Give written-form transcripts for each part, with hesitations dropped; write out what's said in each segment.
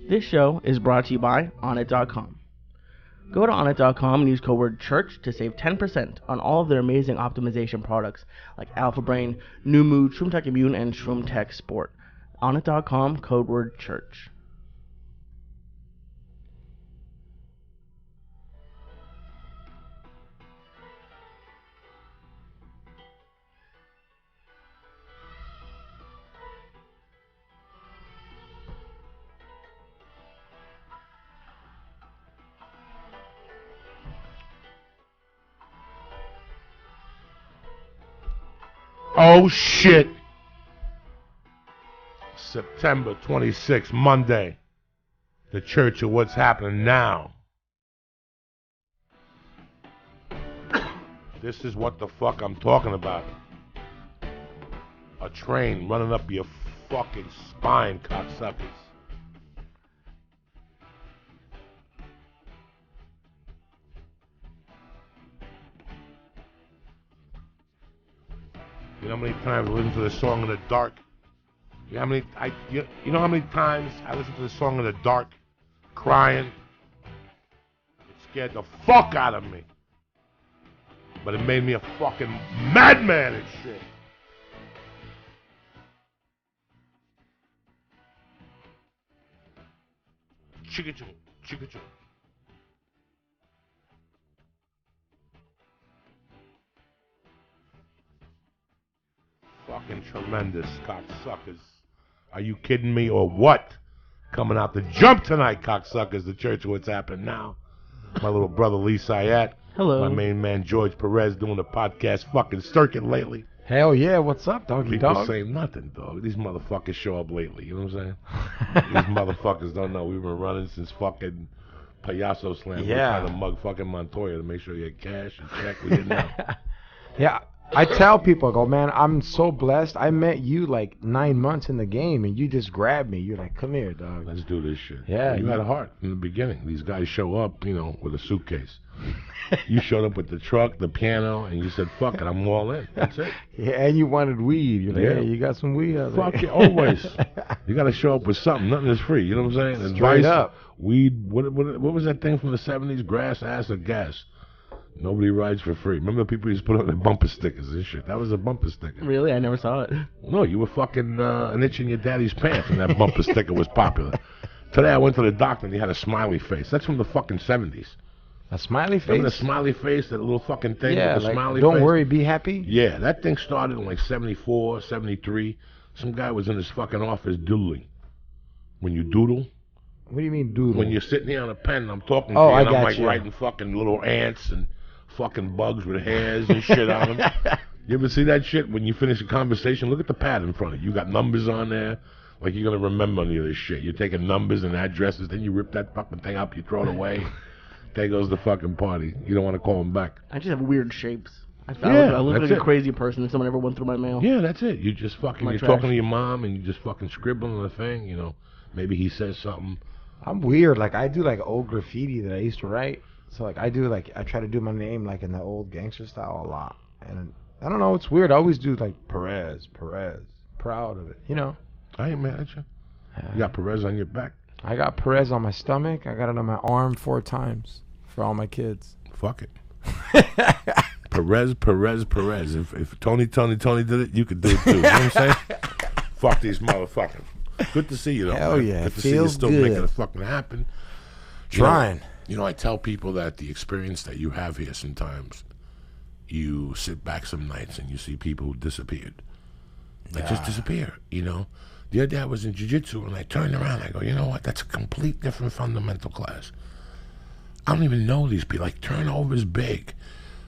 This show is brought to you by Onnit.com. Go to Onnit.com and use code word CHURCH to save 10% on all of their amazing optimization products like Alpha Brain, New Mood, ShroomTech Immune, and ShroomTech Sport. Onnit.com, code word CHURCH. Oh shit. September 26th, Monday. The Church of What's Happening Now. This is what the fuck I'm talking about. A train running up your fucking spine, cocksuckers. You know how many times I listen to the song in the dark? You know how many times I listen to the song in the dark, crying? It scared the fuck out of me. But it made me a fucking madman and shit. Chicka-choo, chicka-choo. Fucking tremendous, cocksuckers. Are you kidding me or what? Coming out the jump tonight, cocksuckers. The Church of What's Happening Now. My little brother Lee Syatt. Hello. My main man George Perez doing the podcast fucking circuit lately. Hell yeah, what's up, doggy People dog? say nothing, dog. These motherfuckers show up lately, you know what I'm saying? These motherfuckers don't know. We've been running since fucking Payaso Slam. Yeah. We're trying to mug fucking Montoya to make sure you had cash and check. We didn't know. Yeah, I tell people, I go, man, I'm so blessed. I met you like 9 months in the game, and you just grabbed me. You're like, come here, dog. Let's do this shit. Yeah. You had a heart in the beginning. These guys show up, you know, with a suitcase. You showed up with the truck, the piano, and you said, fuck it, I'm all in. That's it. Yeah, and you wanted weed. You're like, Yeah. hey, you got some weed out there? Fuck it, always. You got to show up with something. Nothing is free. You know what I'm saying? Straight up. Weed. What was that thing from the 70s? Grass, ass, or gas? Nobody rides for free. Remember people used to put on their bumper stickers and shit. That was a bumper sticker. Really? I never saw it. No, you were fucking an itch in your daddy's pants when that bumper sticker was popular. Today I went to the doctor and he had a smiley face. That's from the fucking 70s. A smiley face? Remember the smiley face, that little fucking thing Yeah, with the like, smiley don't face? worry, be happy? Yeah, that thing started in like 74, 73. Some guy was in his fucking office doodling. When you doodle, What do you mean, doodle? when you're sitting here on a pen and I'm talking to Oh, you I and I'm got like you. writing fucking little ants and fucking bugs with hairs and shit on them. You ever see that shit? When you finish a conversation, look at the pad in front of you. You got numbers on there. Like you're going to remember any of this shit. You're taking numbers and addresses, then you rip that fucking thing up, you throw it away. There goes the fucking party. You don't want to call them back. I just have weird shapes. I look that's like it. a crazy person if someone ever went through my mail. Yeah, that's it. You just fucking, My you're trash. talking to your mom and you just fucking scribbling on the thing, you know. Maybe he says something. I'm weird. Like, I do like old graffiti that I used to write. So like I try to do my name like in the old gangster style a lot. And I don't know, it's weird. I always do like Perez. Proud of it, you know. I ain't mad at you. You got Perez on your back. I got Perez on my stomach. I got it on my arm 4 times for all my kids. Fuck it. Perez. If Tony did it, you could do it too. You know what I'm saying? Fuck these motherfuckers. Good to see you though. Hell man. yeah, Good to see you feels still good. making it fucking happen. Trying. You know, I tell people that the experience that you have here sometimes, you sit back some nights and you see people who disappeared. They just disappear, you know. The other day I was in jiu-jitsu and I turned around and I go, you know what, that's a complete different fundamental class. I don't even know these people. Like, turnover's big.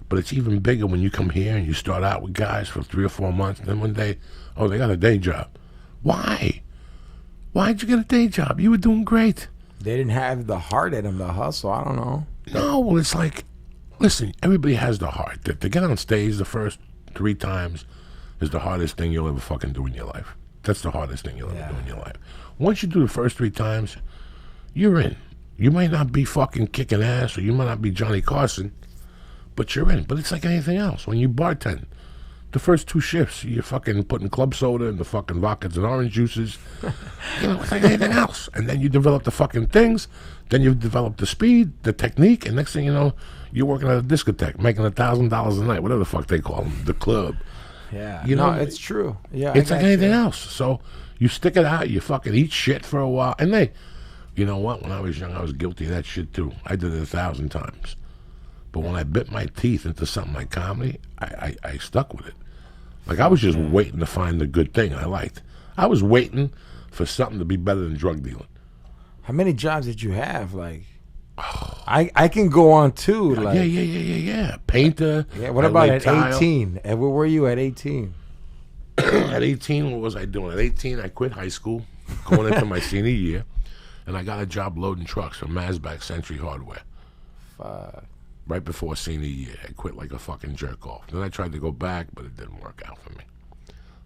But it's even bigger when you come here and you start out with guys for 3 or 4 months and then one day, oh, they got a day job. Why? Why'd you get a day job? You were doing great. They didn't have the heart in them to hustle. I don't know. No, well, it's like, listen, everybody has the heart. To get on stage the first 3 times is the hardest thing you'll ever fucking do in your life. That's the hardest thing you'll ever do in your life. Once you do the first 3 times, you're in. You might not be fucking kicking ass or you might not be Johnny Carson, but you're in. But it's like anything else. When you bartend, The first 2 shifts, you're fucking putting club soda and the fucking vodkas and orange juices. It's like anything else. And then you develop the fucking things. Then you develop the speed, the technique, and next thing you know, you're working at a discotheque, making $1,000 a night, whatever the fuck they call them, the club. Yeah, It's true. Yeah, it's like anything else. So you stick it out, you fucking eat shit for a while, and you know what? When I was young, I was guilty of that shit too. I did it 1,000 times. But when I bit my teeth into something like comedy, I stuck with it. Like I was just waiting to find the good thing I liked. I was waiting for something to be better than drug dealing. How many jobs did you have? Like, I can go on too. Like, Yeah. Painter. Yeah. What about at 18? And where were you at 18? At 18, what was I doing? At 18, I quit high school, going into my senior year, and I got a job loading trucks for Masback Century Hardware. Fuck. Right before senior year, I quit like a fucking jerk off. Then I tried to go back, but it didn't work out for me.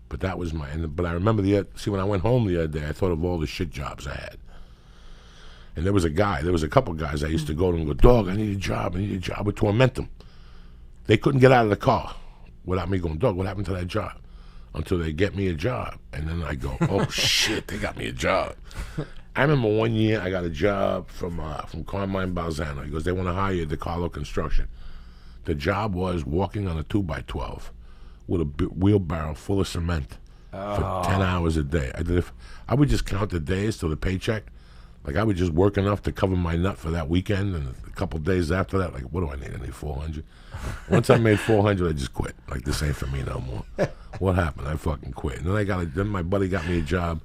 But that was but I remember when I went home the other day, I thought of all the shit jobs I had. And there was a couple guys I used to go to and go, dog, I need a job. I would torment them. They couldn't get out of the car without me going, dog, what happened to that job? Until they get me a job. And then I go, oh shit, they got me a job. I remember one year I got a job from Carmine Balzano. He goes, they want to hire you at the Carlo Construction. The job was walking on a 2x12 with a wheelbarrow full of cement for 10 hours a day. I would just count the days till the paycheck. Like I would just work enough to cover my nut for that weekend, and a couple days after that, like, what do I need? I need 400. Once I made 400, I just quit. Like, this ain't for me no more. What happened? I fucking quit. And then then my buddy got me a job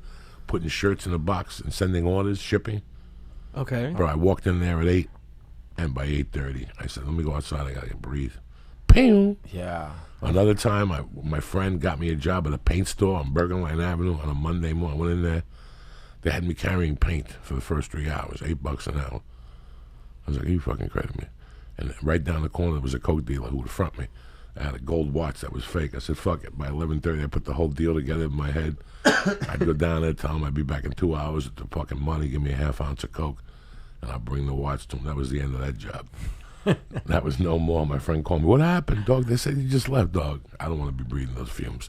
putting shirts in a box and sending orders, shipping. Okay. Bro, I walked in there at 8, and by 8:30, I said, let me go outside. I gotta breathe. Pew. Yeah. Another time, my friend got me a job at a paint store on Bergen Line Avenue on a Monday morning. I went in there. They had me carrying paint for the first 3 hours, $8 an hour. I was like, are you fucking credit me? And right down the corner, there was a coke dealer who would front me. I had a gold watch that was fake. I said, fuck it. By 11:30, I put the whole deal together in my head. I'd go down there, tell him I'd be back in 2 hours with the fucking money, give me a half ounce of coke, and I'd bring the watch to him. That was the end of that job. That was no more. My friend called me, what happened, dog? They said you just left, dog. I don't want to be breathing those fumes.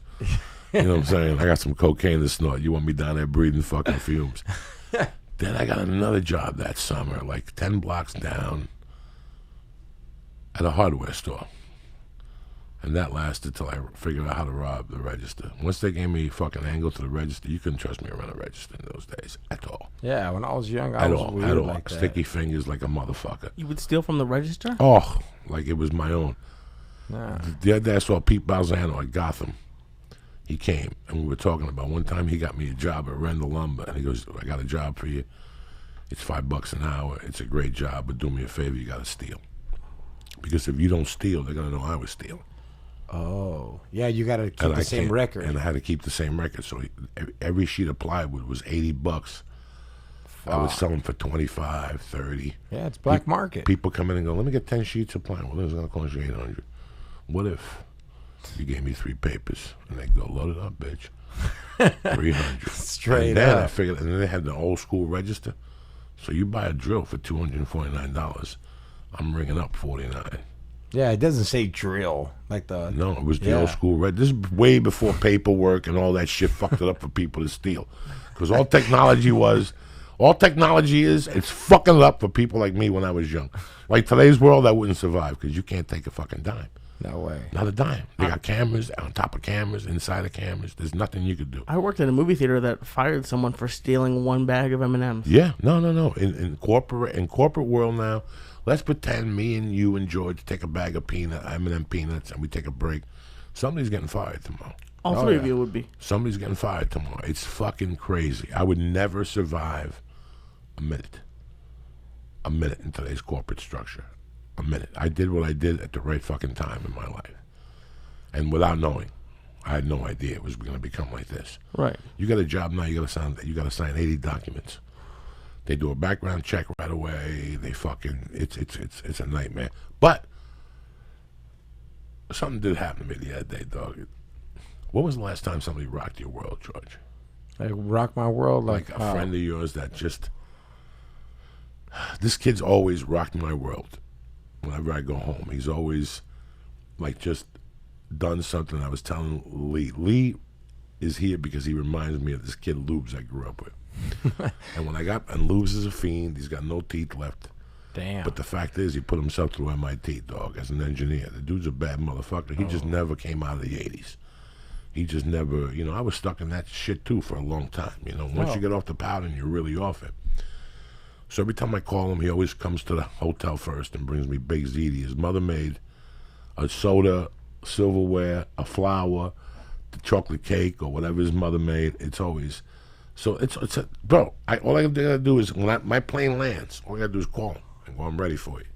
You know what I'm saying? I got some cocaine to snort. You want me down there breathing fucking fumes. Then I got another job that summer, like 10 blocks down at a hardware store. And that lasted till I figured out how to rob the register. Once they gave me fucking angle to the register, you couldn't trust me around a register in those days at all. Yeah, when I was young, I was weird like that. Sticky fingers like a motherfucker. You would steal from the register? Oh, like it was my own. Nah. The other day I saw Pete Balzano at Gotham. He came, and we were talking about one time he got me a job at Rendell Lumber, and he goes, I got a job for you. It's $5 an hour. It's a great job, but do me a favor, you got to steal. Because if you don't steal, they're going to know I was stealing. Oh. Yeah, you got to keep the same record. And I had to keep the same record. So every sheet of plywood was $80. I would sell them for $25, $30. Yeah, it's black market. People come in and go, let me get 10 sheets of plywood. Well, it's going to cost you $800. What if you gave me 3 papers? And they go, load it up, bitch. $300. Straight and then up. I figured, and then they had the old school register. So you buy a drill for $249. I'm ringing up $49. Yeah, it doesn't say drill like the. No, it was the old school red. This is way before paperwork and all that shit fucked it up for people to steal. Because all technology is, it's fucking it up for people like me when I was young. Like today's world, I wouldn't survive because you can't take a fucking dime. No way. Not a dime. They got cameras on top of cameras, inside of cameras. There's nothing you could do. I worked in a movie theater that fired someone for stealing 1 bag of M&Ms. Yeah, no. In corporate world now, let's pretend me and you and George take a bag of M&M peanuts, and we take a break. Somebody's getting fired tomorrow. All three of you would be. Somebody's getting fired tomorrow. It's fucking crazy. I would never survive a minute in today's corporate structure. A minute. I did what I did at the right fucking time in my life, and without knowing, I had no idea it was going to become like this. Right. You got a job now. You got to sign 80 documents. They do a background check right away. They fucking it's a nightmare. But something did happen to me the other day, dog. When was the last time somebody rocked your world, George? Like rock my world, like a friend of yours that just. This kid's always rocked my world. Whenever I go home, he's always like just done something. I was telling Lee. Lee is here because he reminds me of this kid Lubes I grew up with. And Lubes is a fiend. He's got no teeth left. Damn. But the fact is, he put himself through MIT, dog, as an engineer. The dude's a bad motherfucker. He just never came out of the 80s. He just never, I was stuck in that shit too for a long time. Once you get off the powder, you're really off it. So every time I call him, he always comes to the hotel first and brings me baked ziti. His mother made a soda, silverware, a flower, the chocolate cake, or whatever his mother made. It's always, so bro, all I gotta do is, when my plane lands, all I gotta do is call him and go, I'm ready for you.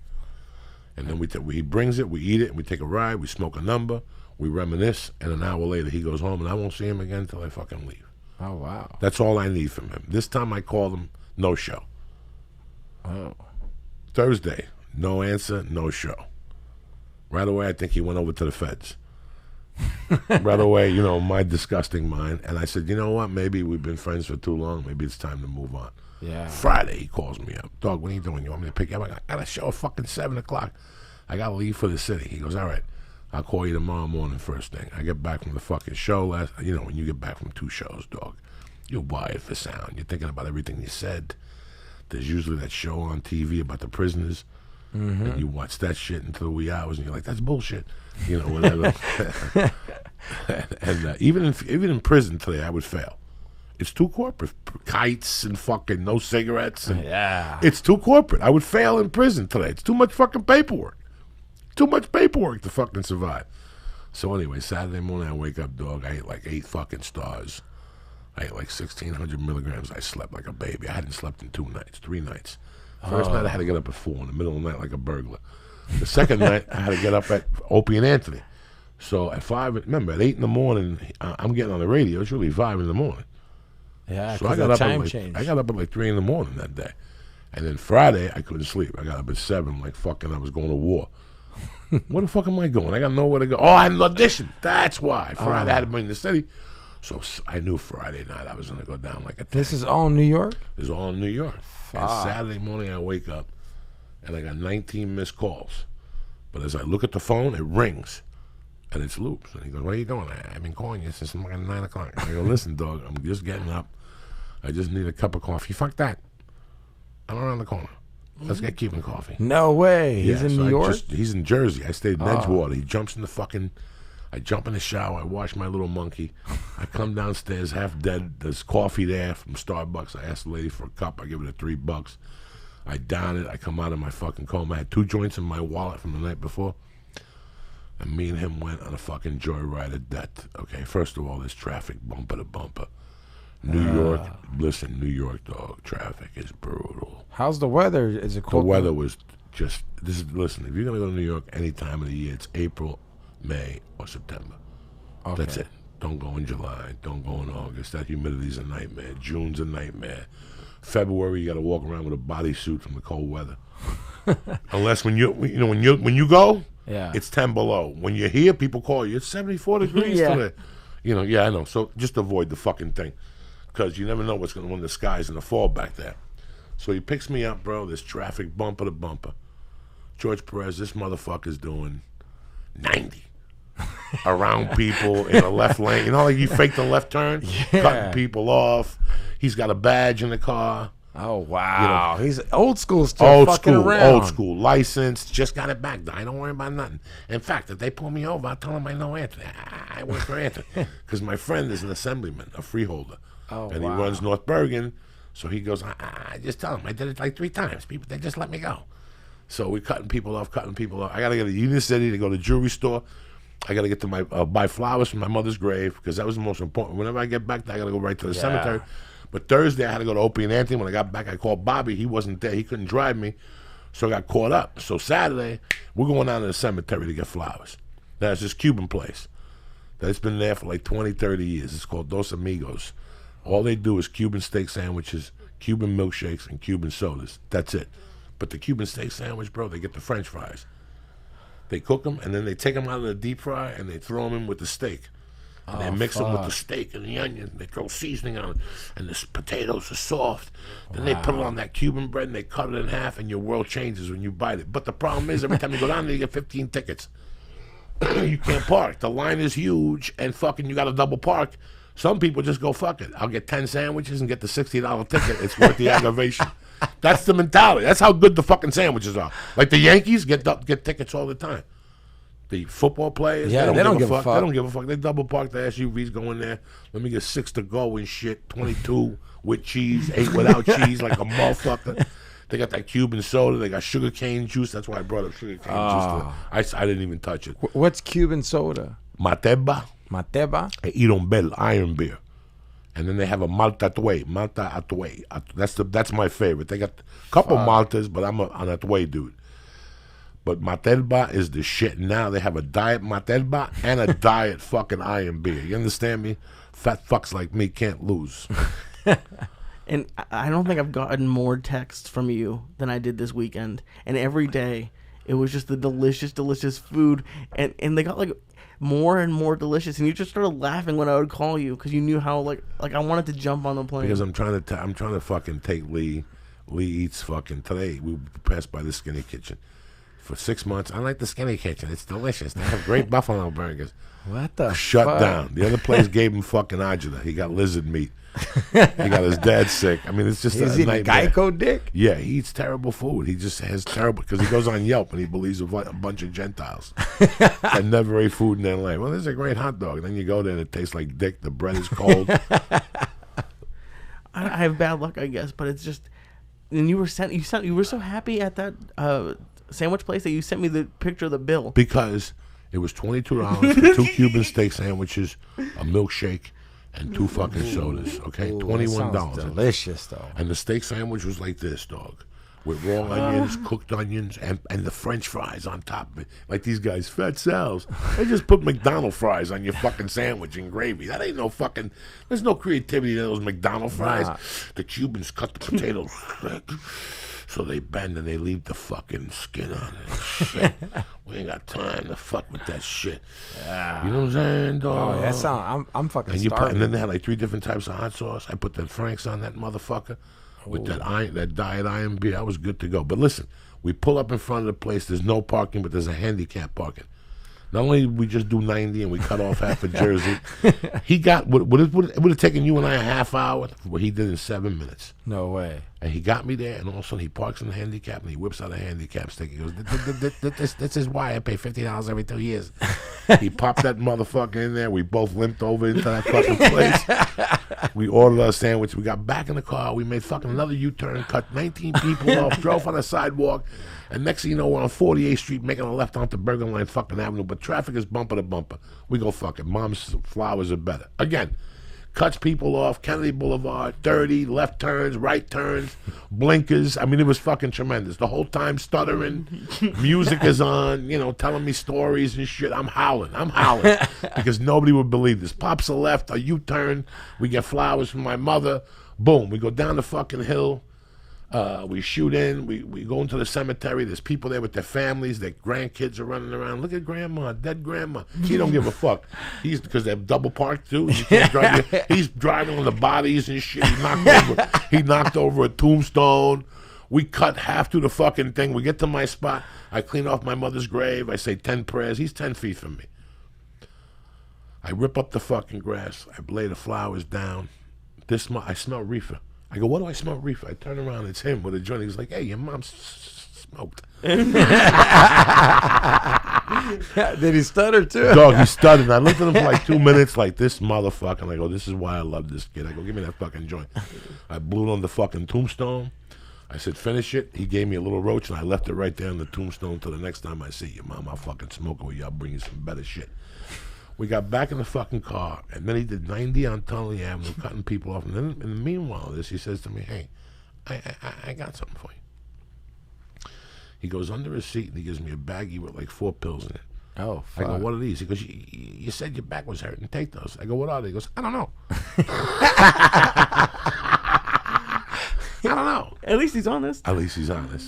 And then he brings it, we eat it, and we take a ride, we smoke a number, we reminisce, and an hour later he goes home, and I won't see him again until I fucking leave. Oh, wow. That's all I need from him. This time I called him, no show. Oh. Thursday, no answer, no show. Right away, I think he went over to the feds. Right away, my disgusting mind. And I said, you know what? Maybe we've been friends for too long. Maybe it's time to move on. Yeah. Friday, he calls me up. Dog, what are you doing? You want me to pick you up? I got a show at fucking 7 o'clock. I got to leave for the city. He goes, all right. I'll call you tomorrow morning first thing. I get back from the fucking show when you get back from 2 shows, dog, you're wired for sound. You're thinking about everything you said. There's usually that show on TV about the prisoners, and you watch that shit until the wee hours, and you're like, that's bullshit, whatever. And even in prison today, I would fail. It's too corporate. Kites and fucking no cigarettes. And yeah. It's too corporate. I would fail in prison today. It's too much fucking paperwork. Too much paperwork to fucking survive. So anyway, Saturday morning I wake up, dog. I ate like 8 fucking stars. I ate like 1,600 milligrams. I slept like a baby. I hadn't slept in 3 nights. First night I had to get up at 4 in the middle of the night like a burglar. The second night I had to get up at Opie and Anthony. So at 5, remember at 8 in the morning, I'm getting on the radio. It's really 5 in the morning. Yeah, so I got up at like 3 in the morning that day. And then Friday I couldn't sleep. I got up at 7 like fucking I was going to war. Where the fuck am I going? I got nowhere to go. Oh, I had an audition. That's why. Friday I had to be in the city. So I knew Friday night I was going to go down like a tank. This is all in New York? This is all in New York. And Saturday morning I wake up and I got 19 missed calls. But as I look at the phone, it rings. And it's Loops. And he goes, what are you doing? I've been calling you since like 9 o'clock. I go, listen, dog, I'm just getting up. I just need a cup of coffee. Fuck that. I'm around the corner. Let's get Cuban coffee. No way. He's in New York? He's in Jersey. I stayed in Edgewater. He jumps in I jump in the shower. I wash my little monkey. I come downstairs half dead. There's coffee there from Starbucks. I asked the lady for a cup. I give her $3. I down it. I come out of my fucking coma. I had 2 joints in my wallet from the night before. And me and him went on a fucking joyride of death. Okay, first of all, there's traffic bumper to bumper. New York, listen, New York, dog, traffic is brutal. How's the weather? Is it cold? The weather was just, listen, if you're going to go to New York any time of the year, it's April, May, or September. Okay. That's it. Don't go in July. Don't go in August. That humidity's a nightmare. June's a nightmare. February, you got to walk around with a bodysuit from the cold weather. Unless when you go, yeah, it's 10 below. When you're here, people call you. It's 74 degrees today. I know. So just avoid the fucking thing. Because you never know what's going to, when the sky's going to fall back there. So he picks me up, bro. There's traffic bumper to bumper. George Perez, this motherfucker's doing 90 around people in the left lane. Like you fake the left turn, cutting people off. He's got a badge in the car. Oh, wow. He's old school still fucking around. Old school. Licensed. Just got it back. I don't worry about nothing. In fact, if they pull me over, I'll tell them I know Anthony. I work for Anthony. Because my friend is an assemblyman, a freeholder. Oh, and he runs North Bergen. So he goes, I just tell him. I did it like 3 times. People, they just let me go. So we're cutting people off. I got to get to Union City to go to the jewelry store. I got to get to my buy flowers from my mother's grave because that was the most important. Whenever I get back, I got to go right to the cemetery. But Thursday, I had to go to Opie and Anthony. When I got back, I called Bobby. He wasn't there. He couldn't drive me. So I got caught up. So Saturday, we're going down to the cemetery to get flowers. Now, it's this Cuban place that's been there for like 20, 30 years. It's called Dos Amigos. All they do is Cuban steak sandwiches, Cuban milkshakes, and Cuban sodas. That's it. But the Cuban steak sandwich, bro, they get the French fries. They cook them, and then they take them out of the deep fry, and they throw them in with the steak. And they mix them with the steak and the onion. They throw seasoning on it, and the potatoes are soft. Then they put it on that Cuban bread, and they cut it in half, and your world changes when you bite it. But the problem is, every time you go down there, you get 15 tickets. You can't park. The line is huge, and fucking you got to double park. Some people just go, fuck it. I'll get 10 sandwiches and get the $60 ticket. It's worth the aggravation. That's the mentality. That's how good the fucking sandwiches are. Like the Yankees get tickets all the time. The football players, they don't give a fuck. They don't give a fuck. They double park the SUVs, go in there. Let me get 6 to go and shit. 22 with cheese, 8 without cheese, like a motherfucker. They got that Cuban soda. They got sugar cane juice. That's why I brought up sugar cane juice. I didn't even touch it. What's Cuban soda? Mateba. Mateba? Iron Iron beer. And then they have a Malta Atue. That's my favorite. They got a couple Maltas, but I'm an Atue dude. But Materba is the shit. Now they have a diet Materba and a diet fucking Iron beer. You understand me? Fat fucks like me can't lose. And I don't think I've gotten more texts from you than I did this weekend. And every day, it was just the delicious, delicious food. And they got like more and more delicious. And you just started laughing when I would call you because you knew how like I wanted to jump on the plane. Because I'm trying to fucking take Lee. Lee eats fucking today. We passed by the Skinny Kitchen for 6 months. I like the Skinny Kitchen. It's delicious. They have great buffalo burgers. What the Shut fuck? down. The other place gave him fucking agita. He got lizard meat. He got his dad sick. I mean, it's just Is a he nightmare. Geico dick? Yeah, he eats terrible food. He just has terrible, because he goes on Yelp and he believes a bunch of Gentiles that never ate food in their life. Well, this is a great hot dog. And then you go there and it tastes like dick. The bread is cold. I have bad luck, I guess, but it's just. And you were so happy at that sandwich place that you sent me the picture of the bill. Because it was $22 for 2 Cuban steak sandwiches, a milkshake, and 2 fucking sodas. Okay, $21. Delicious though. And the steak sandwich was like this, dog, with raw onions, cooked onions, and the French fries on top of it. Like these guys, Fat Sal's. They just put McDonald's fries on your fucking sandwich and gravy. That ain't no fucking. There's no creativity in those McDonald's fries. Nah. The Cubans cut the potatoes. So they bend and they leave the fucking skin on it. Shit. We ain't got time to fuck with that shit. Yeah. You know what I'm saying, dog? Oh, that sound. I'm fucking And starving. and then they had like 3 different types of hot sauce. I put that Frank's on that motherfucker with that diet Iron beer. I was good to go. But listen, we pull up in front of the place. There's no parking, but there's a handicap parking. Not only did we just do 90 and we cut off half a jersey, he got it would have taken you and I a half hour. What he did in 7 minutes. No way. And he got me there, and all of a sudden he parks in the handicap and he whips out a handicap stick. He goes, "This is why I pay $50 every 2 years." He popped that motherfucker in there. We both limped over into that fucking place. We ordered our sandwich. We got back in the car. We made fucking another U-turn, cut 19 people off, drove on the sidewalk. And next thing you know, we're on 48th Street making a left onto Bergen Line fucking Avenue. But traffic is bumper to bumper. We go, fuck it. Mom's flowers are better. Again, cuts people off, Kennedy Boulevard, 30, left turns, right turns, blinkers. I mean, it was fucking tremendous. The whole time stuttering, music is on, telling me stories and shit. I'm howling because nobody would believe this. Pops a left, a U-turn, we get flowers from my mother. Boom, we go down the fucking hill. We shoot in, we go into the cemetery. There's people there with their families, their grandkids are running around. Look at grandma, dead grandma. He don't give a fuck. He's because they're double parked too. You can't drive. He's driving on the bodies and shit. He knocked over a tombstone. We cut half through the fucking thing. We get to my spot. I clean off my mother's grave. I say 10 prayers. He's 10 feet from me. I rip up the fucking grass. I lay the flowers down. I smell reefer. I go, what do I smell reefer? I turn around, it's him with a joint. He's like, hey, your mom smoked. Did he stutter too? Dog, he stuttered. I looked at him for like 2 minutes like, this motherfucker. And I go, this is why I love this kid. I go, give me that fucking joint. I blew it on the fucking tombstone. I said, finish it. He gave me a little roach, and I left it right there on the tombstone till the next time I see you. Mom, I'll fucking smoke it with you. I'll bring you some better shit. We got back in the fucking car, and then he did 90 on Tunnelly Avenue, cutting people off. And then, in the meanwhile, he says to me, hey, I got something for you. He goes under his seat, and he gives me a baggie with like 4 pills in it. Oh, fuck. I go, what are these? He goes, you said your back was hurting. Take those. I go, what are they? He goes, I don't know. I don't know. At least he's honest.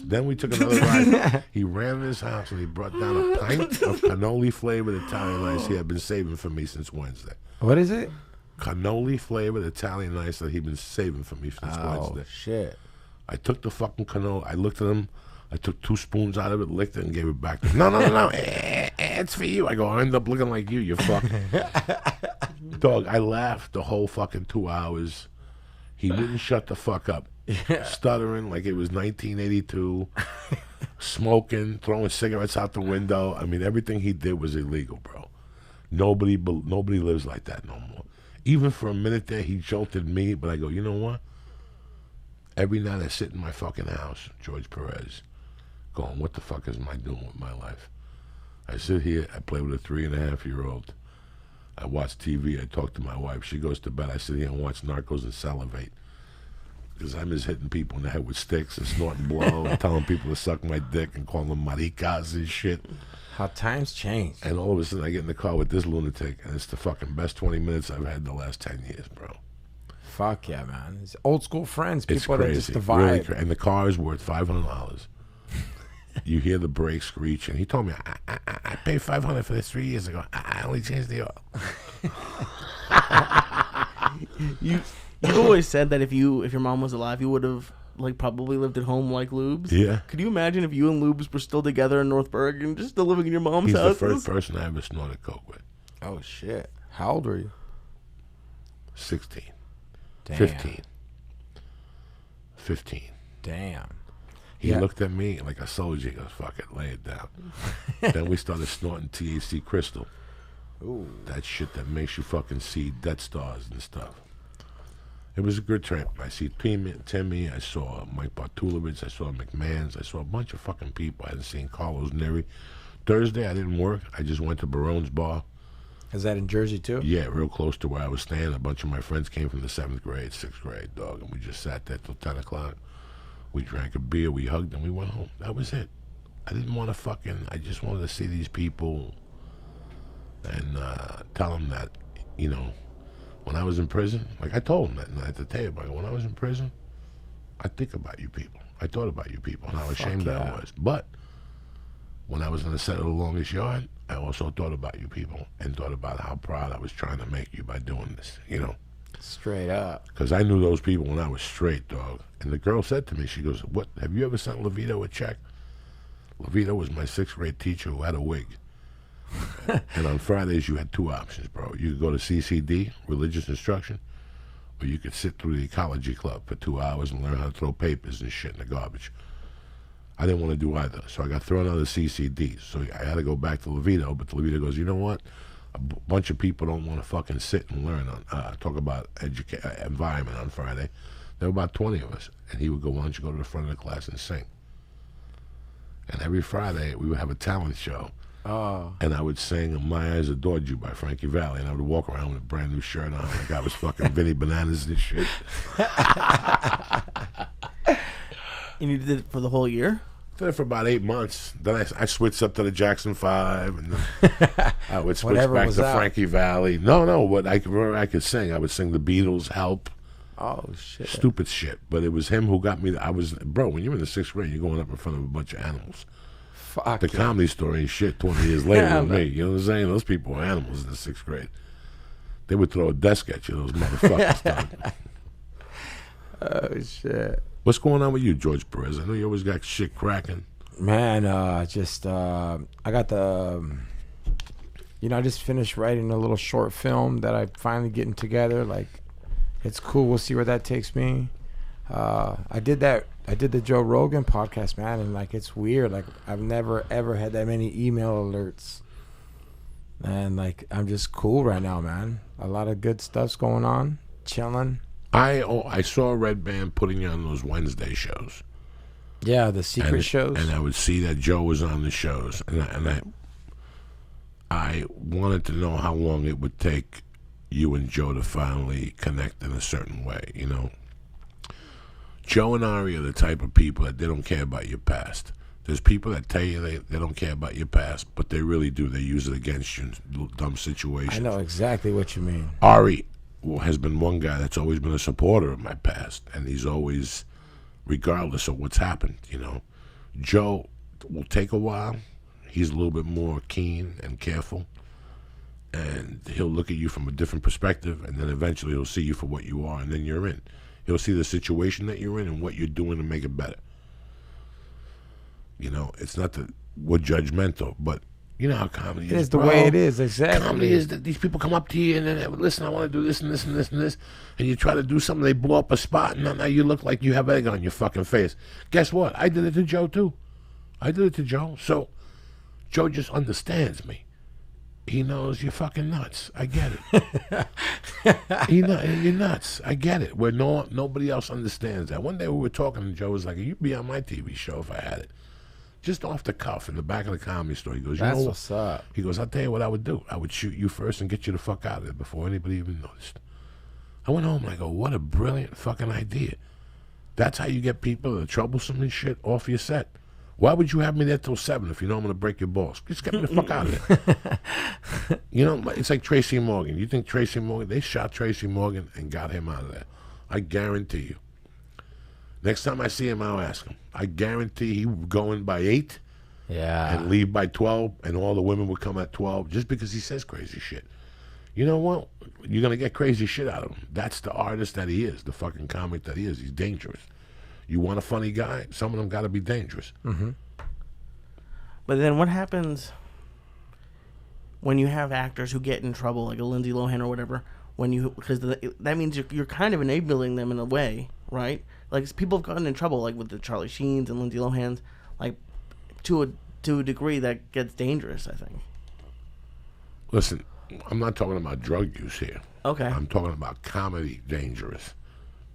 Then we took another ride. He ran in his house and he brought down a pint of cannoli flavored Italian ice he had been saving for me since Wednesday. What is it? Cannoli flavored Italian ice that he'd been saving for me since Wednesday. Oh, shit. I took the fucking cannoli. I looked at him. I took 2 spoons out of it, licked it, and gave it back to him. No. it's for you. I go, I end up looking like you fuck. Dog, I laughed the whole fucking 2 hours. He wouldn't shut the fuck up. Stuttering like it was 1982. Smoking, throwing cigarettes out the window. I mean, everything he did was illegal, bro. Nobody lives like that no more. Even for a minute there, he jolted me, but I go, you know what? Every night I sit in my fucking house, George Perez, going, what the fuck am I doing with my life? I sit here, I play with a 3.5-year-old. I watch TV, I talk to my wife. She goes to bed. I sit here and watch Narcos and salivate. Because I'm just hitting people in the head with sticks and snorting blow and telling people to suck my dick and calling them maricas and shit. How times change. And all of a sudden I get in the car with this lunatic, and it's the fucking best 20 minutes I've had the last 10 years, bro. Fuck yeah, man. It's old school friends. It's People crazy. that just divide. Really and the car is worth $500. You hear the brakes screech, and he told me, I paid $500 for this 3 years ago. I only changed the oil. You've always said that if your mom was alive, you would have probably lived at home like Lubes. Yeah. Could you imagine if you and Lubes were still together in North Bergen, just still living in your mom's He's house? the first person I ever snorted coke with. Oh shit! How old were you? 16. Damn. 15. Damn. He looked at me like a soldier. He goes, fuck it, lay it down. Then we started snorting THC crystal. Ooh. That shit that makes you fucking see Death Stars and stuff. It was a good trip. I see Timmy, I saw Mike Bartulovich, I saw McMahon's, I saw a bunch of fucking people. I hadn't seen Carlos Neri. Thursday, I didn't work. I just went to Barone's Bar. Is that in Jersey, too? Yeah, real close to where I was staying. A bunch of my friends came from the 7th grade, 6th grade, dog, and we just sat there till 10 o'clock. We drank a beer, we hugged, and we went home. That was it. I didn't want to I just wanted to see these people and tell them that, you know, when I was in prison, like I told them that night at the table, when I was in prison, I think about you people. I thought about you people and how ashamed I was. But when I was on the set of The Longest Yard, I also thought about you people and thought about how proud I was trying to make you by doing this, you know. Straight up. Because I knew those people when I was straight, dog. And the girl said to me, she goes, "What? Have you ever sent Levito a check?" Levito was my 6th grade teacher who had a wig. And on Fridays, you had 2 options, bro. You could go to CCD, religious instruction, or you could sit through the ecology club for 2 hours and learn how to throw papers and shit in the garbage. I didn't want to do either, so I got thrown out of CCD. So I had to go back to Levito, but Levito goes, you know what? A bunch of people don't want to fucking sit and learn on talk about environment on Friday. There were about 20 of us, and he would go, why don't you go to the front of the class and sing? And every Friday, we would have a talent show. Oh. And I would sing My Eyes Adored You by Frankie Valli, and I would walk around with a brand new shirt on like I was fucking Vinny Bananas and shit. And you did it for the whole year? Did it for about 8 months. Then I switched up to the Jackson 5, and then I would switch back to Frankie Valli. No, what I could sing. I would sing the Beatles, Help. Oh, shit. Stupid shit. But it was him who got me. Bro, when you're in the 6th grade, you're going up in front of a bunch of animals. Fuck the Comedy Store ain't shit 20 years later with me. You know what I'm saying? Those people were animals in the 6th grade. They would throw a desk at you, those motherfuckers. Oh, shit. What's going on with you, George Perez? I know you always got shit cracking. Man, I got the, I just finished writing a little short film that I'm finally getting together. Like, it's cool. We'll see where that takes me. I did the Joe Rogan podcast, man, and like it's weird. Like I've never ever had that many email alerts, and like I'm just cool right now, man. A lot of good stuff's going on, chilling. I saw Red Band putting you on those Wednesday shows. Yeah, the secret shows. And I would see that Joe was on the shows, and I wanted to know how long it would take you and Joe to finally connect in a certain way, you know. Joe and Ari are the type of people that they don't care about your past. There's people that tell you they don't care about your past, but they really do. They use it against you in dumb situations. I know exactly what you mean. Ari has been one guy that's always been a supporter of my past, and he's always, regardless of what's happened, you know. Joe will take a while. He's a little bit more keen and careful, and he'll look at you from a different perspective, and then eventually he'll see you for what you are, and then you're in. He'll see the situation that you're in and what you're doing to make it better. You know, it's not that we're judgmental, but You know how comedy is. It is the bro. way it is, exactly. Comedy is that these people come up to you and then, listen, I want to do this and this and this and this. And you try to do something, they blow up a spot, and now you look like you have egg on your fucking face. Guess what? I did it to Joe, too. I did it to Joe. So Joe just understands me. He knows you're fucking nuts. I get it. You're nuts. I get it. Where nobody else understands that. One day we were talking, and Joe was like, "You'd be on my TV show if I had it." Just off the cuff in the back of the Comedy Store. He goes, That's what's up. He goes, I'll tell you what I would do. I would shoot you first and get you the fuck out of there before anybody even noticed. I went home and I go, what a brilliant fucking idea. That's how you get people that are troublesome and shit off your set. Why would you have me there till 7 if you know I'm going to break your balls? Just get me the fuck out of there. You know, it's like Tracy Morgan. You think Tracy Morgan, they shot Tracy Morgan and got him out of there. I guarantee you. Next time I see him, I'll ask him. I guarantee he would go in by 8 and leave by 12, and all the women would come at 12 just because he says crazy shit. You know what? You're going to get crazy shit out of him. That's the artist that he is, the fucking comic that he is. He's dangerous. You want a funny guy? Some of them got to be dangerous. Mm-hmm. But then what happens when you have actors who get in trouble, like a Lindsay Lohan or whatever, because that means you're kind of enabling them in a way, right? Like, people have gotten in trouble, like with the Charlie Sheens and Lindsay Lohans, like to a degree that gets dangerous, I think. Listen, I'm not talking about drug use here. Okay. I'm talking about comedy dangerous.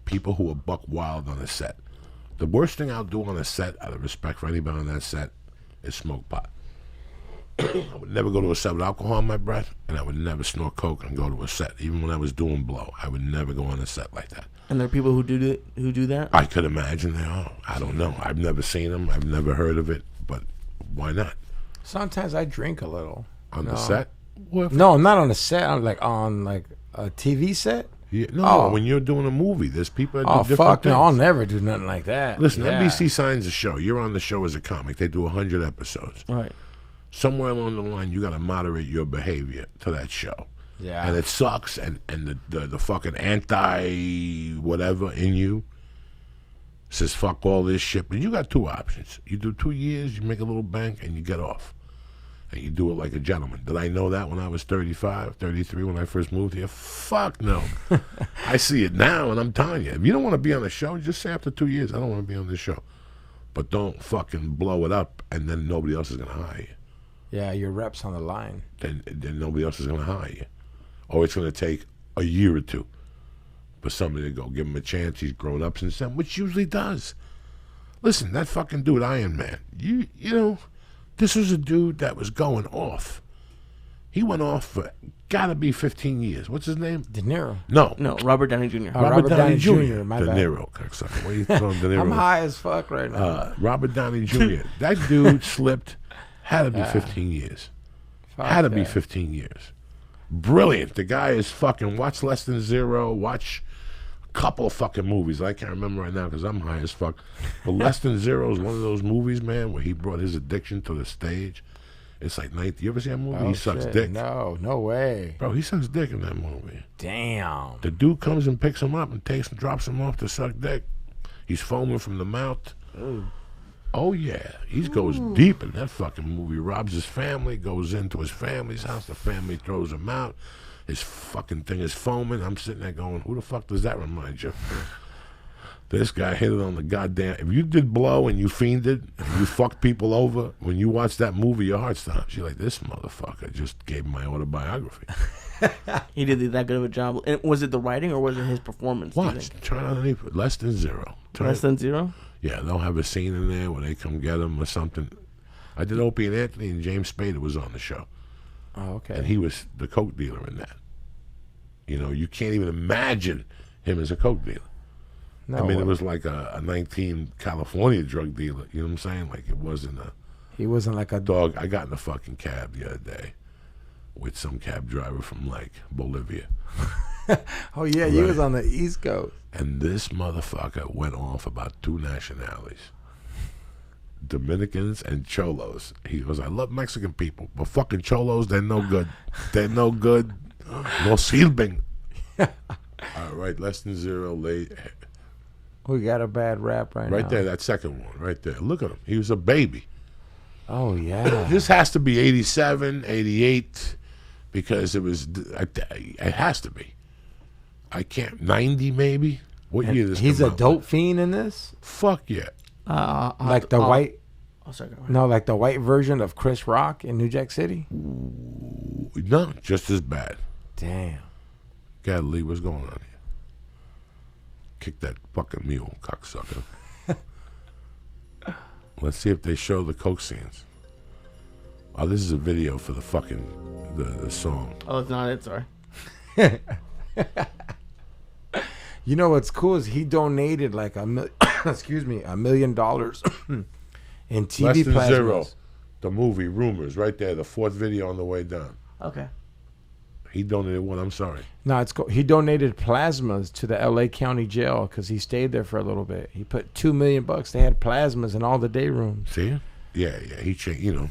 People who are buck wild on a set. The worst thing I'll do on a set, out of respect for anybody on that set, is smoke pot. I would never go to a set with alcohol in my breath, and I would never snort coke and go to a set. Even when I was doing blow, I would never go on a set like that. And there are people who do that? I could imagine they are. I don't know. I've never seen them. I've never heard of it. But why not? Sometimes I drink a little. On the set? No, not on the set. I'm like on like a TV set. Yeah, no, when you're doing a movie, there's people that do different fuck things. No, I'll never do nothing like that. Listen, NBC signs a show. You're on the show as a comic. They do 100 episodes. Right. Somewhere along the line, you got to moderate your behavior to that show. Yeah. And it sucks, and the fucking anti-whatever in you says fuck all this shit. But you got 2 options. You do 2 years, you make a little bank, and you get off. And you do it like a gentleman. Did I know that when I was 35, 33, when I first moved here? Fuck no. I see it now, and I'm telling you, if you don't want to be on the show, just say after 2 years, I don't want to be on this show. But don't fucking blow it up, and then nobody else is going to hire you. Yeah, your rep's on the line. Then nobody else is going to hire you. Or it's going to take a year or 2 for somebody to go give him a chance. He's grown up since then, which usually does. Listen, that fucking dude, Iron Man, you know, this was a dude that was going off. He went off for gotta be 15 years. What's his name? De Niro. No, Robert Downey Jr. Robert Downey Jr. My De bad. Niro, cocksucker. What are you throwing De Niro? I'm high as fuck right now. Robert Downey Jr. That dude slipped. Had to be 15 years. Had to be 15 years. Brilliant. The guy is fucking. Watch Less Than Zero. Watch a couple of fucking movies. I can't remember right now because I'm high as fuck. But Less Than Zero is one of those movies, man, where he brought his addiction to the stage. It's like night. You ever see that movie? He sucks dick. No way. Bro, he sucks dick in that movie. Damn. The dude comes and picks him up and drops him off to suck dick. He's foaming from the mouth. Ooh. Oh, yeah. He goes deep in that fucking movie. Robs his family, goes into his family's house. The family throws him out. His fucking thing is foaming. I'm sitting there going, who the fuck does that remind you? This guy hit it on the goddamn... If you did blow and you fiended and you fucked people over, when you watch that movie, your heart stops. You're like, this motherfucker just gave my autobiography. He did that good of a job. And was it the writing or was it his performance? Watch. Try underneath it. Less Than Zero. Less Than Zero? Yeah, they'll have a scene in there where they come get him or something. I did Opie and Anthony, and James Spader was on the show. Oh, okay. And he was the coke dealer in that. You know, you can't even imagine him as a coke dealer. No, I mean, it was like a 19 California drug dealer. You know what I'm saying? Like, it wasn't a... He wasn't like a... Dog, I got in a fucking cab the other day with some cab driver from, like, Bolivia. Oh, yeah, he was on the East Coast. And this motherfucker went off about 2 nationalities. Dominicans and Cholos. He goes, I love Mexican people, but fucking Cholos, they're no good. They're no good. No sirven. All right, Less Than Zero, late. We got a bad rap right now. Right there, that second one, right there. Look at him. He was a baby. Oh, yeah. This has to be 87, 88, because it has to be. I can't, 90 maybe? What year this He's come a out? dope fiend in this? Fuck yeah. Like the white... Oh, sorry, go ahead. No, like the white version of Chris Rock in New Jack City? No, just as bad. Damn. God, Lee, what's going on here? Kick that fucking mule, cocksucker. Let's see if they show the coke scenes. Oh, this is a video for the fucking the song. Oh, it's not it. Sorry. You know what's cool is he donated like $1 million in TV Less than plasmas. zero. The movie Rumors, right there, the fourth video on the way down. Okay. He donated what? I'm sorry. No, it's cool. He donated plasmas to the L.A. County Jail because he stayed there for a little bit. He put $2 million. They had plasmas in all the day rooms. See? Yeah. He changed. You know.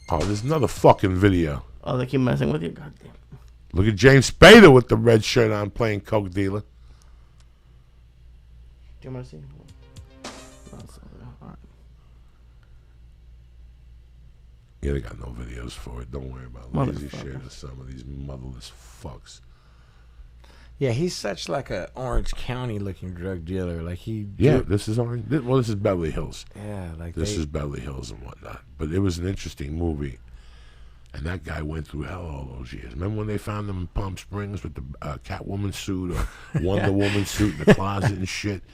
Oh, there's another fucking video. Oh, they keep messing with you. God damn. Look at James Spader with the red shirt on playing coke dealer. Do you want to see? No, it's not there. All right. Yeah, they got no videos for it. Don't worry about lazy shit of some of these motherless fucks. Yeah, he's such like a Orange County looking drug dealer. Like he. Yeah, this is Orange. Well, this is Beverly Hills. Yeah, like This is Beverly Hills and whatnot. But it was an interesting movie. And that guy went through hell all those years. Remember when they found him in Palm Springs with the Catwoman suit or Wonder Woman suit in the closet and shit?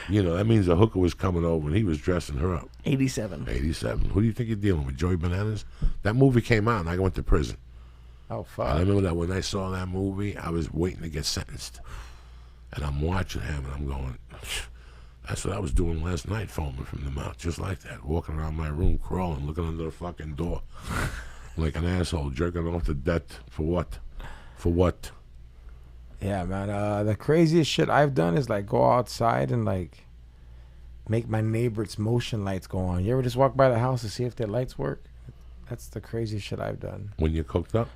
You know, that means a hooker was coming over and he was dressing her up. 87. 87. Who do you think you're dealing with? Joey Bananas? That movie came out and I went to prison. Oh, fuck. I remember that when I saw that movie, I was waiting to get sentenced. And I'm watching him and I'm going, that's what I was doing last night, foaming from the mouth, just like that. Walking around my room, crawling, looking under the fucking door. Like an asshole, jerking off to death. For what? For what? Yeah, man. The craziest shit I've done is like go outside and like make my neighbor's motion lights go on. You ever just walk by the house to see if their lights work? That's the craziest shit I've done. When you're cooked up?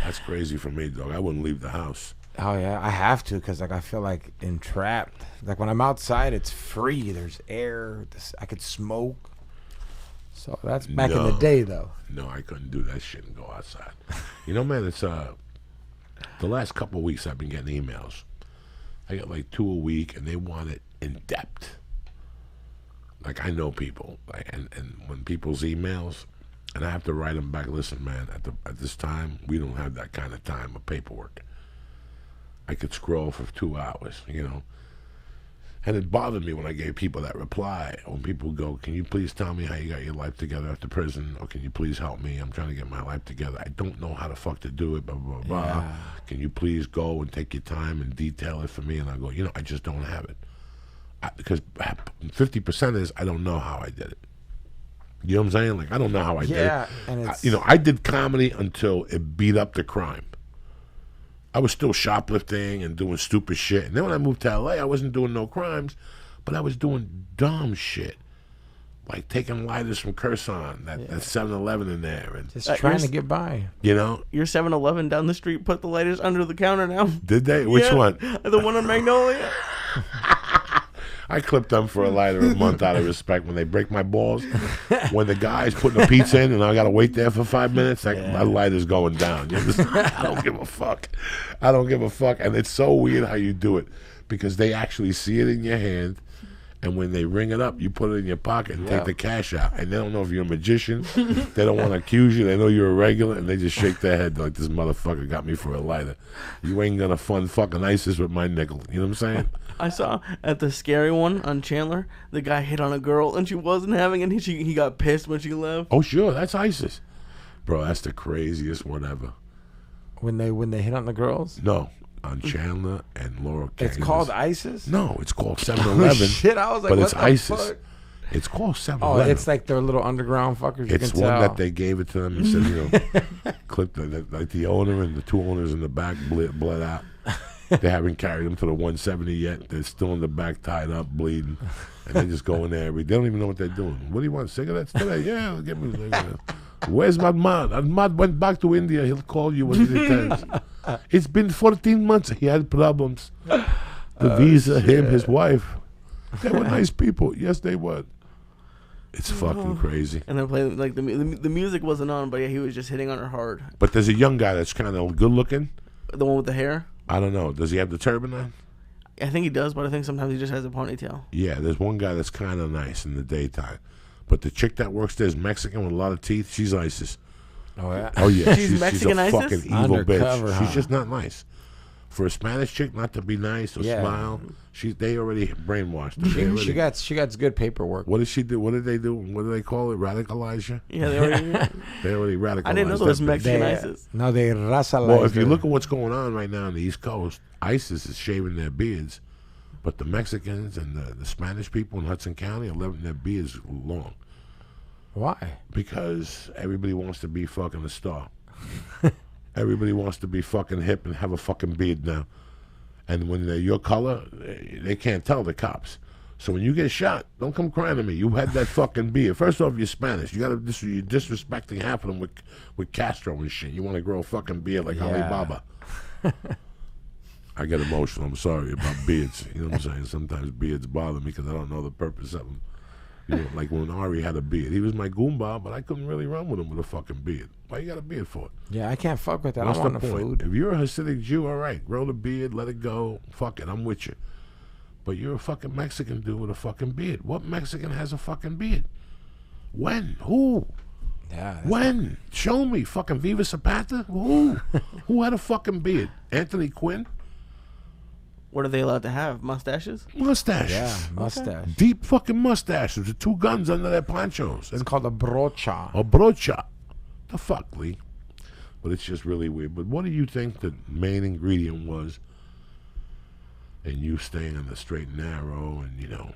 That's crazy for me, dog. I wouldn't leave the house. Oh yeah, I have to because like I feel like entrapped. Like when I'm outside, it's free. There's air. I could smoke. So that's back in the day, though. No, I couldn't do that shit and go outside. You know, man, it's the last couple of weeks I've been getting emails. I get like 2 a week, and they want it in depth. Like I know people, like, and when people's emails, and I have to write them back. Listen, man, at this time we don't have that kind of time of paperwork. I could scroll for 2 hours, you know. And it bothered me when I gave people that reply. When people go, can you please tell me how you got your life together after prison? Or can you please help me? I'm trying to get my life together. I don't know how the fuck to do it, blah, blah, blah. Yeah. Can you please go and take your time and detail it for me? And I go, you know, I just don't have it. Because 50% is I don't know how I did it. You know what I'm saying? Like, I don't know how I did it. Yeah, and it's... You know, I did comedy until it beat up the crime. I was still shoplifting and doing stupid shit. And then when I moved to L.A., I wasn't doing no crimes, but I was doing dumb shit. Like taking lighters from Curson, that 7-Eleven in there. And just trying to get by. You know? Your 7-Eleven down the street put the lighters under the counter now. Did they? Which one? The one on Magnolia. I clipped them for a lighter a month out of respect when they break my balls. When the guy's putting the pizza in and I got to wait there for 5 minutes, my lighter's going down. You understand? I don't give a fuck. I don't give a fuck. And it's so weird how you do it because they actually see it in your hand. And when they ring it up, you put it in your pocket and take the cash out. And they don't know if you're a magician. They don't want to accuse you. They know you're a regular. And they just shake their head like, this motherfucker got me for a lighter. You ain't going to fund fucking ISIS with my nickel. You know what I'm saying? I saw at the scary one on Chandler, the guy hit on a girl and she wasn't having it. And he got pissed when she left. Oh, sure. That's ISIS. Bro, that's the craziest one ever. When they hit on the girls? No. On Chandler and Laura Kane. It's called ISIS? No, it's called 7-Eleven. Shit, I was like, but what it's the ISIS. fuck? It's called 7-Eleven. Oh, it's like their little underground fuckers. It's one that they gave it to them and said, you know, clip like the owner and the 2 owners in the back bled out. They haven't carried them to the 170 yet. They're still in the back, tied up, bleeding, and they just go in there. They don't even know what they're doing. What do you want? Cigarettes today? Yeah, give me cigarettes. Where's Ahmad? Ahmad went back to India. He'll call you when he returns. It's been 14 months. He had problems. The visa, him, his wife. They were nice people. Yes, they were. It's fucking crazy. And then playing like the music wasn't on, but yeah, he was just hitting on her hard. But there's a young guy that's kind of good looking. The one with the hair. I don't know. Does he have the turban on? I think he does, but I think sometimes he just has a ponytail. Yeah, there's one guy that's kind of nice in the daytime. But the chick that works there is Mexican with a lot of teeth. She's ISIS. Oh, yeah? Oh, yeah. She's Mexican a ISIS? fucking evil Undercover, bitch. huh? She's just not nice. For a Spanish chick not to be nice or smile, they already brainwashed her. She got good paperwork. What did she do? What did they do? What do they call it? Radicalize you? Yeah, they already radicalized. I didn't know there was Mexican ISIS. No, they racialized. Well, if you look at what's going on right now on the East Coast, ISIS is shaving their beards, but the Mexicans and the Spanish people in Hudson County are letting their beards long. Why? Because everybody wants to be fucking a star. Everybody wants to be fucking hip and have a fucking beard now. And when they're your color, they can't tell the cops. So when you get shot, don't come crying to me. You had that fucking beard. First off, you're Spanish. You're disrespecting half of them with Castro and shit. You want to grow a fucking beard like Alibaba. I get emotional. I'm sorry about beards. You know what I'm saying? Sometimes beards bother me because I don't know the purpose of them. You know, like when Ari had a beard. He was my Goomba, but I couldn't really run with him with a fucking beard. Why you got a beard for? Yeah, I can't fuck with that. What's I don't want the no point? food. If you're a Hasidic Jew, all right, grow the beard, let it go. Fuck it, I'm with you. But you're a fucking Mexican dude with a fucking beard. What Mexican has a fucking beard? When? Who? Yeah. When? Show me. Fucking Viva Zapata? Who? Who had a fucking beard? Anthony Quinn? What are they allowed to have? Mustaches? Mustaches. Yeah, mustache. Deep fucking mustaches with 2 guns under their ponchos. It's called a brocha. A brocha. The fuck, Lee? But it's just really weird. But what do you think the main ingredient was in you staying on the straight and narrow and, you know?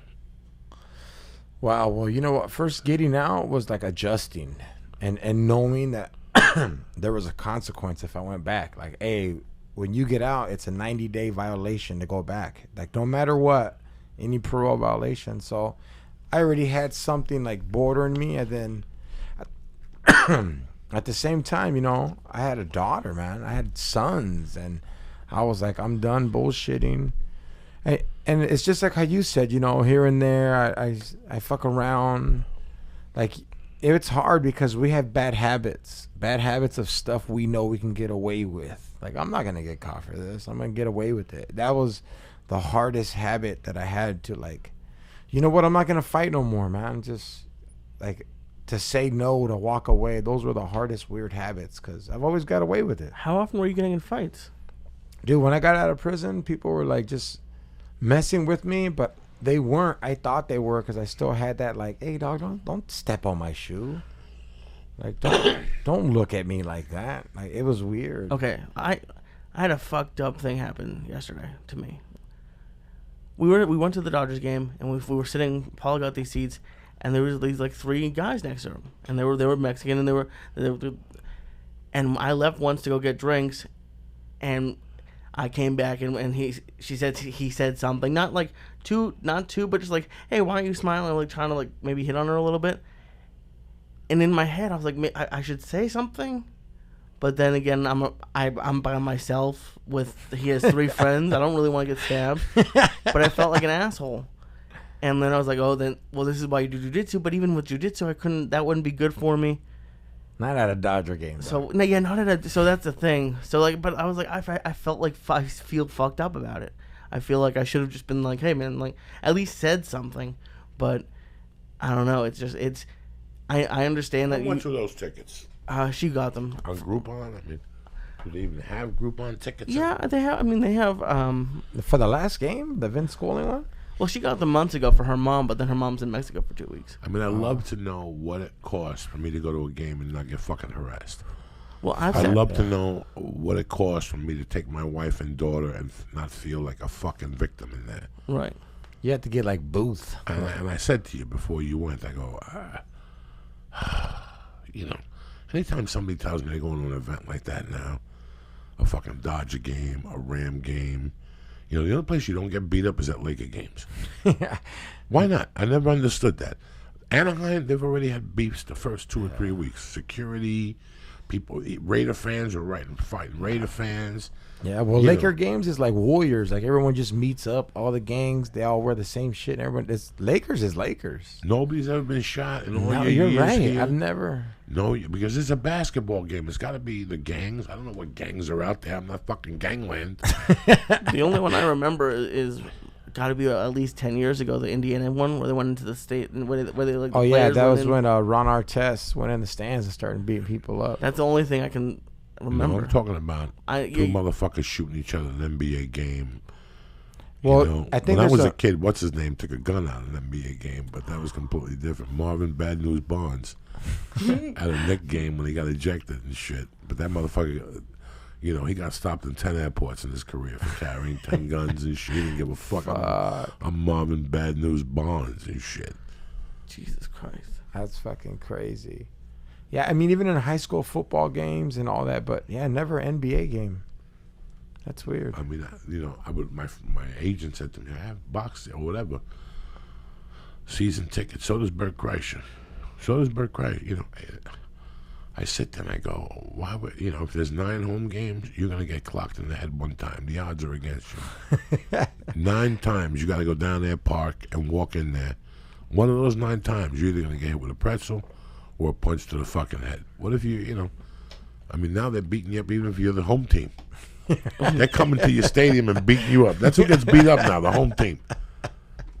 Wow, well, you know what? First getting out was like adjusting and knowing that there was a consequence if I went back. Like, hey, when you get out, it's a 90-day violation to go back. Like, no matter what, any parole violation. So I already had something like bordering me. And then at the same time, you know, I had a daughter, man. I had sons. And I was like, I'm done bullshitting. And it's just like how you said, you know, here and there, I fuck around. Like, it's hard because we have bad habits of stuff we know we can get away with. Like, I'm not going to get caught for this. I'm going to get away with it. That was the hardest habit that I had to, like, you know what? I'm not going to fight no more, man. Just, like, to say no, to walk away. Those were the hardest weird habits because I've always got away with it. How often were you getting in fights? Dude, when I got out of prison, people were, like, just messing with me, but they weren't. I thought they were because I still had that, like, hey, dog, don't step on my shoe. Like, don't look at me like that. Like, it was weird. Okay, I had a fucked up thing happen yesterday to me. We went to the Dodgers game and we were sitting. Paul got these seats, and there was these like 3 guys next to him, and they were Mexican, and they were and I left once to go get drinks, and I came back and he said something, not two, but just like, hey, why aren't you smiling? Like trying to like maybe hit on her a little bit. And in my head, I was like, I should say something, but then again, I'm by myself he has 3 friends. I don't really want to get stabbed, but I felt like an asshole. And then I was like, this is why you do jiu-jitsu. But even with jiu-jitsu, that wouldn't be good for me. Not at a Dodger game. So no, yeah, not at a. So that's the thing. So like, but I was like, I felt like I feel fucked up about it. I feel like I should have just been like, hey man, like at least said something. But I don't know. It's just I understand that. How much were those tickets? She got them On Groupon? I mean, do they even have Groupon tickets? Yeah, they have. I mean, they have. For the last game, the Vince Scully one. Well, she got them months ago for her mom, but then her mom's in Mexico for 2 weeks. I mean, I'd love to know what it costs for me to go to a game and not get fucking harassed. Well, I'd love to know what it costs for me to take my wife and daughter and not feel like a fucking victim in there. Right. You have to get like booth. And I said to you before you went, I go, you know, anytime somebody tells me they're going to an event like that now, a fucking Dodger game, a Ram game, you know, the only place you don't get beat up is at Laker games. Why not? I never understood that. Anaheim, they've already had beefs the first 2 or 3 weeks. Security, People, Raider fans were fighting Raider fans. Yeah, well, Laker games is like Warriors. Like everyone just meets up, all the gangs, they all wear the same shit. And everyone, Lakers is Lakers. Nobody's ever been shot in all No, your you're years right. here. I've never. No, because it's a basketball game. It's got to be the gangs. I don't know what gangs are out there. I'm not fucking gangland. The only one I remember is got to be at least 10 years ago, the Indiana one, where they went into the state and where they like. Oh yeah, that was when Ron Artest went in the stands and started beating people up. That's the only thing I can remember. No, I'm talking about two motherfuckers shooting each other in an NBA game. Well, I think when I was a kid, what's his name took a gun out of an NBA game, but that was completely different. Marvin Bad News Barnes at a Knicks game when he got ejected and shit. But that motherfucker, he got stopped in 10 airports in his career for carrying 10 guns and shit. He didn't give a fuck. I'm Marvin Bad News Barnes and shit. Jesus Christ. That's fucking crazy. Yeah, I mean, even in high school football games and all that, but yeah, never an NBA game. That's weird. I mean, I would. My agent said to me, "I have boxing or whatever, season tickets." So does Bert Kreischer. I sit there and I go, "Why would if there's 9 home games, you're gonna get clocked in the head one time. The odds are against you. 9 times you got to go down there, park, and walk in there. One of those 9 times, you're either gonna get hit with a pretzel or a punch to the fucking head. What if I mean, now they're beating you up even if you're the home team. They're coming to your stadium and beating you up. That's who gets beat up now, the home team.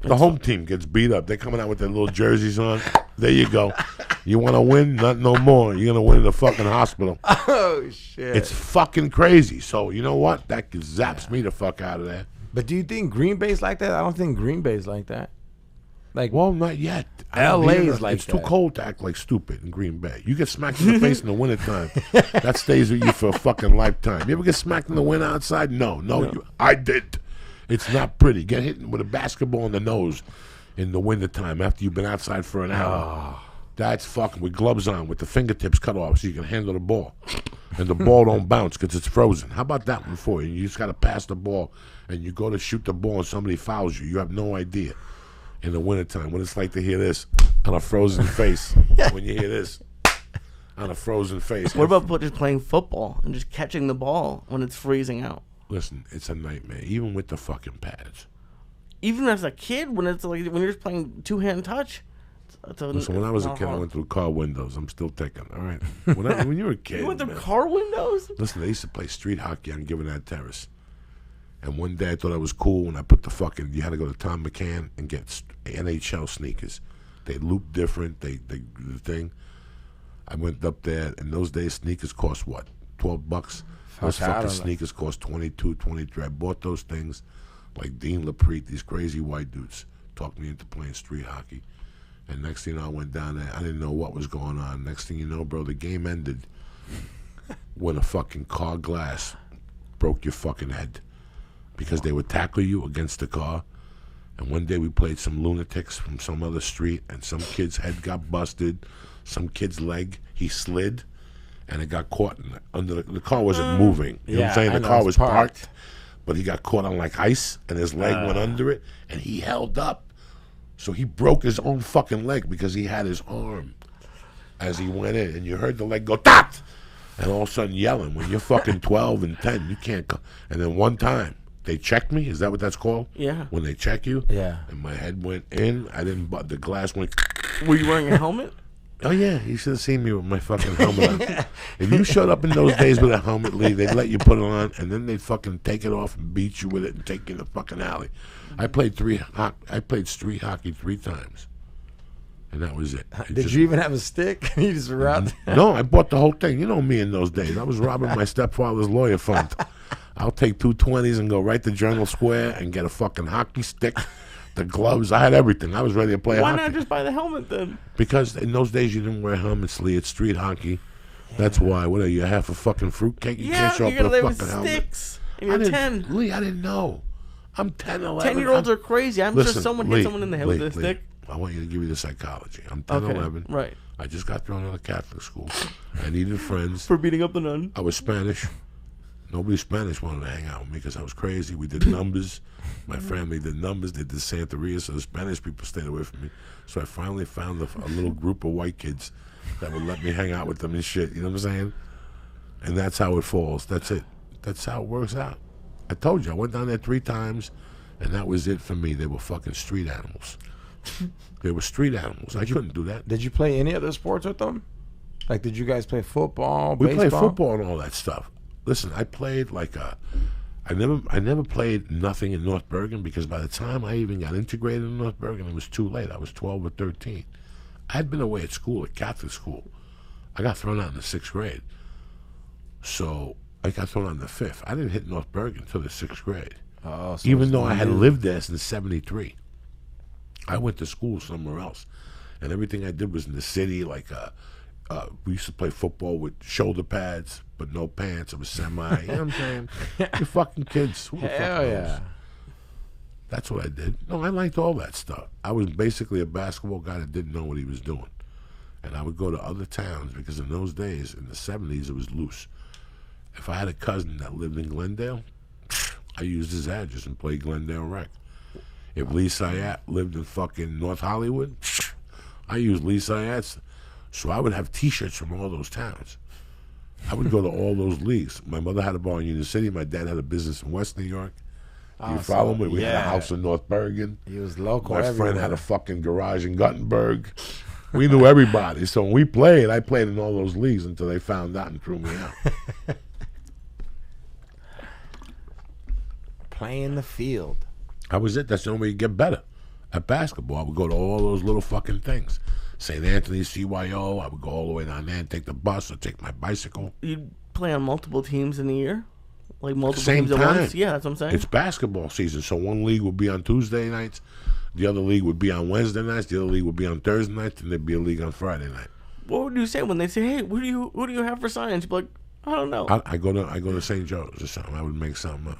The home team gets beat up. They're coming out with their little jerseys on. There you go. You want to win? Not no more. You're going to win in the fucking hospital. Oh, shit. It's fucking crazy. So, you know what? That zaps me the fuck out of there. But do you think Green Bay's like that? I don't think Green Bay's like that. Well, not yet. LA's like it's too cold to act like stupid in Green Bay. You get smacked in the face in the wintertime. That stays with you for a fucking lifetime. You ever get smacked in the wind outside? No. I did. It's not pretty. Get hit with a basketball in the nose in the wintertime after you've been outside for an hour. Oh. That's fucking with gloves on, with the fingertips cut off so you can handle the ball. And the ball don't bounce because it's frozen. How about that one for you? You just got to pass the ball and you go to shoot the ball and somebody fouls you. You have no idea. In the wintertime, what it's like to hear this on a frozen face. When you hear this on a frozen face. What about just playing football and just catching the ball when it's freezing out? Listen, it's a nightmare, even with the fucking pads. Even as a kid, when it's like when you're just playing two-hand touch. Listen, when I was a kid, I went through car windows. I'm still thinking, all right. When you were a kid, you went through car windows? Listen, they used to play street hockey on Given Terrace. And one day I thought I was cool when I put you had to go to Tom McCann and get NHL sneakers. They loop different. The thing. I went up there. In those days, sneakers cost what? $12? Those fucking sneakers cost $22, $23. I bought those things like Dean Laprete, these crazy white dudes, talked me into playing street hockey. And next thing you know, I went down there. I didn't know what was going on. Next thing you know, bro, the game ended when a fucking car glass broke your fucking head. Because they would tackle you against the car. And one day we played some lunatics from some other street, and some kid's head got busted. Some kid's leg, he slid, and it got caught under the car wasn't moving. You know what I'm saying? The car was parked, but he got caught on like ice, and his leg went under it, and he held up. So he broke his own fucking leg because he had his arm as he went in, and you heard the leg go, "Tat!" And all of a sudden yelling. When you're fucking 12 and 10, you can't. And then one time, they checked me. Is that what that's called? Yeah. When they check you? Yeah. And my head went in. I didn't, but the glass went. Were you wearing a helmet? Oh, yeah. You should have seen me with my fucking helmet on. If you showed up in those days with a helmet, Lee, they'd let you put it on, and then they'd fucking take it off and beat you with it and take you in the fucking alley. I played street hockey 3 times. And that was it. Did you even have a stick? You just were out there? No, I bought the whole thing. You know me in those days. I was robbing my stepfather's lawyer fund. I'll take 2 20s and go right to Journal Square and get a fucking hockey stick, the gloves. I had everything. I was ready to play hockey. Why not just buy the helmet then? Because in those days you didn't wear helmets, Lee. It's street hockey. Yeah. That's why. What are you, half a fucking fruitcake? You can't show up with a fucking helmet. Sticks. And you're 10. Lee, I didn't know. I'm 10, 11. 10-year-olds are crazy. I'm sure someone hit someone in the head with a stick. I want you to give me the psychology. I'm 10, 11. Right. I just got thrown out of Catholic school. I needed friends. For beating up the nun. I was Spanish. Nobody Spanish wanted to hang out with me because I was crazy. We did numbers. My family did numbers. They did Santeria, so the Spanish people stayed away from me. So I finally found a little group of white kids that would let me hang out with them and shit. You know what I'm saying? And that's how it falls. That's it. That's how it works out. I told you, I went down there 3 times, and that was it for me. They were fucking street animals. They were street animals. I couldn't do that. Did you play any other sports with them? Like, did you guys play football, We baseball? played football and all that stuff. Listen, I played like I never played nothing in North Bergen because by the time I even got integrated in North Bergen, it was too late. I was 12 or 13. I'd been away at school, at Catholic school. I got thrown out in the 6th grade. So I got thrown out in the 5th. I didn't hit North Bergen until the 6th grade. Oh, so Even though I had lived there since '73. I went to school somewhere else. And everything I did was in the city, like we used to play football with shoulder pads, but no pants. It was semi. You know what I'm saying? You fucking kids. Who the fuck Hell knows? yeah. That's what I did. No, I liked all that stuff. I was basically a basketball guy that didn't know what he was doing. And I would go to other towns because in those days, in the 70s, it was loose. If I had a cousin that lived in Glendale, I used his address and played Glendale Rec. If Lee Syatt lived in fucking North Hollywood, I used Lee Syatt's. So I would have T-shirts from all those towns. I would go to all those leagues. My mother had a bar in Union City. My dad had a business in West New York. You follow me? We had a house in North Bergen. He was local. My everywhere. friend had a fucking garage in Guttenberg. We knew everybody. So when we played, I played in all those leagues until they found out and threw me out. Playing the field. That was it. That's the only way you get better. At basketball, I would go to all those little fucking things. St. Anthony's, CYO. I would go all the way down there and take the bus or take my bicycle. You'd play on multiple teams in a year? Like multiple Same teams at time. once? Yeah, that's what I'm saying. It's basketball season, so one league would be on Tuesday nights, the other league would be on Wednesday nights, the other league would be on Thursday nights, and there'd be a league on Friday night. What would you say when they say, "Hey, who do you have for science?" You'd be like, "I don't know." I go to St. Joe's or something. I would make something up.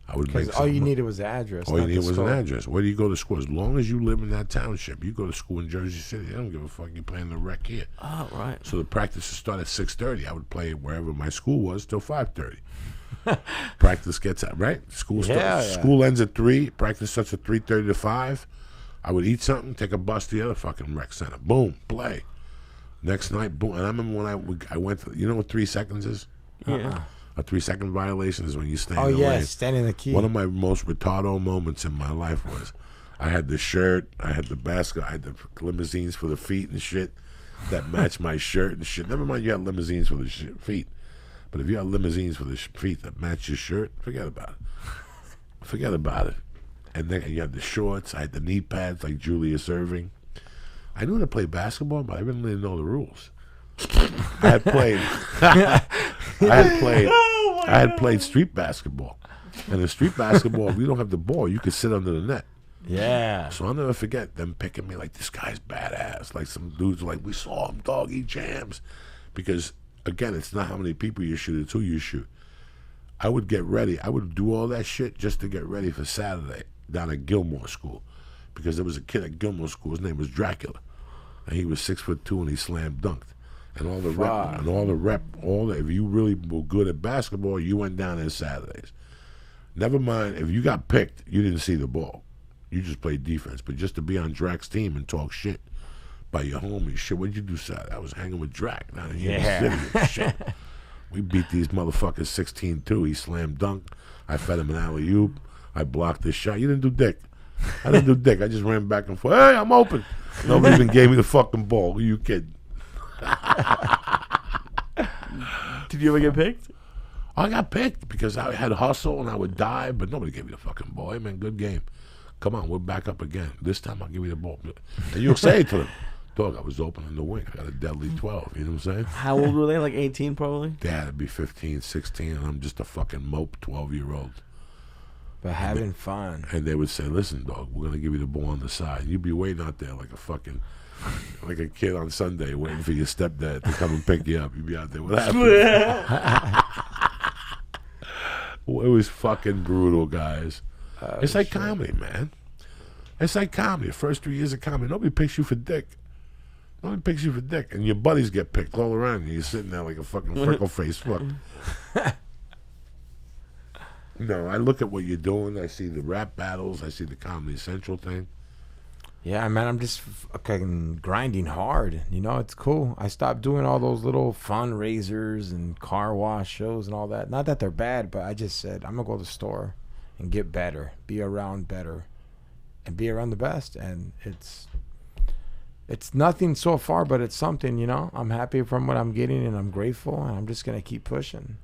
I would make Because all you something up. needed was the address. All you not need the was school. an address. Where do you go to school? As long as you live in that township, you go to school in Jersey City. They don't give a fuck. You're playing the rec here. Oh, right. So the practices start at 6:30. I would play wherever my school was till 5:30. Practice gets out, right? School ends at 3. Practice starts at 3:30 to 5. I would eat something, take a bus to the other fucking rec center. Boom, play. Next night, boom. And I remember when I went to, you know what 3 seconds is? Yeah. A 3-second violation is when you stand Oh, in the yeah, lane. standing in the key. One of my most retardo moments in my life was I had the shirt, I had the basket, I had the limousines for the feet and shit that matched my shirt and shit. Never mind you had limousines for the feet. But if you had limousines for the feet that match your shirt, forget about it. Forget about it. And then you had the shorts, I had the knee pads like Julius Erving. I knew how to play basketball, but I really didn't know the rules. I had played street basketball. And in street basketball, if you don't have the ball, you could sit under the net. Yeah. So I'll never forget them picking me like, this guy's badass. Like some dudes were like, we saw him, dog, he jams. Because, again, it's not how many people you shoot, it's who you shoot. I would get ready. I would do all that shit just to get ready for Saturday down at Gilmore School. Because there was a kid at Gilmore School, his name was Dracula. And he was 6'2" and he slam dunked. And all the if you really were good at basketball, you went down there Saturdays. Never mind, if you got picked, you didn't see the ball. You just played defense. But just to be on Drac's team and talk shit by your homies, shit, what'd you do Saturday? I was hanging with Drac down in Union City and shit. We beat these motherfuckers 16-2. He slam dunked. I fed him an alley-oop. I blocked his shot. You didn't do dick. I didn't do dick. I just ran back and forth. Hey, I'm open. Nobody even gave me the fucking ball. Who you kidding? Did you ever get picked? I got picked because I had hustle and I would dive, but nobody gave me the fucking ball. Hey, man, good game. Come on, we're back up again. This time I'll give you the ball. And you'll say to them, dog, I was open in the wing. I got a deadly 12. You know what I'm saying? How old were they? Like 18 probably? They had to be 15, 16, and I'm just a fucking mope 12-year-old. But having fun. And they would say, listen, dog, we're going to give you the ball on the side. You'd be waiting out there like a fucking, like a kid on Sunday waiting for your stepdad to come and pick you up. You'd be out there. What happened? It was fucking brutal, guys. It's like comedy, man. It's like comedy. The first 3 years of comedy, nobody picks you for dick. Nobody picks you for dick. And your buddies get picked all around you. You're sitting there like a fucking freckle-faced fuck. No, I look at what you're doing. I see the rap battles. I see the Comedy Central thing. Yeah, man, I'm just fucking grinding hard. You know, it's cool. I stopped doing all those little fundraisers and car wash shows and all that. Not that they're bad, but I just said, I'm going to go to the store and get better, be around better, and be around the best. And it's nothing so far, but it's something, you know. I'm happy from what I'm getting, and I'm grateful, and I'm just going to keep pushing,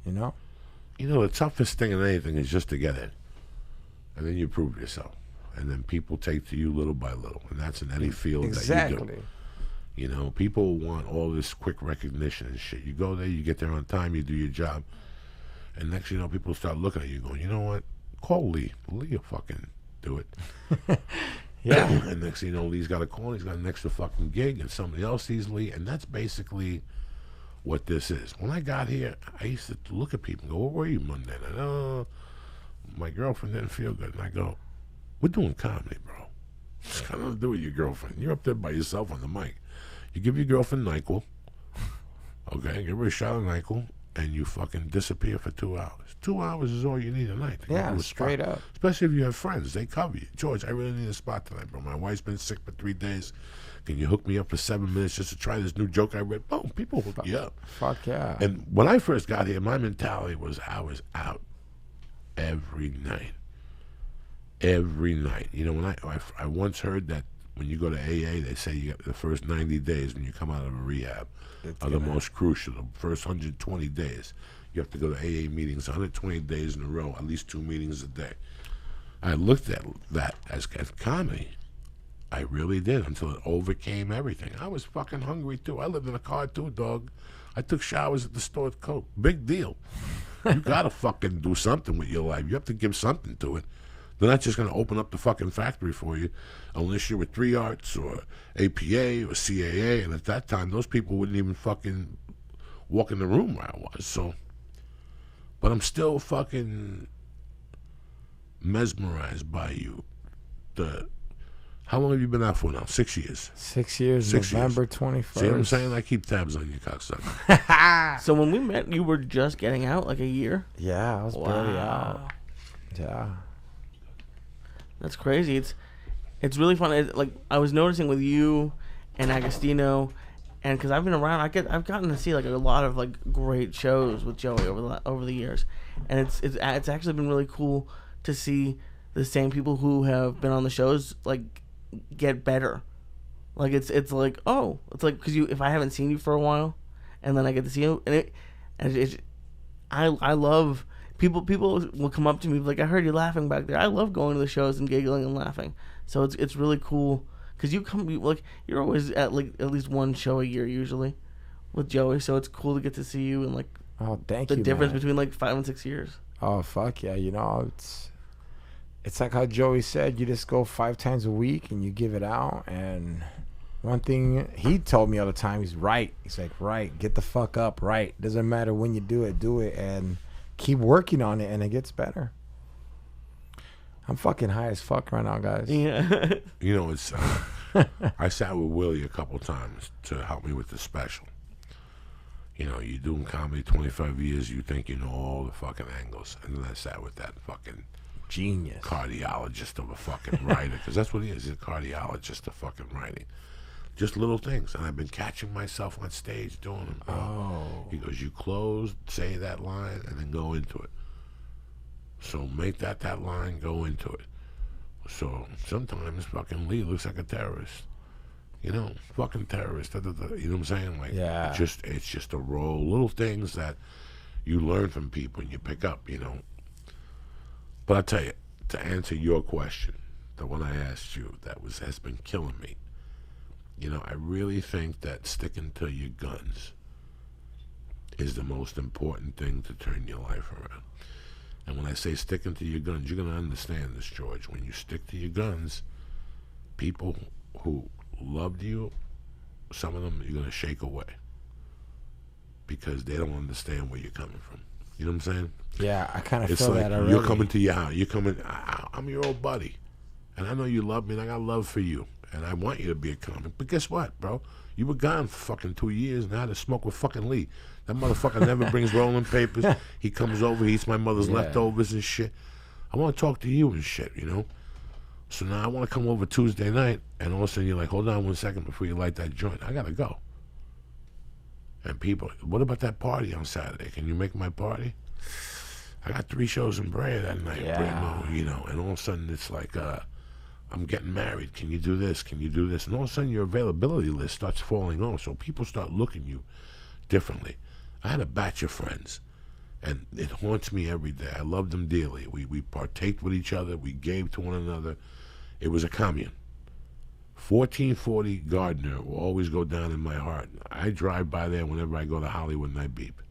you know. You know, the toughest thing in anything is just to get it. And then you prove yourself. And then people take to you little by little. And that's in any field that you do. You know, people want all this quick recognition and shit. You go there, you get there on time, you do your job. And next you know, people start looking at you going, you know what? Call Lee. Lee will fucking do it. Yeah. And next thing you know, Lee's got a call, he's got an extra fucking gig, and somebody else sees Lee. And that's basically what this is. When I got here, I used to look at people and go, where were you Monday night? Oh, my girlfriend didn't feel good. And I go, we're doing comedy, bro. It's got nothing to do with your girlfriend. You're up there by yourself on the mic. You give your girlfriend NyQuil, okay, give her a shot of NyQuil, and you fucking disappear for 2 hours. 2 hours is all you need a night. Yeah, straight up. Especially if you have friends. They cover you. George, I really need a spot tonight, bro. My wife's been sick for 3 days. Can you hook me up for 7 minutes just to try this new joke I read? Boom, people hook you up. Fuck yeah. And when I first got here, my mentality was I was out every night. Every night. You know, when I once heard that when you go to AA, they say you got the first 90 days when you come out of a rehab are the most crucial. The first 120 days. You have to go to AA meetings 120 days in a row, at least 2 meetings a day. I looked at that as comedy. I really did, until it overcame everything. I was fucking hungry, too. I lived in a car, too, dog. I took showers at the store with Coke. Big deal. You gotta fucking do something with your life. You have to give something to it. They're not just going to open up the fucking factory for you unless you're with 3 Arts or APA or CAA. And at that time, those people wouldn't even fucking walk in the room where I was. So, but I'm still fucking mesmerized by you. How long have you been out for now? 6 years. 6 years, 6 November years. 21st. See what I'm saying? I keep tabs on you, cocksucker. So when we met, you were just getting out, like a year? Yeah, I was barely out. Yeah. That's crazy. It's really fun. Like I was noticing with you and Agostino, and because I've been around, I've gotten to see like a lot of like great shows with Joey over the years, and it's actually been really cool to see the same people who have been on the shows like get better. Like it's like because if I haven't seen you for a while, and then I get to see you, I love. People will come up to me like, I heard you laughing back there. I love going to the shows and giggling and laughing. So it's really cool because you're always at least one show a year usually with Joey. So it's cool to get to see you and like thank the you, difference man. between like 5 and 6 years. Oh fuck yeah, you know it's like how Joey said, you just go 5 times a week and you give it out. And one thing he told me all the time, he's like, right, get the fuck up, right. Doesn't matter when you do it, and keep working on it, and it gets better. I'm fucking high as fuck right now, guys. Yeah. You know, it's I sat with Willie a couple times to help me with the special. You know, you're doing comedy 25 years, you think you know all the fucking angles. And then I sat with that fucking genius cardiologist of a fucking writer, because that's what he is. He's a cardiologist of fucking writing. Just little things. And I've been catching myself on stage doing them, bro. Oh. He goes, you close, say that line, and then go into it. So make that line, go into it. So sometimes fucking Lee looks like a terrorist. You know, fucking terrorist. You know what I'm saying? Like, yeah. It's just a role. Little things that you learn from people and you pick up, you know. But I tell you, to answer your question, the one I asked you, has been killing me. You know, I really think that sticking to your guns is the most important thing to turn your life around. And when I say sticking to your guns, you're going to understand this, George. When you stick to your guns, people who loved you, some of them you're going to shake away because they don't understand where you're coming from. You know what I'm saying? Yeah, I kind of it's feel like that already. You're coming to your house. I'm your old buddy. And I know you love me, and I got love for you. And I want you to be a comic. But guess what, bro? You were gone for fucking 2 years, and I had to smoke with fucking Lee. That motherfucker never brings rolling papers. He comes over, he eats my mother's leftovers and shit. I want to talk to you and shit, you know? So now I want to come over Tuesday night, and all of a sudden you're like, hold on 1 second before you light that joint. I got to go. And people, what about that party on Saturday? Can you make my party? I got 3 shows in Brea that night, you know, and all of a sudden it's like, I'm getting married. Can you do this? Can you do this? And all of a sudden your availability list starts falling off, so people start looking you differently. I had a batch of friends, and it haunts me every day. I love them dearly. We partaked with each other. We gave to one another. It was a commune. 1440 Gardner will always go down in my heart. I drive by there whenever I go to Hollywood and I beep.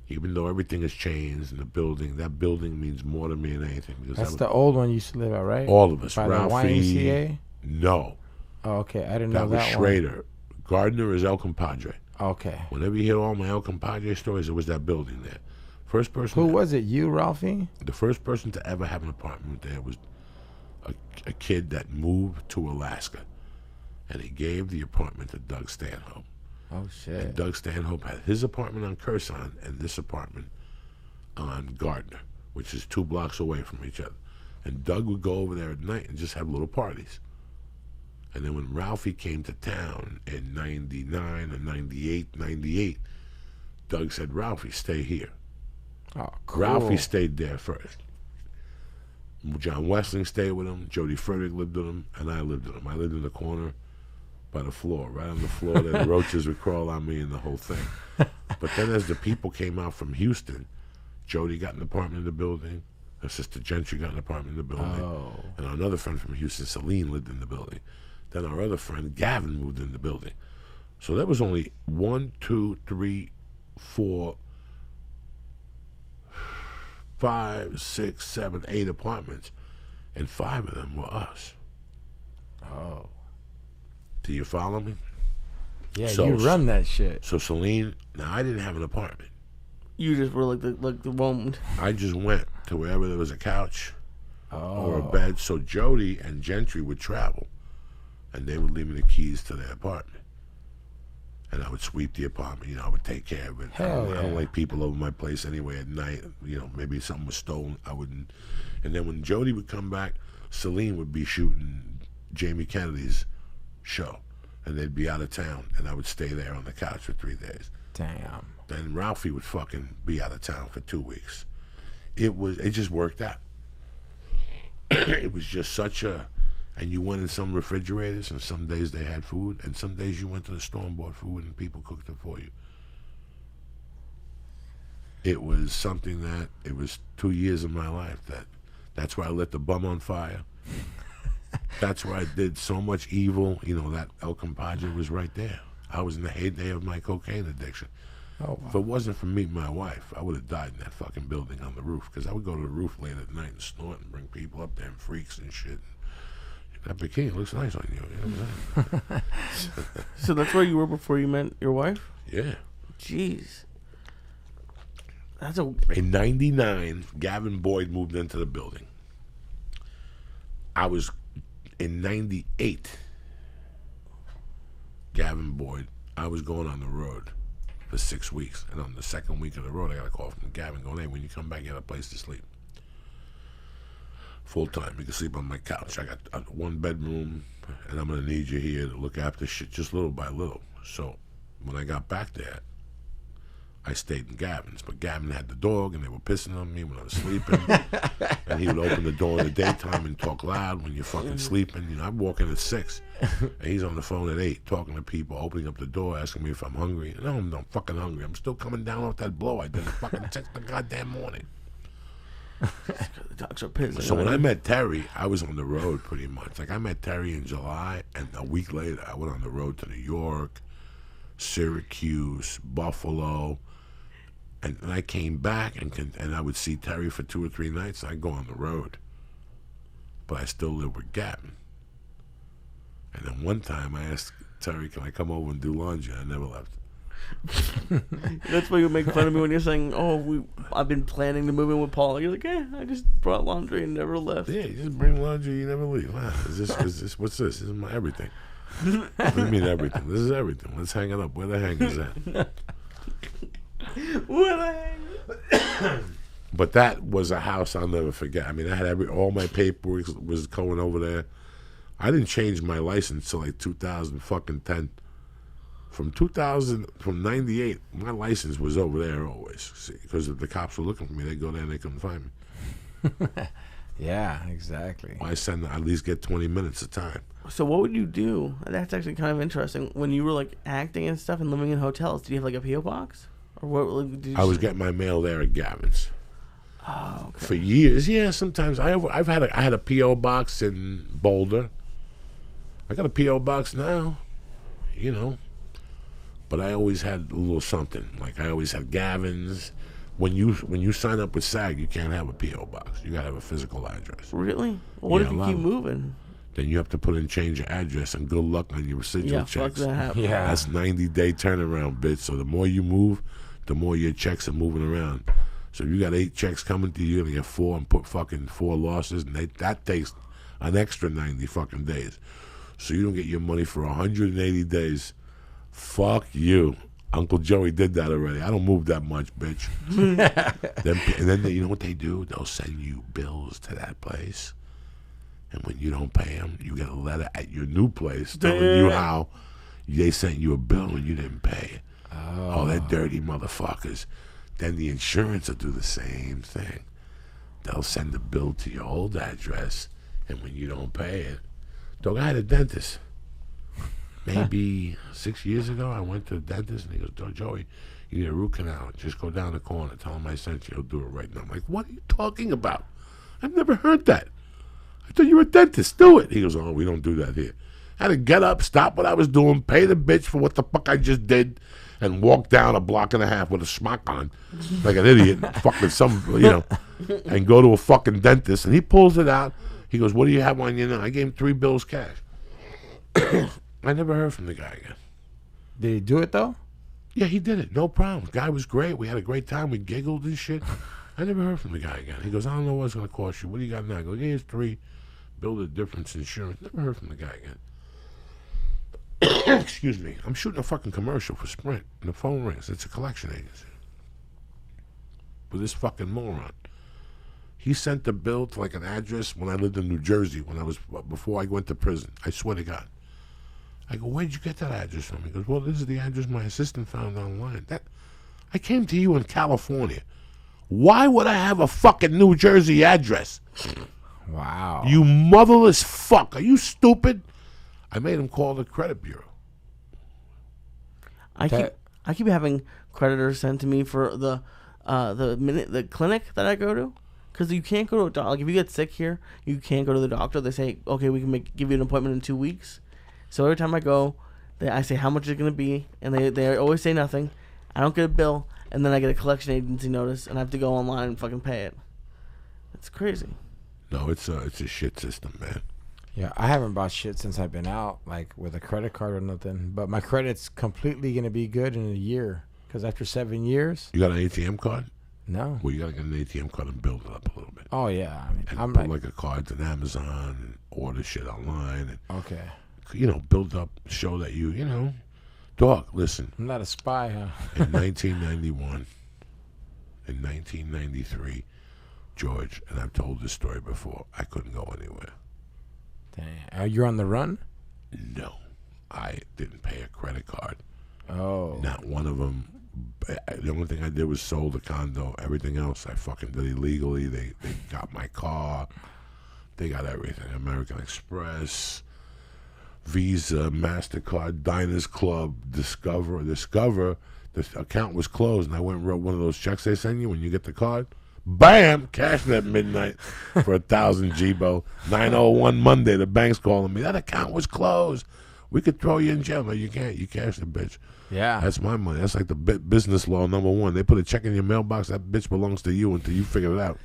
Even though everything has changed in the building, that building means more to me than anything. Because that's the old one you used to live at, right? All of us. By Ralphie. the YMCA? No. Oh, okay. I didn't know that was one. Schrader. Gardner is El Compadre. Okay. Whenever you hear all my El Compadre stories, it was that building there. First person. Who was it? You, Ralphie? The first person to ever have an apartment there was a kid that moved to Alaska, and he gave the apartment to Doug Stanhope. Oh, shit. And Doug Stanhope had his apartment on Curson and this apartment on Gardner, which is 2 blocks away from each other. And Doug would go over there at night and just have little parties. And then when Ralphie came to town in 99 or 98, Doug said, Ralphie, stay here. Oh, cool. Ralphie stayed there first. John Westling stayed with him. Jody Frederick lived with him, and I lived with him. I lived in the corner by the floor, right on the floor that the roaches would crawl on me and the whole thing. But then as the people came out from Houston, Jody got an apartment in the building. Her sister Gentry got an apartment in the building. Oh. And another friend from Houston, Celine, lived in the building. Then our other friend, Gavin, moved in the building. So there was only 1, 2, 3, 4, 5, 6, 7, 8 apartments, and 5 of them were us. Oh. Do you follow me? Yeah, you run that shit. So Celine, now I didn't have an apartment. You just were like the one. I just went to wherever there was a couch or a Oh. bed. So Jody and Gentry would travel, and they would leave me the keys to their apartment. And I would sweep the apartment. You know, I would take care of it. I don't like people over my place anyway at night. You know, maybe something was stolen. I wouldn't. And then when Jody would come back, Celine would be shooting Jamie Kennedy's show, and they'd be out of town, and I would stay there on the couch for 3 days. Damn. Then Ralphie would fucking be out of town for 2 weeks. It just worked out. It was just such a. And you went in some refrigerators, and some days they had food, and some days you went to the store and bought food, and people cooked it for you. It was something that, it was 2 years of my life that's where I lit the bum on fire. That's where I did so much evil. You know, that El Compadre was right there. I was in the heyday of my cocaine addiction. Oh, wow. If it wasn't for meeting my wife, I would have died in that fucking building on the roof, because I would go to the roof late at night and snort and bring people up there and freaks and shit. That bikini looks nice on you. You know what I'm saying? So that's where you were before you met your wife? Yeah. Jeez. That's a. In 99, Gavin Boyd moved into the building. I was in 98. Gavin Boyd, I was going on the road for 6 weeks. And on the second week of the road, I got a call from Gavin going, hey, when you come back, you have a place to sleep. Full time. You can sleep on my couch. I got a 1 bedroom, and I'm going to need you here to look after shit just little by little. So when I got back there, I stayed in Gavin's. But Gavin had the dog, and they were pissing on me when I was sleeping. And he would open the door in the daytime and talk loud when you're fucking sleeping. You know, I'm walking at 6, and he's on the phone at 8 talking to people, opening up the door, asking me if I'm hungry. No, I'm not fucking hungry. I'm still coming down off that blow I did at fucking 6 the goddamn morning. The dogs are pissing. So when I met Terry, I was on the road pretty much. Like, I met Terry in July, and a week later, I went on the road to New York, Syracuse, Buffalo, and I came back, and I would see Terry for 2 or 3 nights, and I'd go on the road. But I still live with Gavin. And then one time, I asked Terry, can I come over and do laundry? I never left. That's why you make fun of me when you're saying, "Oh, I've been planning to move in with Paul." You're like, I just brought laundry and never left. Yeah, you just bring laundry, you never leave. Wow, is this what's this? This is my everything. What do you mean everything? This is everything. Let's hang it up. Where the hangers at? Where the hang? But that was a house I'll never forget. I mean, I had all my paperwork was going over there. I didn't change my license till like 2010. From 98, my license was over there always. Because if the cops were looking for me, they'd go there and they couldn't find me. Yeah, exactly. I said at least get 20 minutes of time. So what would you do? That's actually kind of interesting. When you were like acting and stuff and living in hotels, did you have like a PO box, or what? Like, did you I was getting my mail there at Gavin's. Oh, okay. For years. Yeah, sometimes I had a PO box in Boulder. I got a PO box now, you know. But I always had a little something. Like I always had Gavin's. When you sign up with SAG, you can't have a PO box. You gotta have a physical address. Really? Well, what Yeah, if you keep moving? Then you have to put in change your address and good luck on your residual checks. Fuck that. Yeah. That's 90-day turnaround, bitch. So the more you move, the more your checks are moving around. So if you got 8 checks coming to you and you get 4 and put fucking 4 losses, and that takes an extra 90 fucking days. So you don't get your money for 180 days. Fuck you. Uncle Joey did that already. I don't move that much, bitch. And then you know what they do? They'll send you bills to that place. And when you don't pay them, you get a letter at your new place telling you how they sent you a bill and you didn't pay it. Oh, they're dirty motherfuckers. Then the insurance will do the same thing. They'll send the bill to your old address, and when you don't pay it, dog, I had a dentist. Maybe 6 years ago, I went to the dentist, and he goes, "Dog, Joey, you need a root canal. Just go down the corner. Tell him I sent you. He'll do it right now." I'm like, "What are you talking about? I've never heard that. I thought you were a dentist. Do it." He goes, "Oh, we don't do that here." I had to get up, stop what I was doing, pay the bitch for what the fuck I just did, and walk down a block and a half with a smock on, like an idiot, and go to a fucking dentist. And he pulls it out. He goes, "What do you have on you now?" I gave him 3 bills cash. I never heard from the guy again. Did he do it though? Yeah, he did it. No problem. The guy was great. We had a great time. We giggled and shit. I never heard from the guy again. He goes, "I don't know what it's going to cost you. What do you got now?" I go, "Here's 3. Build a difference insurance." Never heard from the guy again. Excuse me. I'm shooting a fucking commercial for Sprint, and the phone rings. It's a collection agency. With this fucking moron. He sent the bill to like an address when I lived in New Jersey before I went to prison. I swear to God. I go, "Where'd you get that address from?" He goes, "Well, this is the address my assistant found online." I came to you in California. Why would I have a fucking New Jersey address? Wow. You motherless fuck. Are you stupid? I made him call the credit bureau. I keep having creditors sent to me for the clinic that I go to, because you can't go to a doctor. Like if you get sick here, you can't go to the doctor. They say, "Okay, we can give you an appointment in 2 weeks." So every time I go, I say how much it's gonna be, and they always say nothing. I don't get a bill, and then I get a collection agency notice, and I have to go online and fucking pay it. It's crazy. No, it's a shit system, man. Yeah, I haven't bought shit since I've been out, like with a credit card or nothing. But my credit's completely gonna be good in a year, because after 7 years. You got an ATM card? No. Well, you gotta get an ATM card and build it up a little bit. Oh yeah, I mean, And I'm put like a card on Amazon and order shit online and okay. Build up, show that dog. Listen. I'm not a spy, huh? In 1991, in 1993, George, and I've told this story before, I couldn't go anywhere. Dang. You're on the run? No, I didn't pay a credit card. Oh. Not one of them. The only thing I did was sold the condo. Everything else I fucking did illegally. They got my car. They got everything. American Express, Visa, MasterCard, Diners Club, Discover. The account was closed, and I went and wrote one of those checks they send you when you get the card. Bam! Cashed at midnight for 1,000 Gbo. 9:01 Monday, the bank's calling me. That account was closed. We could throw you in jail. No, you can't. You cashed the bitch. Yeah. That's my money. That's like the business law #1. They put a check in your mailbox. That bitch belongs to you until you figure it out.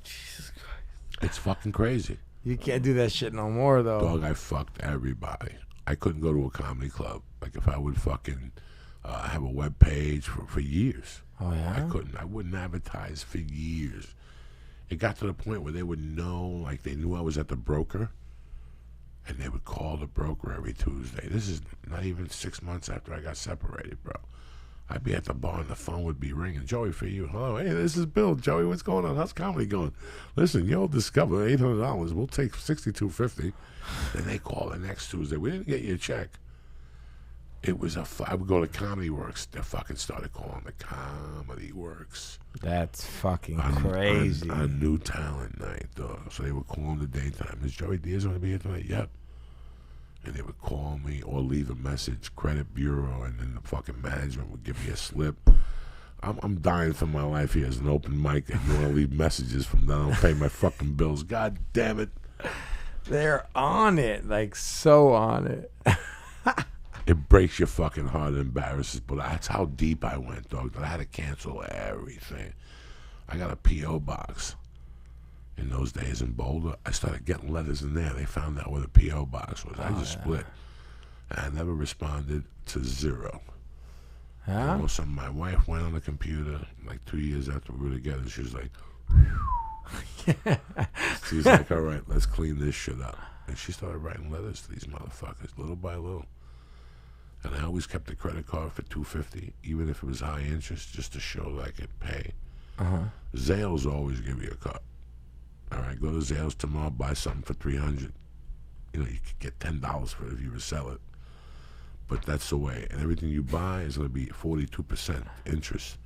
Jesus Christ. It's fucking crazy. You can't do that shit no more, though. Dog, I fucked everybody. I couldn't go to a comedy club. Like if I would fucking have a web page for years. Oh, yeah? I couldn't. I wouldn't advertise for years. It got to the point where they would know, like they knew I was at the broker, and they would call the broker every Tuesday. This is not even 6 months after I got separated, bro. I'd be at the bar and the phone would be ringing. Joey, for you. Hello, hey, this is Bill. Joey, what's going on? How's comedy going? Listen, you'll discover $800. We'll take $62.50. Then they call the next Tuesday. We didn't get you a check. It was I would go to Comedy Works. They fucking started calling the Comedy Works. That's fucking crazy. On New Talent Night, dog. So they would call in the daytime. Is Joey Diaz going to be here tonight? Yep. And they would call me or leave a message, credit bureau, and then the fucking management would give me a slip. I'm dying for my life here as an open mic, and you want to leave messages from them. I don't pay my fucking bills. God damn it. They're on it, like so on it. It breaks your fucking heart and embarrasses, but that's how deep I went, dog, that I had to cancel everything. I got a P.O. box. In those days in Boulder, I started getting letters in there. They found out where the P.O. box was. I just split. And I never responded to zero. Huh? You know, so my wife went on the computer, like 2 years after we were together. She was like, she's like, all right, let's clean this shit up. And she started writing letters to these motherfuckers, little by little. And I always kept a credit card for $250, even if it was high interest, just to show that I could pay. Zales always give you a card. All right, go to Zales tomorrow, buy something for $300. You know, you could get $10 for it if you resell it. But that's the way. And everything you buy is going to be 42% interest.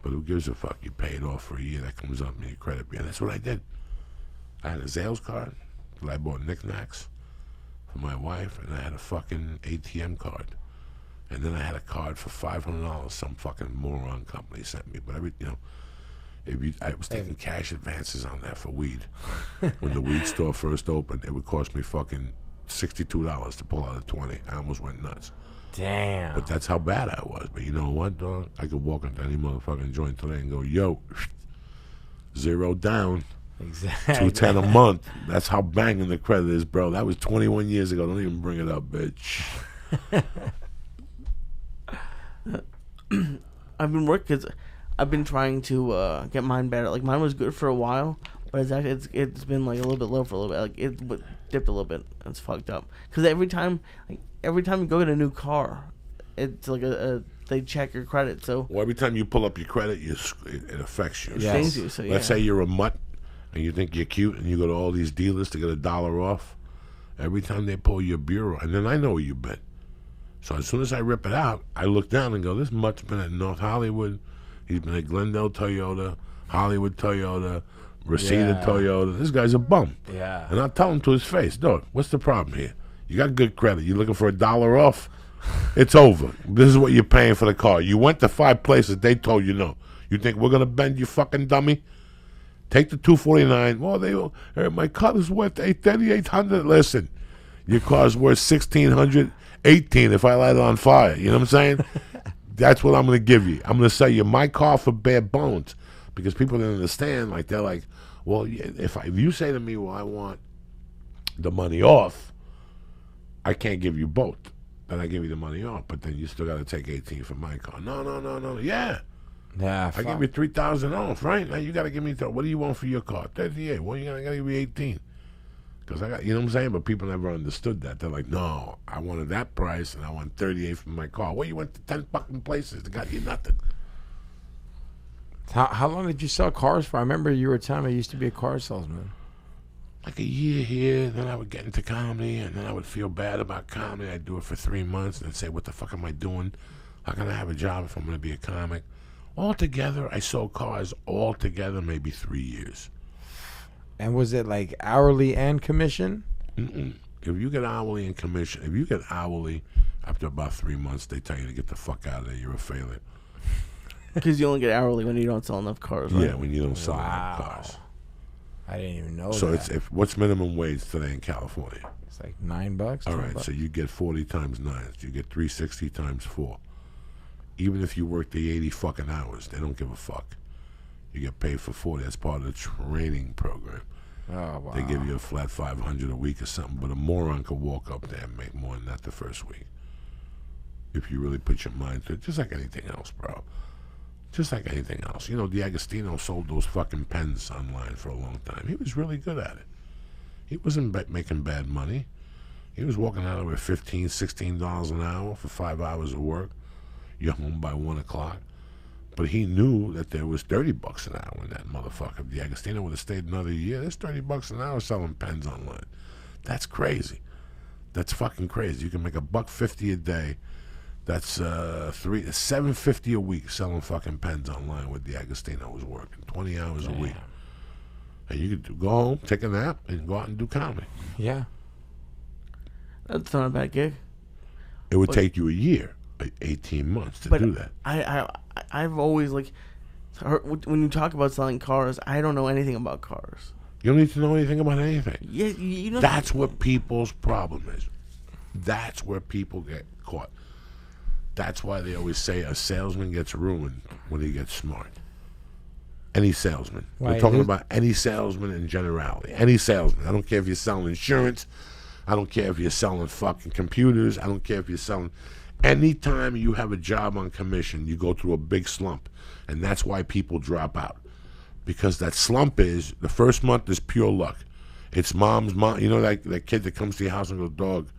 But who gives a fuck? You pay it off for a year. That comes up in your credit bureau. And that's what I did. I had a Zales card that I bought knickknacks for my wife, and I had a fucking ATM card. And then I had a card for $500 some fucking moron company sent me. But I was taking cash advances on that for weed. When the weed store first opened, it would cost me fucking $62 to pull out a 20. I almost went nuts. Damn. But that's how bad I was. But you know what, dog? I could walk into any motherfucking joint today and go, yo, zero down. Exactly. $210 a month. That's how banging the credit is, bro. That was 21 years ago. Don't even bring it up, bitch. I've been trying to get mine better. Like, mine was good for a while, but it's been like a little bit low for a little bit. Like, it dipped a little bit. It's fucked up. Because every time you go get a new car, it's like they check your credit. So well, every time you pull up your credit, it affects you. Yes. Changes you. So yeah. Let's say you're a mutt and you think you're cute and you go to all these dealers to get $1 off. Every time they pull your bureau, and then I know where you've been. So as soon as I rip it out, I look down and go, this mutt's been at North Hollywood. He's been at Glendale Toyota, Hollywood Toyota, Reseda Toyota. This guy's a bum. Yeah. And I'll tell him to his face, dog, what's the problem here? You got good credit. You looking for $1 off? It's over. This is what you're paying for the car. You went to 5 places. They told you no. You think we're going to bend, you fucking dummy? Take the $249. Well, my car is worth $3,800. Listen, your car's worth $1,618 if I light it on fire. You know what I'm saying? That's what I'm going to give you. I'm going to sell you my car for bare bones, because people don't understand. Like, they're like, well, if you say to me, well, I want the money off, I can't give you both. Then I give you the money off, but then you still got to take $18 for my car. No. Yeah. Yeah. I give you $3,000 off, right? Now you got to give me, what do you want for your car? 38. Well, you got to give me 18. Because you know what I'm saying? But people never understood that. They're like, no, I wanted that price and I want 38 for my car. Well, you went to 10 fucking places. They got you nothing. How long did you sell cars for? I remember you were telling me you used to be a car salesman. Like a year here, then I would get into comedy, and then I would feel bad about comedy. I'd do it for 3 months and then say, what the fuck am I doing? How can I have a job if I'm going to be a comic? Altogether, I sold cars altogether maybe 3 years. And was it like hourly and commission? Mm-mm. If you get hourly and commission, if you get hourly, after about 3 months, they tell you to get the fuck out of there. You're a failure. Because you only get hourly when you don't sell enough cars, right? Yeah, when you don't sell enough cars. I didn't even know So that. what's minimum wage today in California? It's like $9. All right, $10. so you get 40 times 9. So you get 360 times 4. Even if you work the 80 fucking hours, they don't give a fuck. You get paid for 40. That's part of the training program. Oh, wow. They give you a flat $500 a week or something, but a moron could walk up there and make more than that the first week. If you really put your mind to it, just like anything else, bro. Just like anything else. You know, D'Agostino sold those fucking pens online for a long time. He was really good at it. He wasn't making bad money. He was walking out of with $15, $16 an hour for 5 hours of work. You're home by 1 o'clock. But he knew that there was $30 an hour in that motherfucker. If the Agostino would have stayed another year, there's $30 an hour selling pens online. That's crazy. That's fucking crazy. You can make $1.50 a day. That's $7.50 a week selling fucking pens online with the Agostino was working 20 hours a week. And you could go home, take a nap, and go out and do comedy. Yeah. That's not a bad gig. It would take you a year, 18 months to do that. I've always like when you talk about selling cars, I don't know anything about cars. You don't need to know anything about anything. Yeah, you know. That's what people's problem is. That's where people get caught. That's why they always say a salesman gets ruined when he gets smart. Any salesman. Why We're talking is- about any salesman in generality. Any salesman. I don't care if you're selling insurance. I don't care if you're selling fucking computers. I don't care if you're selling... Anytime you have a job on commission, you go through a big slump. And that's why people drop out. Because that slump is, the first month is pure luck. It's mom's mom. You know that kid that comes to your house and goes, dog,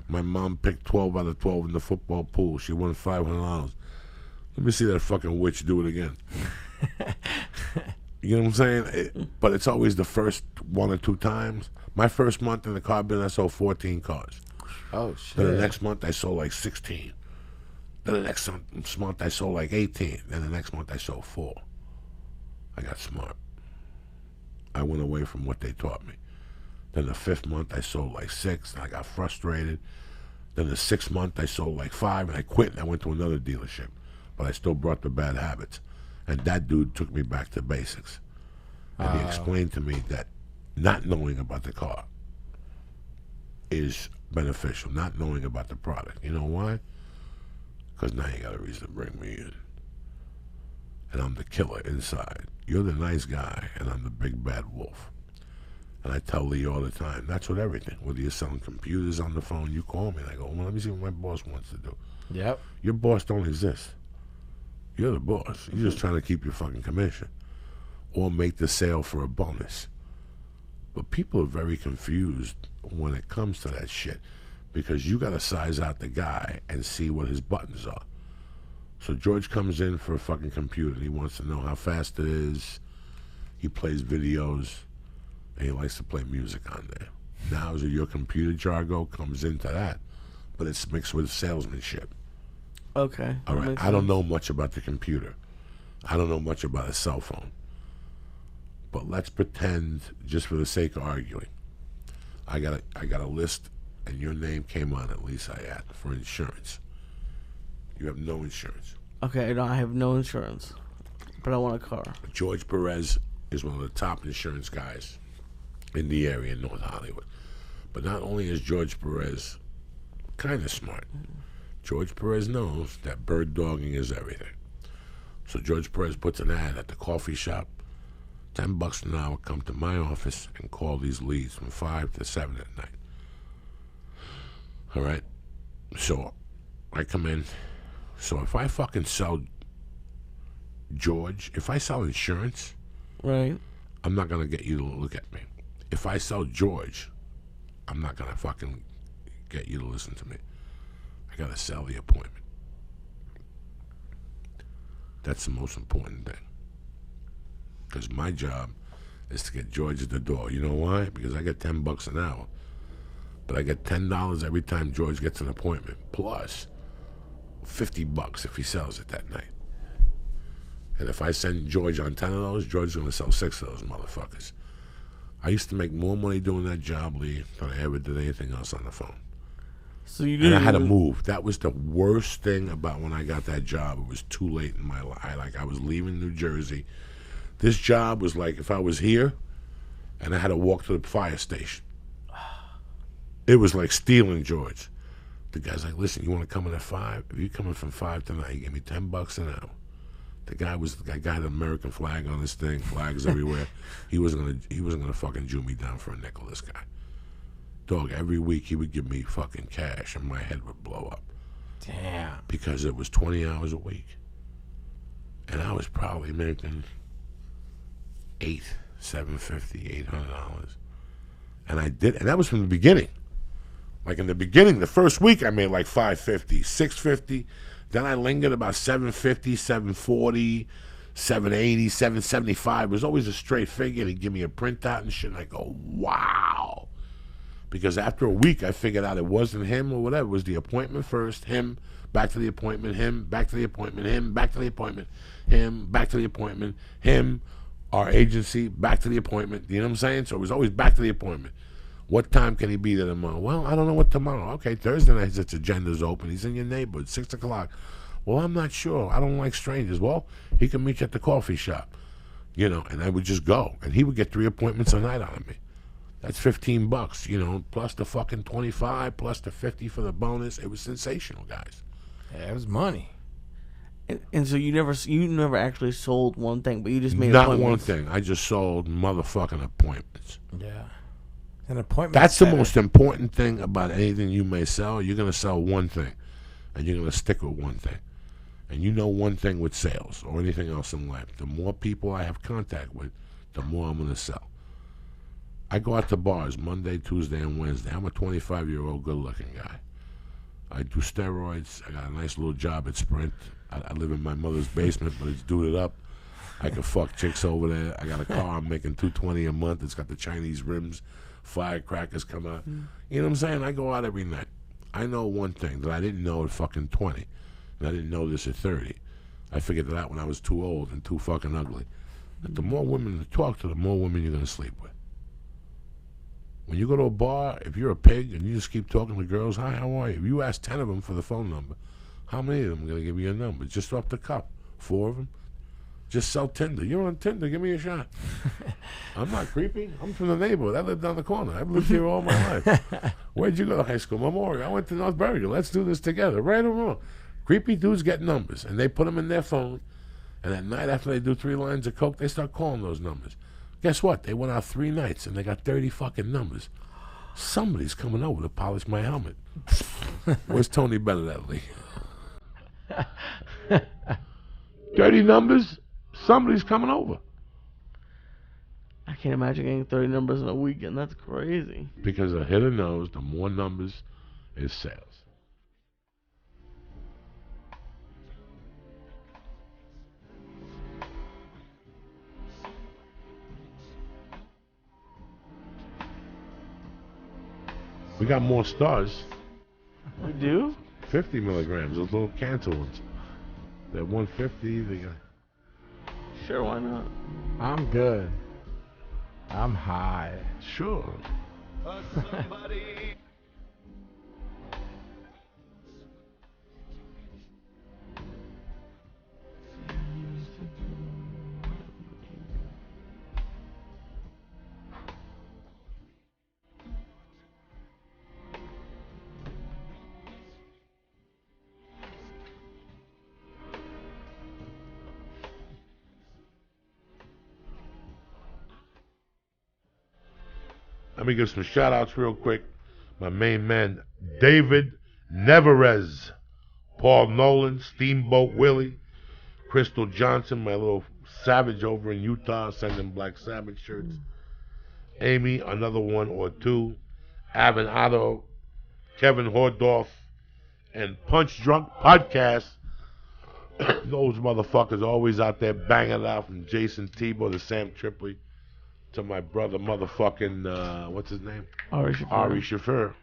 my mom picked 12 out of 12 in the football pool. She won $500. Let me see that fucking witch do it again. You know what I'm saying? But it's always the first 1 or 2 times. My first month in the car business, I sold 14 cars. Oh, shit. Then the next month, I sold like 16. Then the next month, I sold like 18. Then the next month, I sold 4. I got smart. I went away from what they taught me. Then the 5th month, I sold like 6, and I got frustrated. Then the 6th month, I sold like 5, and I quit, and I went to another dealership. But I still brought the bad habits. And that dude took me back to basics. And he explained to me that not knowing about the car is beneficial, not knowing about the product. You know why? Because now you got a reason to bring me in. And I'm the killer inside. You're the nice guy, and I'm the big bad wolf. And I tell Lee all the time, that's with everything. Whether you're selling computers on the phone, you call me, and I go, well, let me see what my boss wants to do. Yep. Your boss don't exist. You're the boss. You're just trying to keep your fucking commission. Or make the sale for a bonus. But people are very confused when it comes to that shit. Because you got to size out the guy and see what his buttons are. So George comes in for a fucking computer. And he wants to know how fast it is. He plays videos. And he likes to play music on there. Now, your computer jargon comes into that. But it's mixed with salesmanship. Okay. All right. I don't know much about the computer. I don't know much about a cell phone. But let's pretend, just for the sake of arguing, I got a list, and your name came on at least Syatt for insurance. You have no insurance. Okay, no, I have no insurance, but I want a car. George Perez is one of the top insurance guys in the area in North Hollywood. But not only is George Perez kind of smart, George Perez knows that bird dogging is everything. So George Perez puts an ad at the coffee shop. $10 an hour, come to my office and call these leads from 5 to 7 at night. All right? So I come in. So if I fucking sell George, if I sell insurance, Right. I'm not going to get you to look at me. If I sell George, I'm not going to fucking get you to listen to me. I got to sell the appointment. That's the most important thing. Because my job is to get George at the door. You know why? Because I get $10 an hour. But I get $10 every time George gets an appointment. Plus $50 if he sells it that night. And if I send George on 10 of those, George's going to sell 6 of those motherfuckers. I used to make more money doing that job, Lee, than I ever did anything else on the phone. So you And did. I had to move. That was the worst thing about when I got that job. It was too late in my life. I was leaving New Jersey. This job was like if I was here and I had to walk to the fire station. It was like stealing George. The guy's like, listen, you want to come in at 5? If you're coming from 5 tonight, you give me $10 an hour. The guy had an American flag on his thing, flags everywhere. He wasn't gonna fucking Jew me down for a nickel, this guy. Dog, every week he would give me fucking cash and my head would blow up. Damn. Because it was 20 hours a week. And I was probably making $750, $800. And I did, and that was from the beginning. Like in the beginning, the first week I made like $550, $650. Then I lingered about 750, 740, 780, 775. It was always a straight figure. He'd give me a printout and shit. And I go, wow. Because after a week, I figured out it wasn't him or whatever. It was the appointment first, him, back to the appointment, him, back to the appointment, him, back to the appointment, him, back to the appointment, him, our agency, back to the appointment. You know what I'm saying? So it was always back to the appointment. What time can he be there tomorrow? Well, I don't know what tomorrow. Okay, Thursday night his agenda's open. He's in your neighborhood, 6 o'clock. Well, I'm not sure. I don't like strangers. Well, he can meet you at the coffee shop. You know, and I would just go. And he would get 3 appointments a night out of me. That's $15, you know, plus the fucking 25, plus the 50 for the bonus. It was sensational, guys. Yeah, it was money. And so you never actually sold one thing, but you just made Not appointments. one thing. I just sold motherfucking appointments. Yeah. An appointment. That's the most important thing about anything you may sell. You're going to sell one thing, and you're going to stick with one thing. And you know one thing with sales or anything else in life. The more people I have contact with, the more I'm going to sell. I go out to bars Monday, Tuesday, and Wednesday. I'm a 25-year-old good-looking guy. I do steroids. I got a nice little job at Sprint. I live in my mother's basement, but it's duded up. I can fuck chicks over there. I got a car. I'm making $220 a month. It's got the Chinese rims. Firecrackers come out. You know what I'm saying? I go out every night. I know one thing that I didn't know at fucking 20. And I didn't know this at 30. I figured that out when I was too old and too fucking ugly. That the more women you talk to, the more women you're going to sleep with. When you go to a bar, if you're a pig and you just keep talking to girls, hi, how are you? If you ask 10 of them for the phone number, how many of them are going to give you a number? Just off the cup. 4 of them? Just sell Tinder. You're on Tinder. Give me a shot. I'm not creepy. I'm from the neighborhood. I live down the corner. I've lived here all my life. Where'd you go to high school? Memorial. I went to North Bergen. Let's do this together. Right or wrong? Creepy dudes get numbers, and they put them in their phone, and at night after they do 3 lines of coke, they start calling those numbers. Guess what? They went out 3 nights, and they got 30 fucking numbers. Somebody's coming over to polish my helmet. Where's Tony Benedetti? 30 numbers? Somebody's coming over. I can't imagine getting 30 numbers in a weekend. That's crazy. Because a hitter knows the more numbers is sales. We got more stars. We do? 50 milligrams, those little cancer ones. They're 150. They got. Sure, why not? I'm good. I'm high. Sure. Let me give some shout outs real quick. My main man, David Neverez, Paul Nolan, Steamboat Willie, Crystal Johnson, my little savage over in Utah, sending Black Sabbath shirts. Amy, another one or two. Avin Otto, Kevin Hordorf, and Punch Drunk Podcast. Those motherfuckers always out there banging it out, from Jason Tebow to Sam Tripoli to my brother motherfucking, what's his name? Ari Shaffir. Ari Shaffir.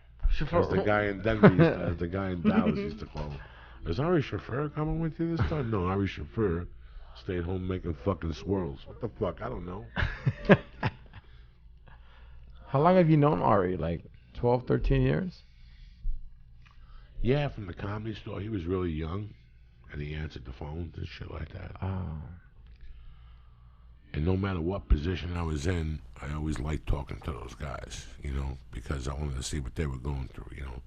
As the guy in Denver, as the guy in Dallas used to call him. Is Ari Shaffir coming with you this time? No, Ari Shaffir stayed home making fucking swirls. What the fuck? I don't know. How long have you known Ari? Like 12, 13 years? Yeah, from the Comedy Store. He was really young, and he answered the phones and shit like that. Oh. And no matter what position I was in, I always liked talking to those guys, you know, because I wanted to see what they were going through, you know.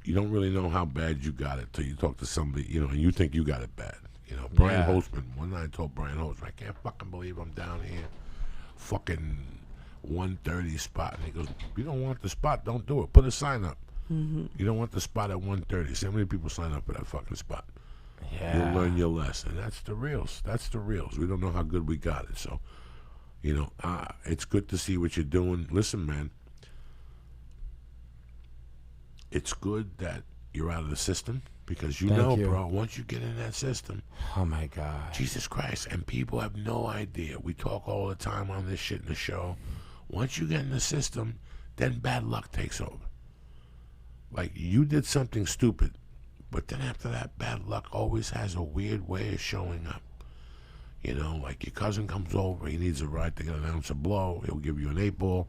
You don't really know how bad you got it till you talk to somebody, you know, and you think you got it bad. You know, Brian Holtzman, one night I told Brian Holtzman, I can't fucking believe I'm down here, fucking 130 spot. And he goes, you don't want the spot, don't do it. Put a sign up. Mm-hmm. You don't want the spot at 130. See how many people sign up for that fucking spot. Yeah. You'll learn your lesson. That's the reals. That's the reals. We don't know how good we got it. So, you know, it's good to see what you're doing. Listen, man, it's good that you're out of the system. Because you Thank know, you. bro, once you get in that system, Oh my God. Jesus Christ, and people have no idea. We talk all the time on this shit in the show. Once you get in the system, then bad luck takes over. Like, you did something stupid, but then after that, bad luck always has a weird way of showing up. You know, like your cousin comes over, he needs a ride to get an ounce of blow, he'll give you an 8-ball.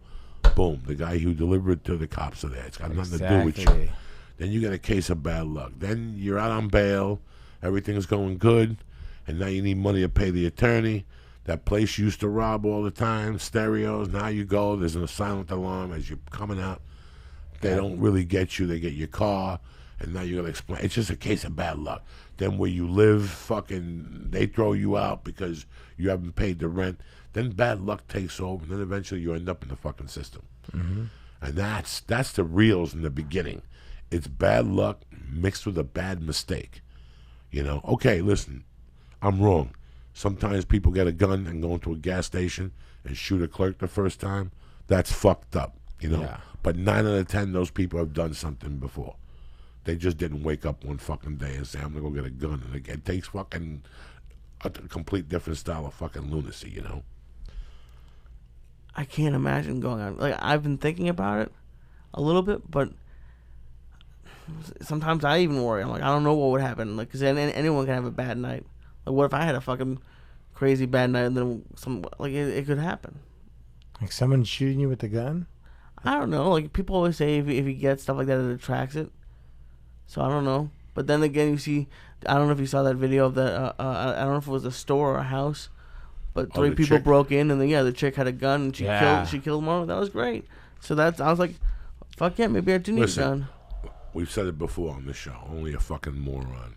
Boom, the guy who delivered to the cops are there. It's got nothing to do with you. Then you get a case of bad luck. Then you're out on bail, everything's going good, and now you need money to pay the attorney. That place you used to rob all the time, stereos, now you go, there's a silent alarm as you're coming out. They don't really get you, they get your car, and now you got to explain. It's just a case of bad luck. Then where you live, fucking, they throw you out because you haven't paid the rent. Then bad luck takes over, and then eventually you end up in the fucking system. Mm-hmm. And that's the reels in the beginning. It's bad luck mixed with a bad mistake. You know, okay, listen, I'm wrong. Sometimes people get a gun and go into a gas station and shoot a clerk the first time. That's fucked up, you know. Yeah. But 9 out of 10, those people have done something before. They just didn't wake up one fucking day and say, I'm going to go get a gun. And it takes fucking a complete different style of fucking lunacy, you know. I can't imagine going on. Like, I've been thinking about it a little bit, but sometimes I even worry. I'm like, I don't know what would happen. Like, because anyone can have a bad night. Like, what if I had a fucking crazy bad night and then it could happen? Like someone shooting you with a gun? I don't know. Like, people always say if you get stuff like that, it attracts it. So I don't know. But then again, you see, I don't know if you saw that video of that. I don't know if it was a store or a house, but 3 people broke in, and then the chick had a gun and she killed one. That was great. So I was like, fuck yeah, maybe I do need a gun. We've said it before on this show. Only a fucking moron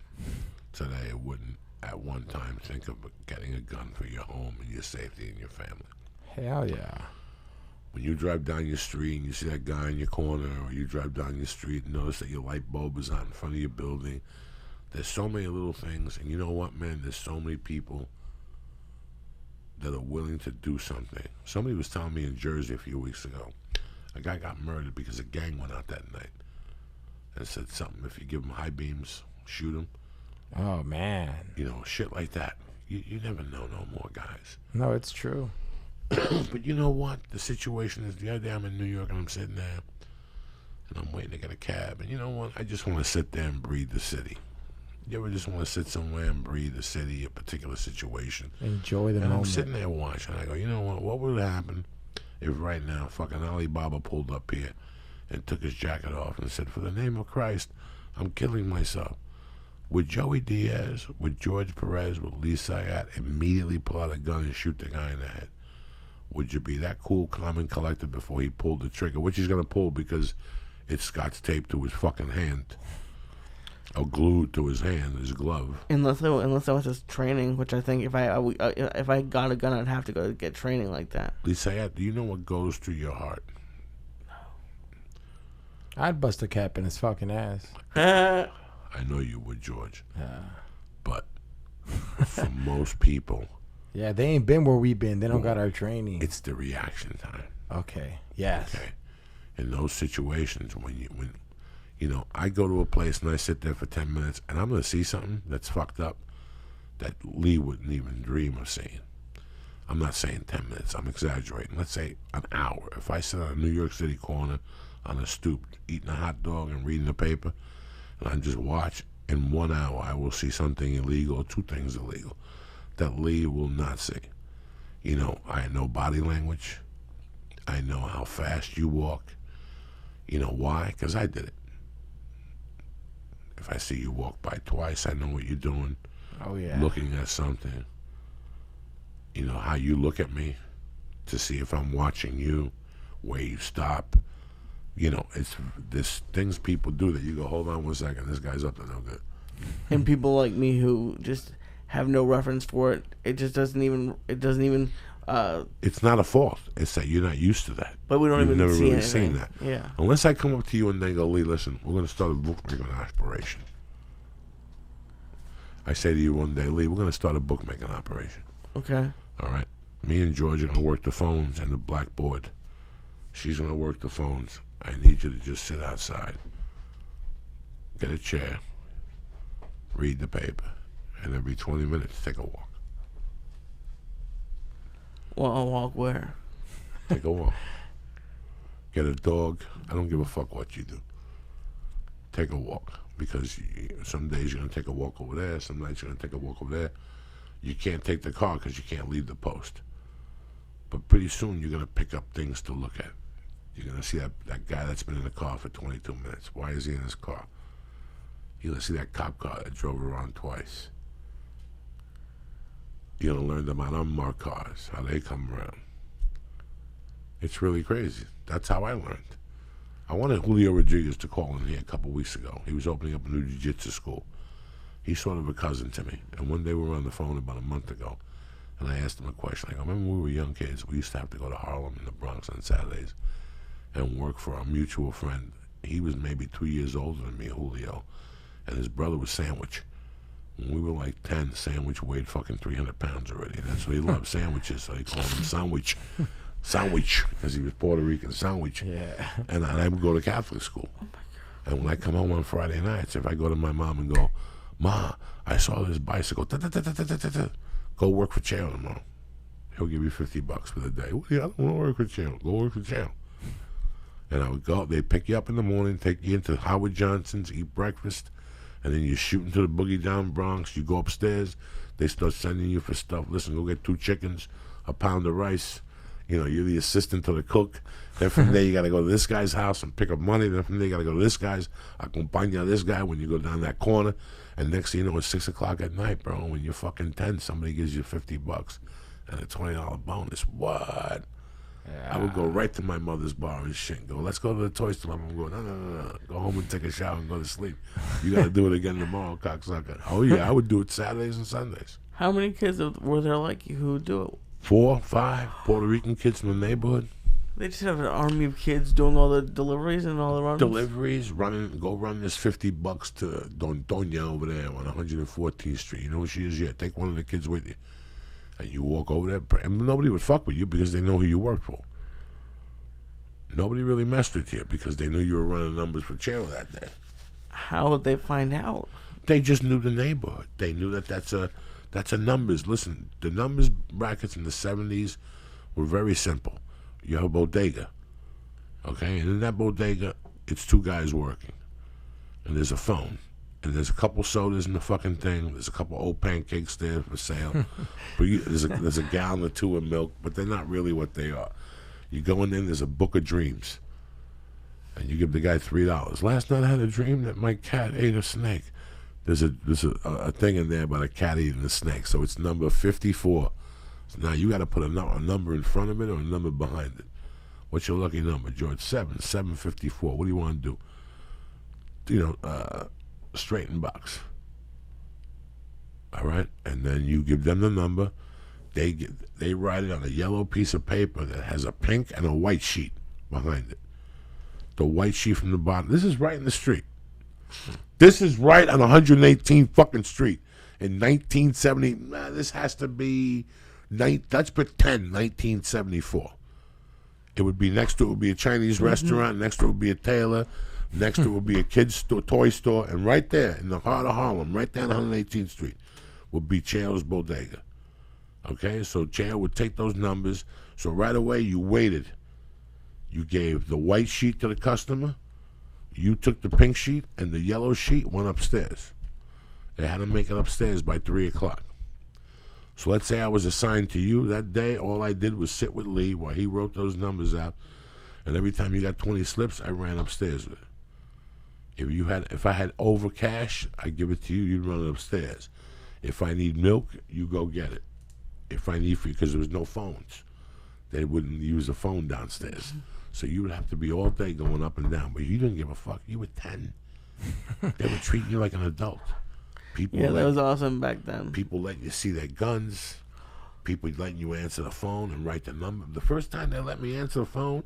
today wouldn't at one time think of getting a gun for your home and your safety and your family. Hell yeah. When you drive down your street and you see that guy in your corner, or you drive down your street and notice that your light bulb is out in front of your building, there's so many little things. And you know what, man? There's so many people that are willing to do something. Somebody was telling me in Jersey a few weeks ago, a guy got murdered because a gang went out that night and said something, if you give him high beams, shoot him. Oh, man. You know, shit like that. You never know no more, guys. No, it's true. But you know what? The situation is, the other day I'm in New York and I'm sitting there and I'm waiting to get a cab. And you know what? I just want to sit there and breathe the city. You ever just want to sit somewhere and breathe the city, a particular situation? Enjoy the and moment. I'm sitting there watching. I go, you know what? What would happen if right now fucking Alibaba pulled up here and took his jacket off and said, for the name of Christ, I'm killing myself? Would Joey Diaz, would George Perez, would Lee Syatt immediately pull out a gun and shoot the guy in the head? Would you be that cool, calm, and collected before he pulled the trigger? Which he's going to pull because it's scotch taped to his fucking hand. Or glued to his hand, his glove. Unless there was just training, which I think if I got a gun, I'd have to go get training like that. Lee Syatt, do you know what goes through your heart? I'd bust a cap in his fucking ass. I know you would, George. But for most people... Yeah, they ain't been where we been. They don't got our training. It's the reaction time. Okay. Yes. Okay. In those situations when you know, I go to a place and I sit there for 10 minutes and I'm going to see something that's fucked up that Lee wouldn't even dream of seeing. I'm not saying 10 minutes. I'm exaggerating. Let's say an hour. If I sit on a New York City corner on a stoop eating a hot dog and reading the paper and I just watch, in 1 hour I will see something illegal or 2 things illegal that Lee will not see. You know, I know body language. I know how fast you walk. You know why? Because I did it. If I see you walk by twice, I know what you're doing. Oh, yeah. Looking at something. You know, how you look at me to see if I'm watching you, where you stop. You know, it's this things people do that you go, hold on 1 second, this guy's up to no good. And people like me who just have no reference for it. It just doesn't even. It's not a fault. It's that you're not used to that. But we don't You've even never see really anything. seen that. Yeah. Unless I come up to you and then go, Lee, listen, we're going to start a bookmaking operation. I say to you one day, Lee, we're going to start a bookmaking operation. Okay. All right. Me and George are going to work the phones and the blackboard. She's going to work the phones. I need you to just sit outside. Get a chair. read the paper, and every 20 minutes, take a walk. Well, I'll walk where? Take a walk. Get a dog. I don't give a fuck what you do. Take a walk. Because some days you're going to take a walk over there. Some nights you're going to take a walk over there. You can't take the car because you can't leave the post. But pretty soon you're going to pick up things to look at. You're going to see that guy that's been in the car for 22 minutes. Why is he in his car? You're going to see that cop car that drove around twice. You're going to learn about unmarked cars, how they come around. It's really crazy. That's how I learned. I wanted Julio Rodriguez to call in here a couple weeks ago. He was opening up a new jiu-jitsu school. He's sort of a cousin to me. And one day we were on the phone about a month ago, and I asked him a question. I go, remember when we were young kids, we used to have to go to Harlem in the Bronx on Saturdays and work for our mutual friend. He was maybe 2 years older than me, Julio, and his brother was Sandwich. When we were like 10, Sandwich weighed fucking 300 pounds already. That's what he loved, sandwiches, so they called him Sandwich. Sandwich, because he was Puerto Rican, Sandwich. Yeah. And I would go to Catholic school. And when I come home on Friday nights, if I go to my mom and go, Ma, I saw this bicycle, go work for Channel tomorrow. He'll give you $50 for the day. I don't want to work for Channel. Go work for Channel. And I would go, they'd pick you up in the morning, take you into Howard Johnson's, eat breakfast, and then you shoot into the boogie down Bronx. You go upstairs, they start sending you for stuff. Listen, go get 2 chickens, a pound of rice. You know, you're the assistant to the cook. Then from there, you got to go to this guy's house and pick up money. Then from there, you got to go to this guy's, acompaña this guy when you go down that corner. And next thing you know, it's 6 o'clock at night, bro. When you're fucking 10, somebody gives you $50 and a $20 bonus. What? Yeah. I would go right to my mother's bar and shit and go, let's go to the toy store. I'm going, no. Go home and take a shower and go to sleep. You got to do it again tomorrow, cocksucker. Oh, yeah, I would do it Saturdays and Sundays. How many kids were there like you who would do it? 4, 5 Puerto Rican kids in the neighborhood. They just have an army of kids doing all the deliveries and all the runs? Deliveries, go run this $50 to Don Tonya over there on 114th Street. You know who she is? Yeah, take one of the kids with you. And you walk over there, and nobody would fuck with you because they know who you work for. Nobody really messed with you because they knew you were running numbers for Channel that day. How would they find out? They just knew the neighborhood. They knew that that's a numbers. Listen, the numbers brackets in the 70s were very simple. You have a bodega, okay? And in that bodega, it's 2 guys working. And there's a phone. And there's a couple sodas in the fucking thing. There's a couple old pancakes there for sale. But there's a gallon or 2 of milk, but they're not really what they are. You go in there, there's a book of dreams. And you give the guy $3. Last night I had a dream that my cat ate a snake. There's a thing in there about a cat eating a snake. So it's number 54. So now you got to put a number in front of it or a number behind it. What's your lucky number, George? 754. What do you want to do? You know, straighten box. All right? And then you give them the number. They write it on a yellow piece of paper that has a pink and a white sheet behind it. The white sheet from the bottom. This is right in the street. This is right on 118th fucking street in 1970. This has to be, let's pretend 1974. It would be next to it would be a Chinese restaurant. Next to it would be a tailor. Next to it would be a kid's store, toy store. And right there in the heart of Harlem, right down 118th street, would be Chao's Bodega. Okay, so Chao would take those numbers. So right away you waited. You gave the white sheet to the customer. You took the pink sheet, and the yellow sheet went upstairs. They had to make it upstairs by 3 o'clock. So let's say I was assigned to you that day. All I did was sit with Lee while he wrote those numbers out. And every time you got 20 slips, I ran upstairs with it. If I had over cash, I'd give it to you. You'd run it upstairs. If I need milk, you go get it. If I need because there was no phones, they wouldn't use a phone downstairs. So you would have to be all day going up and down. But you didn't give a fuck. You were 10. They were treating you like an adult. That was awesome back then. People letting you see their guns. People letting you answer the phone and write the number. The first time they let me answer the phone,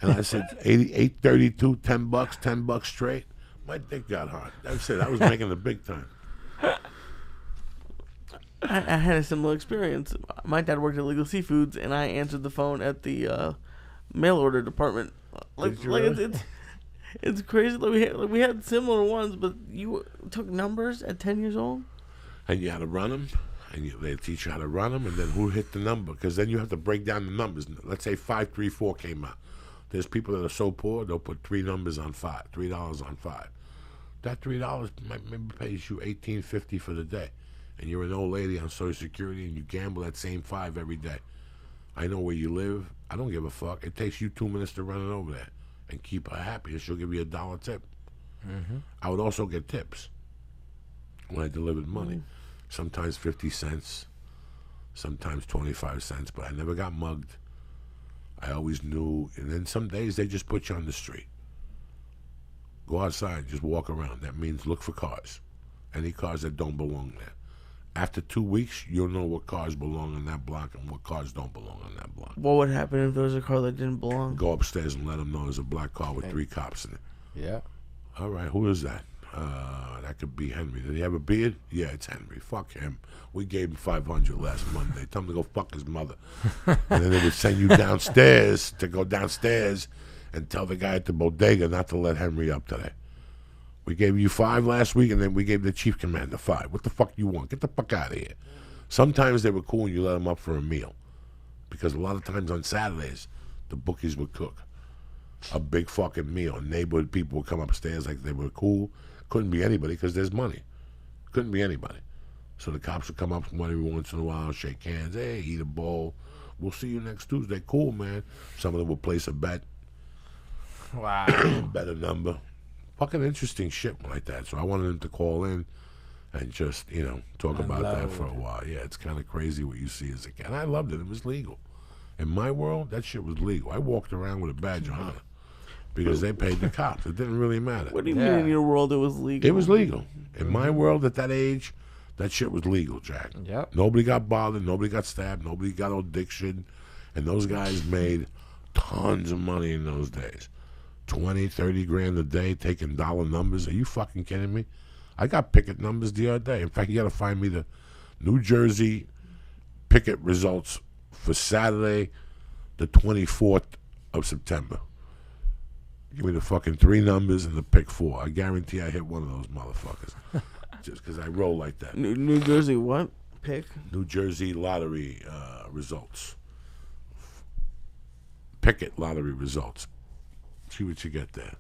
and I said 832, $10 straight, my dick got hard. That's it. I was making the big time. I had a similar experience. My dad worked at Legal Seafoods, and I answered the phone at the mail order department. It's crazy that we had similar ones, but you took numbers at 10 years old? And you had to run them, and they teach you how to run them, and then who hit the number, because then you have to break down the numbers. Let's say 534 came out. There's people that are so poor, they'll put three numbers on five, $3 on five. That $3 maybe pays you $18.50 for the day, and you're an old lady on Social Security, and you gamble that same five every day. I know where you live. I don't give a fuck. It takes you 2 minutes to run it over there and keep her happy, and she'll give you $1 tip. Mm-hmm. I would also get tips when I delivered money. Sometimes 50 cents, sometimes 25 cents, but I never got mugged. I always knew, and then some days they just put you on the street. Go outside, just walk around. That means look for cars. Any cars that don't belong there. After 2 weeks, you'll know what cars belong on that block and what cars don't belong on that block. What would happen if there was a car that didn't belong? Go upstairs and let them know there's a black car with 3 cops in it. Yeah. All right, who is that? That could be Henry. Did he have a beard? Yeah, it's Henry. Fuck him. We gave him $500 last Monday. Tell him to go fuck his mother. And then they would send you downstairs to go downstairs and tell the guy at the bodega not to let Henry up today. We gave you 5 last week, and then we gave the chief commander 5. What the fuck you want? Get the fuck out of here. Sometimes they were cool and you let them up for a meal. Because a lot of times on Saturdays, the bookies would cook a big fucking meal. Neighborhood people would come upstairs like they were cool. Couldn't be anybody because there's money. Couldn't be anybody. So the cops would come up every once in a while, shake hands. Hey, eat a bowl. We'll see you next Tuesday. Cool, man. Some of them would place a bet. Wow. Bet a number. Fucking interesting shit like that. So I wanted him to call in and just, talk about that for a while. Yeah, it's kind of crazy what you see as a kid. And I loved it. It was legal. In my world, that shit was legal. I walked around with a badge of honor because they paid the cops. It didn't really matter. What do you mean in your world it was legal? It was legal. In my world at that age, that shit was legal, Jack. Yep. Nobody got bothered. Nobody got stabbed. Nobody got addiction. And those guys made tons of money in those days. 20, 30 grand a day taking dollar numbers. Are you fucking kidding me? I got picket numbers the other day. In fact, you got to find me the New Jersey picket results for Saturday, the 24th of September. Give me the fucking 3 numbers and the pick 4. I guarantee I hit one of those motherfuckers. Just because I roll like that. New Jersey what? Pick? New Jersey lottery results. Picket lottery results. See what you get there.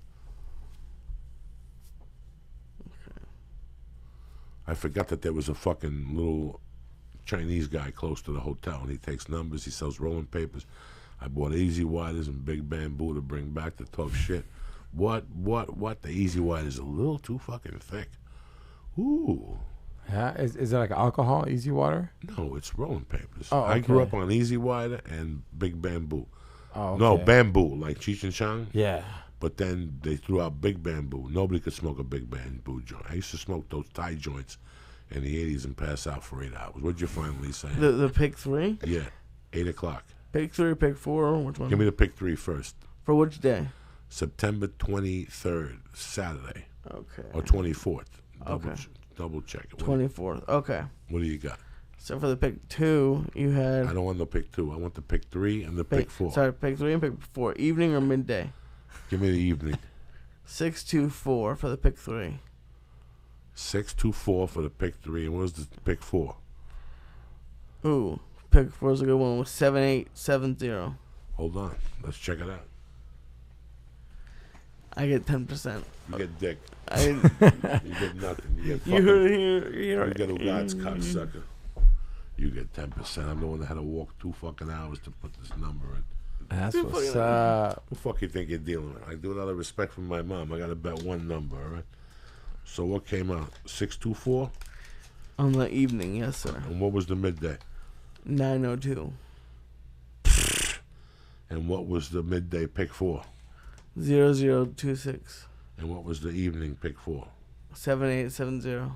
Okay. I forgot that there was a fucking little Chinese guy close to the hotel, and he takes numbers. He sells rolling papers. I bought Easy Widers and Big Bamboo to bring back to talk shit. What? The Easy Wide is a little too fucking thick. Ooh. Yeah, is it like alcohol, Easy Water? No, it's rolling papers. Oh, okay. I grew up on Easy Wider and Big Bamboo. Oh, okay. No, Bamboo, like Cheech and Chong. Yeah. But then they threw out Big Bamboo. Nobody could smoke a Big Bamboo joint. I used to smoke those Thai joints in the 80s and pass out for 8 hours. What'd you finally say? The pick 3? Yeah, 8 o'clock. Pick 3 or pick 4? Which one? Give me the pick 3 first. For which day? September 23rd, Saturday. Okay. Or 24th. Okay. Double check it. 24th. Okay. What do you got? So for the pick 2, you had... I don't want the pick 2. I want the pick 3 and the pick 4. Sorry, pick 3 and pick 4. Evening or midday? Give me the evening. 624 for the pick 3. 624 for the pick 3. And what was the pick 4? Ooh, pick 4 is a good one with 7870. Hold on. Let's check it out. I get 10%. You get dick. You You get nothing. You get fucking... heard it here. You You get a God's cocksucker. You get 10%. I'm the one that had to walk 2 fucking hours to put this number in. That's what's up. Who the fuck you think you're dealing with? I do it out of respect for my mom. I got to bet one number, all right? So what came out? 624? On the evening, yes, sir. And what was the midday? 902. And what was the midday pick 4? 0026. And what was the evening pick 4? 7870. All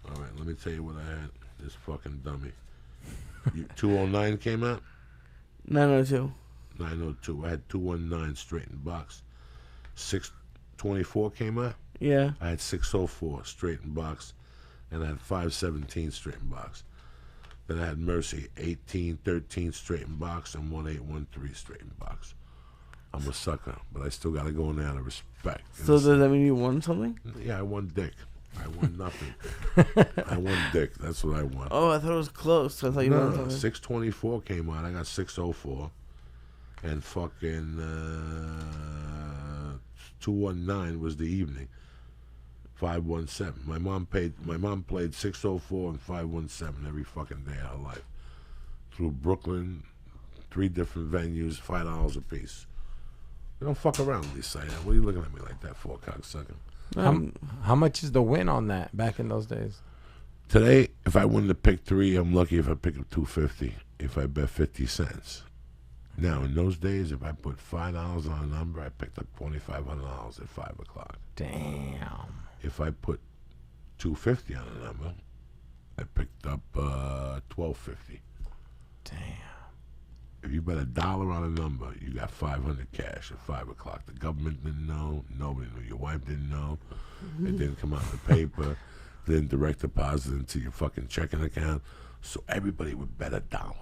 right, let me tell you what I had. This fucking dummy. 209 came out? 902. 902. I had 219 straight in box. 624 came out? Yeah. I had 604 straight in box. And I had 517 straight in box. Then I had Mercy, 1813 straight in box and 1813 straight in box. I'm a sucker, but I still gotta go in there out of respect. So does that mean you won something? Yeah, I won dick. I won nothing. I won dick. That's what I won. Oh, I thought it was close. I thought you won something. 624 came out. I got 604. And fucking 219 was the evening. 517. My mom played 604 and 517 every fucking day of her life. Through Brooklyn, 3 different venues, $5 a piece. We don't fuck around with these sites. What are you looking at me like that for, cocksucker? How much is the win on that back in those days? Today, if I win the pick 3, I'm lucky if I pick up 250. If I bet 50 cents. Now, in those days, if I put $5 on a number, I picked up $2,500 at 5 o'clock. Damn. If I put $250 on a number, I picked up $1,250. Damn. If you bet $1 on a number, you got 500 cash at 5 o'clock. The government didn't know. Nobody knew. Your wife didn't know. It didn't come out in the paper. Then direct deposit into your fucking checking account. So everybody would bet $1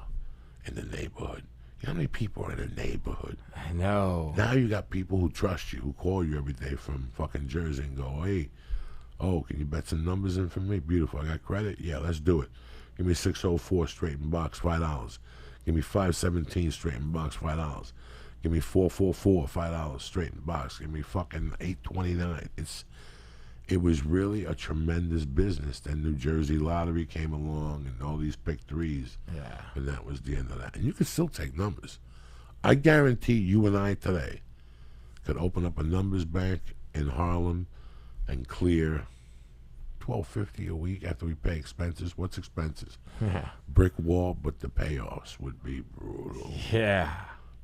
in the neighborhood. You know how many people are in a neighborhood? I know. Now you got people who trust you, who call you every day from fucking Jersey and go, hey, can you bet some numbers in for me? Beautiful. I got credit? Yeah, let's do it. Give me 604 straight in box, $5. Give me 517 straight in box, $5. Give me 444, $5 straight in box. Give me fucking 829. It was really a tremendous business. Then New Jersey Lottery came along and all these pick 3s. Yeah. And that was the end of that. And you could still take numbers. I guarantee you and I today could open up a numbers bank in Harlem and clear $1,250 a week after we pay expenses. What's expenses? Yeah. Brick wall, but the payoffs would be brutal. Yeah.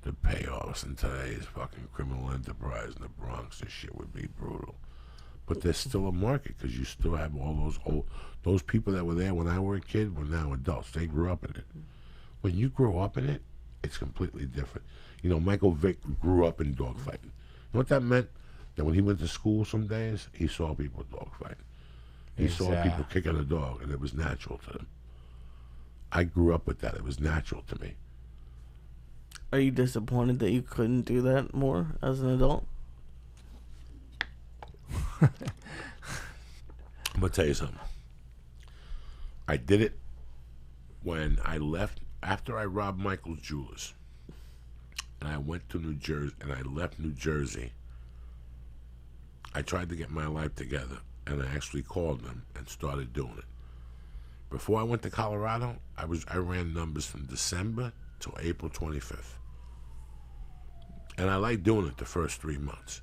The payoffs in today's fucking criminal enterprise in the Bronx, this shit would be brutal. But there's still a market because you still have all those people that were there when I were a kid were now adults. They grew up in it. When you grow up in it, it's completely different. You know, Michael Vick grew up in dogfighting. You know what that meant? That when he went to school some days, he saw people dogfighting. He saw people kicking a dog, and it was natural to them. I grew up with that. It was natural to me. Are you disappointed that you couldn't do that more as an adult? I'm going to tell you something. I did it when I left, after I robbed Michael's Jewelers. And I went to New Jersey, and I left New Jersey. I tried to get my life together, and I actually called them and started doing it. Before I went to Colorado, I ran numbers from December till April 25th. And I liked doing it the first 3 months.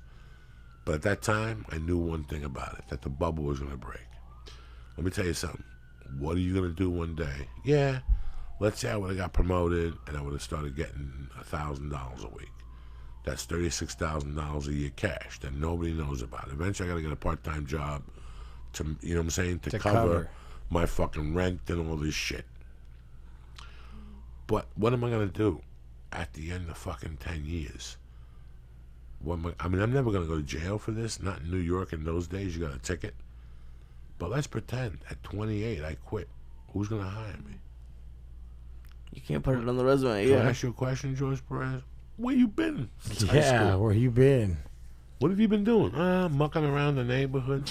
But at that time, I knew one thing about it, that the bubble was going to break. Let me tell you something. What are you going to do one day? Yeah, let's say I would have got promoted and I would have started getting $1,000 a week. That's $36,000 a year cash that nobody knows about. Eventually, I got to get a part-time job to, you know what I'm saying, to cover my fucking rent and all this shit. But what am I going to do at the end of fucking 10 years? I'm never going to go to jail for this. Not in New York in those days. You got a ticket. But let's pretend at 28 I quit. Who's going to hire me? You can't put it on the resume. Can Yeah. I ask you a question, George Perez? Where you been since high school? Where you been? What have you been doing? Mucking around the neighborhood.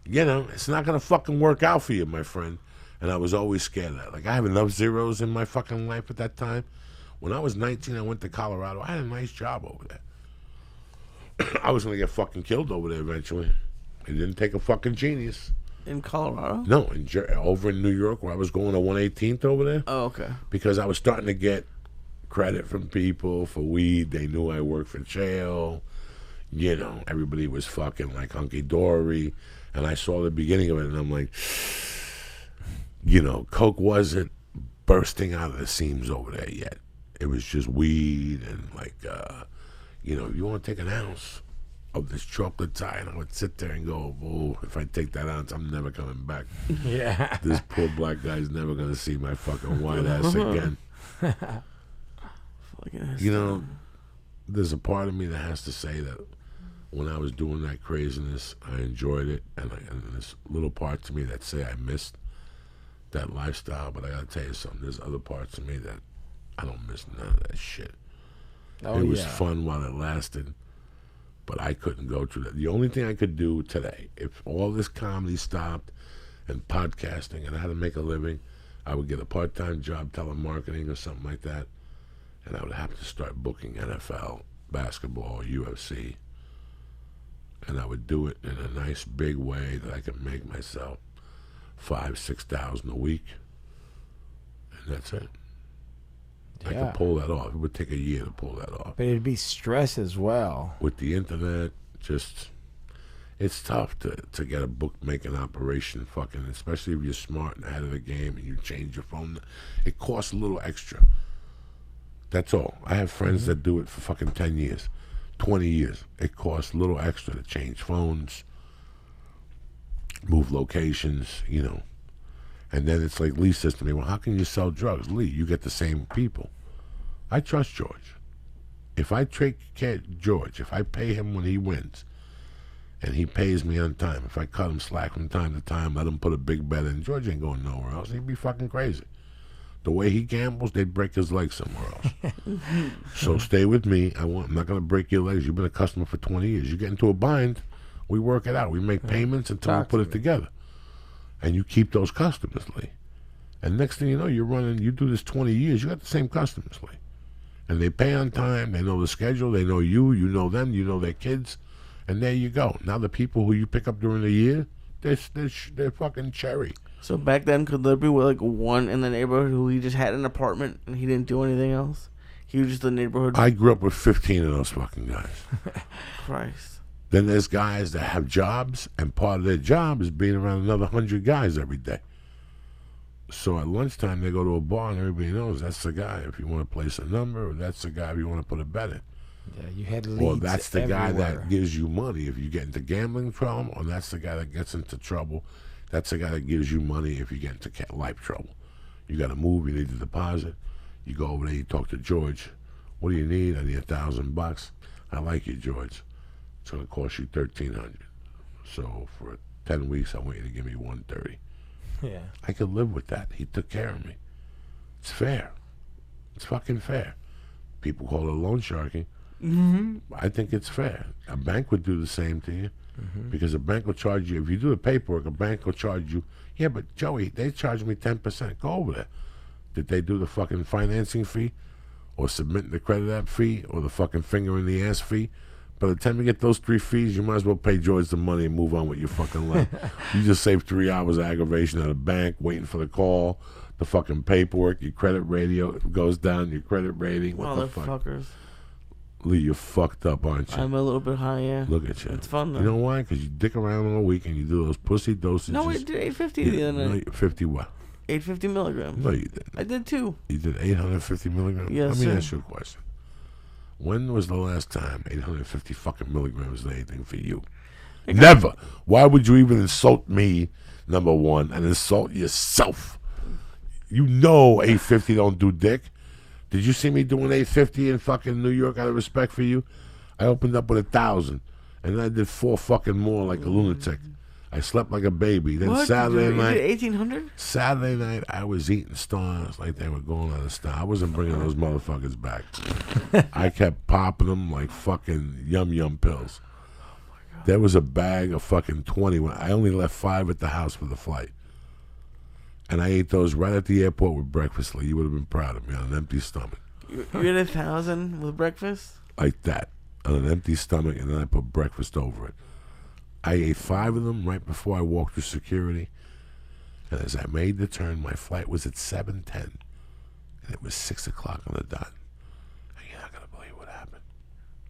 You know, it's not going to fucking work out for you, my friend. And I was always scared of that. Like, I have enough zeros in my fucking life at that time. When I was 19, I went to Colorado. I had a nice job over there. I was going to get fucking killed over there eventually. It didn't take a fucking genius. In Colorado? No, over in New York where I was going to 118th over there. Oh, okay. Because I was starting to get credit from people for weed. They knew I worked for jail. You know, everybody was fucking like hunky-dory. And I saw the beginning of it and I'm like, you know, coke wasn't bursting out of the seams over there yet. It was just weed and like, you know, if you want to take an ounce of this chocolate tie, and I would sit there and go, oh, if I take that ounce, I'm never coming back. Yeah. This poor black guy's never going to see my fucking white ass again. You know, there's a part of me that has to say that when I was doing that craziness, I enjoyed it, and there's little parts of me that say I missed that lifestyle, but I got to tell you something. There's other parts of me that I don't miss none of that shit. Oh, it was yeah. fun while it lasted, but I couldn't go through that. The only thing I could do today, if all this comedy stopped and podcasting and I had to make a living, I would get a part-time job telemarketing or something like that, and I would have to start booking NFL, basketball, UFC, and I would do it in a nice big way that I could make myself $5,000-6,000 a week, and that's it. I Yeah. could pull that off. It would take a year to pull that off. But it'd be stress as well. With the internet, just it's tough to get a bookmaking operation, fucking, especially if you're smart and ahead of the game and you change your phone. It costs a little extra. That's all. I have friends that do it for fucking 10 years, 20 years. It costs a little extra to change phones, move locations, you know. And then it's like Lee says to me, well, how can you sell drugs? Lee, you get the same people. I trust George. If I take care of George, if I pay him when he wins, and he pays me on time, if I cut him slack from time to time, let him put a big bet in, George ain't going nowhere else. He'd be fucking crazy. The way he gambles, they'd break his leg somewhere else. So stay with me. I'm not going to break your legs. You've been a customer for 20 years. You get into a bind, we work it out. We make payments until we put it together. And you keep those customers, Lee. And next thing you know, you do this 20 years, you got the same customers, Lee. And they pay on time, they know the schedule, they know you know them, you know their kids, and there you go. Now the people who you pick up during the year, they're fucking cherry. So back then, could there be like one in the neighborhood who he just had an apartment and he didn't do anything else? He was just the neighborhood. I grew up with 15 of those fucking guys. Christ. Then there's guys that have jobs, and part of their job is being around another 100 guys every day. So at lunchtime, they go to a bar, and everybody knows that's the guy if you want to place a number, or that's the guy if you want to put a bet in. Yeah, you had leads Or that's the guy everywhere. that gives you money if you get into gambling trouble, or that's the guy that gets into trouble. That's the guy that gives you money if you get into life trouble. You got to move, you need the deposit. You go over there, you talk to George. What do you need? I need $1,000. I like you, George. It's going to cost you $1,300. So for 10 weeks, I want you to give me $130. Yeah. I could live with that. He took care of me. It's fair. It's fucking fair. People call it loan sharking. Mm-hmm. I think it's fair. A bank would do the same to you because a bank will charge you. If you do the paperwork, a bank will charge you. Yeah, but Joey, they charge me 10%. Go over there. Did they do the fucking financing fee or submitting the credit app fee or the fucking finger in the ass fee? By the time you get those 3 fees, you might as well pay George the money and move on with your fucking life. You just saved 3 hours of aggravation at a bank, waiting for the call, the fucking paperwork, your credit radio goes down, your credit rating. What the fuck? Motherfuckers. Lee, you're fucked up, aren't you? I'm a little bit high, yeah. Look at you. It's fun, though. You know why? Because you dick around all week and you do those pussy dosages. No, I did 850 the other night. 50 what? 850 milligrams. No, you didn't. I did too. You did 850 milligrams? Yes, Let me sir. ask you a question. When was the last time 850 fucking milligrams did anything for you? Never. Why would you even insult me, number one, and insult yourself? You know 850 don't do dick. Did you see me doing 850 in fucking New York out of respect for you? I opened up with 1,000, and then I did 4 fucking more like a lunatic. I slept like a baby. Then What? Saturday You night, did 1800? Saturday night, I was eating stars like they were going out of style. I wasn't bringing those motherfuckers back. I kept popping them like fucking yum pills. There was a bag of fucking 20. When I only left 5 at the house for the flight. And I ate those right at the airport with breakfast. Like, you would have been proud of me on an empty stomach. You had 1,000 with breakfast? Like that. On an empty stomach, and then I put breakfast over it. I ate 5 of them right before I walked through security. And as I made the turn, my flight was at 7:10. And it was 6 o'clock on the dot. And you're not going to believe what happened.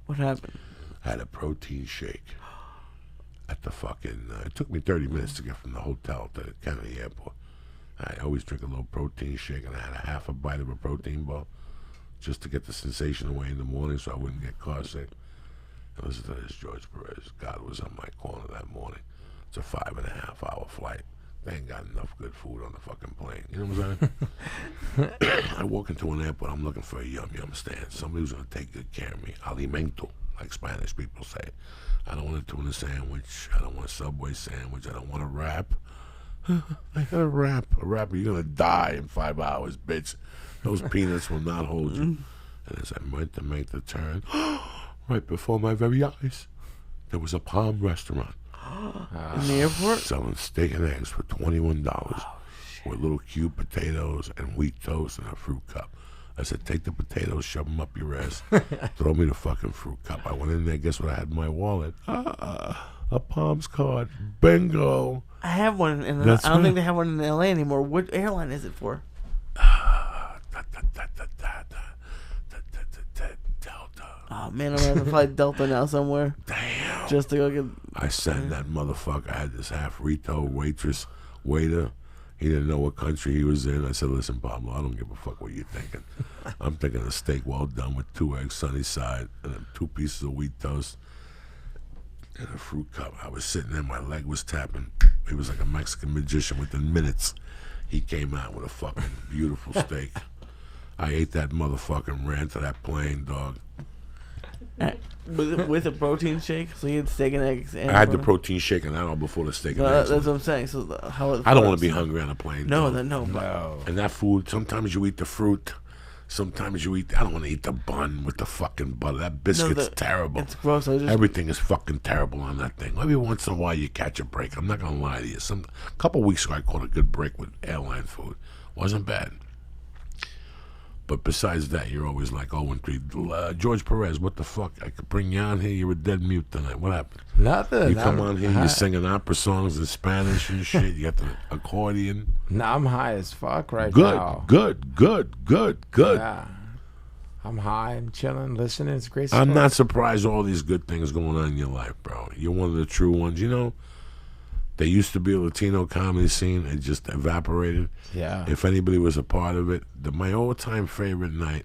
What happened? I had a protein shake at the fucking... it took me 30 minutes to get from the hotel to Kennedy Airport. I always drink a little protein shake, and I had a half a bite of a protein bar just to get the sensation away in the morning so I wouldn't get car sick. And listen to this, George Perez. God was on my corner that morning. It's a 5.5-hour flight. They ain't got enough good food on the fucking plane. You know what I'm saying? I walk into an airport, I'm looking for a yum stand. Somebody who's going to take good care of me. Alimento, like Spanish people say. I don't want a tuna sandwich. I don't want a Subway sandwich. I don't want a wrap. I got a wrap. A wrap, you're going to die in 5 hours, bitch. Those peanuts will not hold you. And as I went to make the turn, right before my very eyes, there was a Palm restaurant. In the airport? Selling steak and eggs for $21 with little cube potatoes and wheat toast and a fruit cup. I said, take the potatoes, shove them up your ass, throw me the fucking fruit cup. I went in there, guess what I had in my wallet? A Palms card. Bingo. I have one, and I don't think they have one in LA anymore. What airline is it for? Delta. Oh man, I'm gonna have to fly Delta now somewhere. Damn. Just to go get. I sent that motherfucker. I had this half Rito waiter. He didn't know what country he was in. I said, listen, Pablo, I don't give a fuck what you're thinking. I'm thinking a steak well done with 2 eggs sunny side and then 2 pieces of wheat toast and a fruit cup. I was sitting there, my leg was tapping. He was like a Mexican magician. Within minutes, he came out with a fucking beautiful steak. I ate that motherfucker and ran to that plane, dog. With a protein shake, so you had steak and eggs. And I had the protein shake and that all before the steak and eggs. That's what I'm saying. So I don't want to be hungry on a plane. No, dog. no. And that food, sometimes you eat the fruit, sometimes you eat. I don't want to eat the bun with the fucking butter. That biscuit's terrible. It's gross. Everything is fucking terrible on that thing. Every once in a while you catch a break. I'm not gonna lie to you. A couple weeks ago I caught a good break with airline food. Wasn't bad. But besides that, you're always like 0-3. George Perez, what the fuck? I could bring you on here. You're a dead mute tonight. What happened? Nothing. You come on here, you're singing opera songs in Spanish and shit. You got the accordion. Nah, I'm high as fuck now. Good. Yeah. I'm high. I'm chilling, listening. It's great stuff. I'm not surprised all these good things going on in your life, bro. You're one of the true ones. You know, there used to be a Latino comedy scene. It just evaporated. Yeah. If anybody was a part of it, my all-time favorite night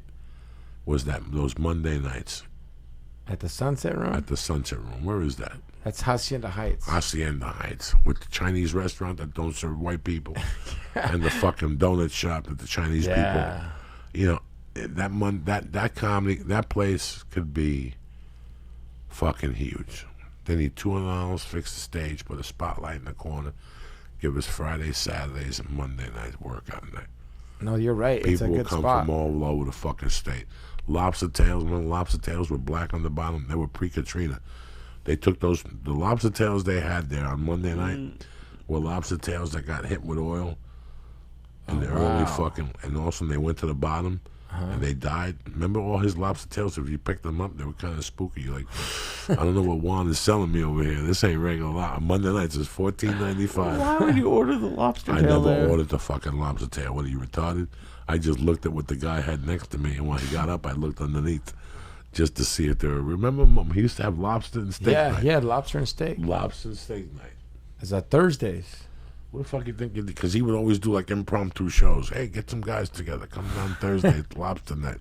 was those Monday nights. At the Sunset Room? At the Sunset Room. Where is that? That's Hacienda Heights. Hacienda Heights. With the Chinese restaurant that don't serve white people. And the fucking donut shop that the Chinese people. You know, that comedy, that place could be fucking huge. They need $200, fix the stage, put a spotlight in the corner, give us Fridays, Saturdays, and Monday nights workout night. No, you're right. It's a People good will come spot. from all over the fucking state. Lobster tails, when lobster tails were black on the bottom, they were pre-Katrina. They took the lobster tails they had there on Monday night were lobster tails that got hit with oil in the early fucking, and also they went to the bottom and they died. Remember all his lobster tails? If you picked them up, they were kind of spooky. You're like, I don't know what Juan is selling me over here. This ain't regular. Monday nights is $14.95. Why would you order the lobster tail? I never there? ordered the fucking lobster tail. What, are you retarded? I just looked at what the guy had next to me, and when he got up, I looked underneath just to see if there were. Remember, Mom, he used to have lobster and steak night. Yeah, lobster and steak. Lobster and steak night. Is that Thursdays? What the fuck you think? Because he would always do like impromptu shows. Hey, get some guys together. Come down Thursday. It's lobster night.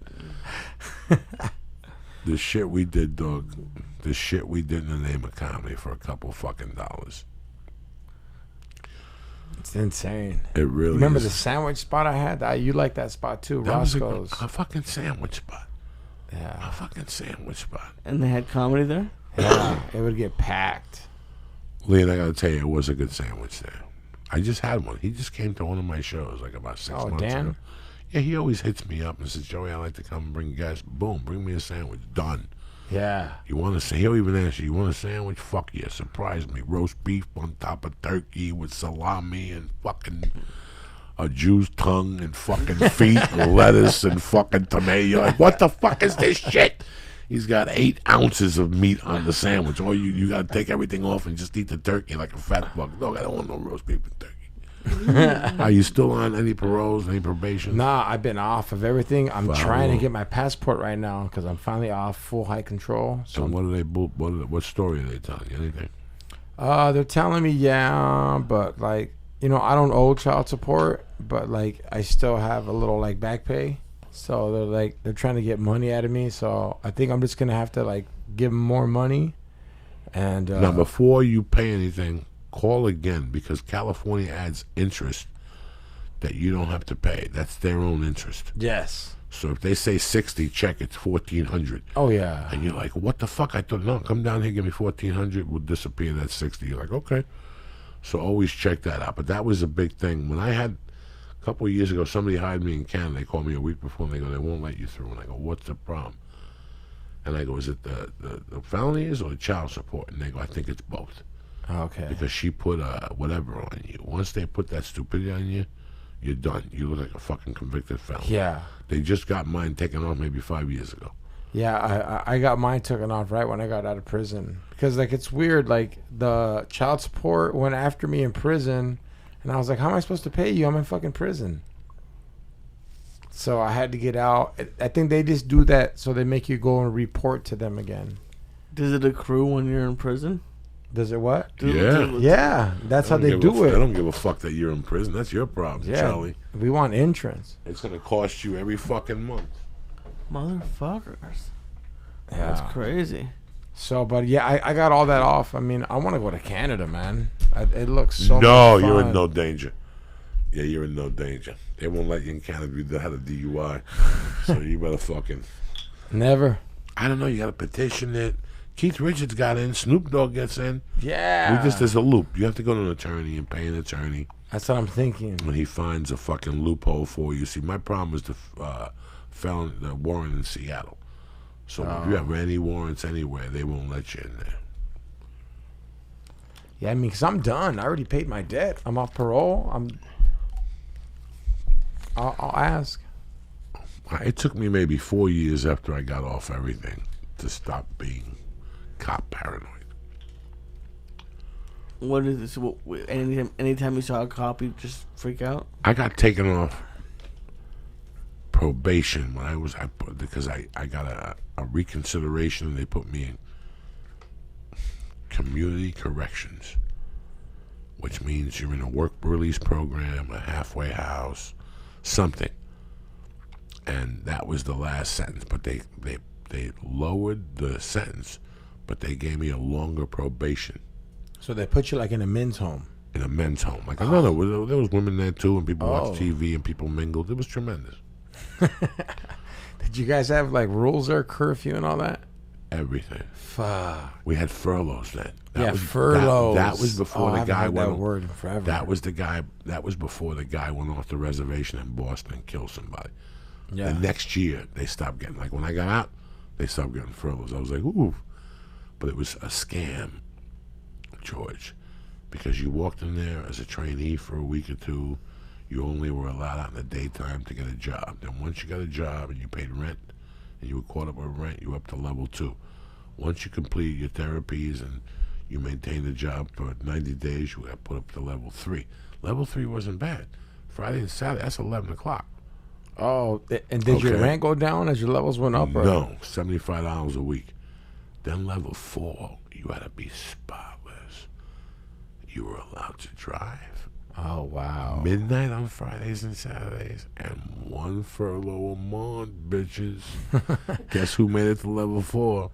The shit we did, dog. The shit we did in the name of comedy for a couple fucking dollars. It's insane. It really Remember is. the sandwich spot I had? You like that spot too, That was Roscoe's. a fucking sandwich spot. Yeah. A fucking sandwich spot. And they had comedy there? Yeah, it would get packed. Lee, and I gotta tell you, it was a good sandwich there. I just had one. He just came to one of my shows like about 6 months Dan? ago. Yeah, he always hits me up and says, Joey, I'd like to come and bring you guys. Boom, bring me a sandwich. Done. Yeah. You want a sandwich? He'll even ask you want a sandwich? Fuck yeah, surprise me. Roast beef on top of turkey with salami and fucking a Jew's tongue and fucking feet and lettuce and fucking tomato. You're like, what the fuck is this shit? He's got 8 ounces of meat on the sandwich. Or you got to take everything off and just eat the turkey like a fat fuck. Dog, I don't want no roast beef and turkey. Are you still on any paroles, any probation? Nah, I've been off of everything. I'm Wow. trying to get my passport right now because I'm finally off full high control. So what are they? What story are they telling you? Anything? They're telling me, but like, I don't owe child support, but like I still have a little like back pay. So they're trying to get money out of me. So I think I'm just gonna have to like give them more money. And Now, before you pay anything, call again because California adds interest that you don't have to pay. That's their own interest. yes. So if they say 60, check it's 1,400. Oh yeah. And you're like, what the fuck? I thought, no, come down here, give me 1,400. We'll disappear that 60. You're like, okay. So always check that out. But that was a big thing. When I had A couple of years ago, somebody hired me in Canada. They called me a week before, and they go, they won't let you through. And I go, what's the problem? And I go, is it the felonies or the child support? And they go, I think it's both. Okay. Because she put whatever on you. Once they put that stupidity on you, you're done. You look like a fucking convicted felon. Yeah. They just got mine taken off maybe 5 years ago. Yeah, I got mine taken off right when I got out of prison. Because, like, it's weird. Like, the child support went after me in prison. And I was like, how am I supposed to pay you? I'm in fucking prison. So I had to get out. I think they just do that so they make you go and report to them again. Does it accrue when you're in prison? Does it what? Yeah. That's how they do it. I don't give a fuck that you're in prison. That's your problem, Charlie. We want entrance. It's going to cost you every fucking month. Motherfuckers. Yeah. That's crazy. So, but yeah, I got all that off. I mean, I want to go to Canada, man. It looks so much No, fun. you're in no danger. Yeah, you're in no danger. They won't let you in Canada if you had a DUI. So you better fucking... Never. I don't know. You got to petition it. Keith Richards got in. Snoop Dogg gets in. Yeah. There's a loop. You have to go to an attorney and pay an attorney. That's what I'm thinking. When he finds a fucking loophole for you. See, my problem is the warrant in Seattle. So if you have any warrants anywhere, they won't let you in there. Yeah, I mean, because I'm done. I already paid my debt. I'm off parole. I'll ask. It took me maybe 4 years after I got off everything to stop being cop paranoid. What is this? Anytime you saw a cop, you just freak out? I got taken off probation when because I got a reconsideration, and they put me in community corrections, which means you're in a work release program, a halfway house, something. And that was the last sentence, but they lowered the sentence, but they gave me a longer probation. So they put you like in a men's home. In a men's home. Like, no, there was women there too, and people watched TV, and people mingled. It was tremendous. Did you guys have like rules there, curfew and all that? Everything. Fuck. We had furloughs then. Furloughs. That was before the guy went. That word in forever. That was the guy. That was before the guy went off the reservation in Boston and killed somebody. Yeah. The next year they stopped getting, like when I got out, they stopped getting furloughs. I was like, ooh, but it was a scam, George, because you walked in there as a trainee for a week or two. You only were allowed out in the daytime to get a job. Then once you got a job and you paid rent, and you were caught up with rent, you were up to level 2. Once you completed your therapies and you maintained the job for 90 days, you got put up to level 3. Level 3 wasn't bad. Friday and Saturday, that's 11 o'clock. Oh, and did your rent go down as your levels went up? Or? No, $75 a week. Then level 4, you had to be spotless. You were allowed to drive. Oh, wow. Midnight on Fridays and Saturdays, and 1 furlough a month, bitches. Guess who made it to level 4?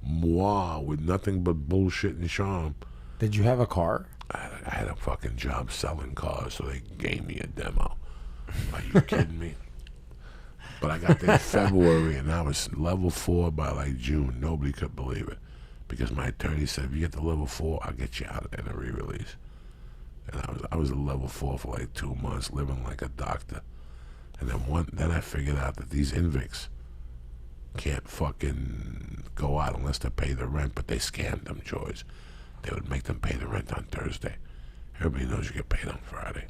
Moi, with nothing but bullshit and charm. Did you have a car? I had a fucking job selling cars, so they gave me a demo. Are you kidding me? But I got there in February, and I was level 4 by like June. Nobody could believe it, because my attorney said, if you get to level 4, I'll get you out of there in a re-release. And I was at level 4 for like 2 months, living like a doctor. And then I figured out that these invicts can't fucking go out unless they pay the rent, but they scammed them, George. They would make them pay the rent on Thursday. Everybody knows you get paid on Friday.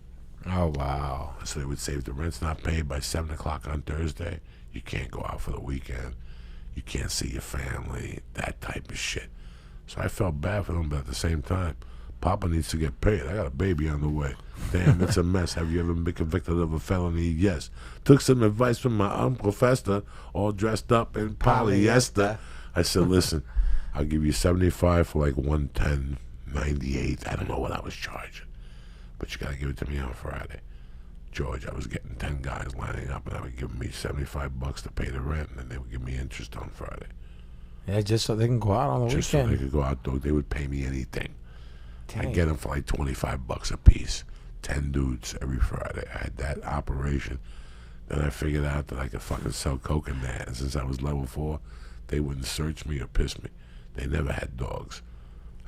Oh, wow. So they would say if the rent's not paid by 7 o'clock on Thursday, you can't go out for the weekend. You can't see your family, that type of shit. So I felt bad for them, but at the same time, Papa needs to get paid. I got a baby on the way. Damn, it's a mess. Have you ever been convicted of a felony? Yes. Took some advice from my Uncle Fester, all dressed up in polyester. I said, listen, I'll give you 75 for like 110, 98. I don't know what I was charging. But you got to give it to me on Friday. George, I was getting 10 guys lining up, and I would give me $75 to pay the rent, and then they would give me interest on Friday. Yeah, just so they can go out on the weekend. Just so they could go out, though. They would pay me anything. Dang. I get them for like $25 a piece. 10 dudes every Friday. I had that operation. Then I figured out that I could fucking sell coke in there. And since I was level 4, they wouldn't search me or piss me. They never had dogs.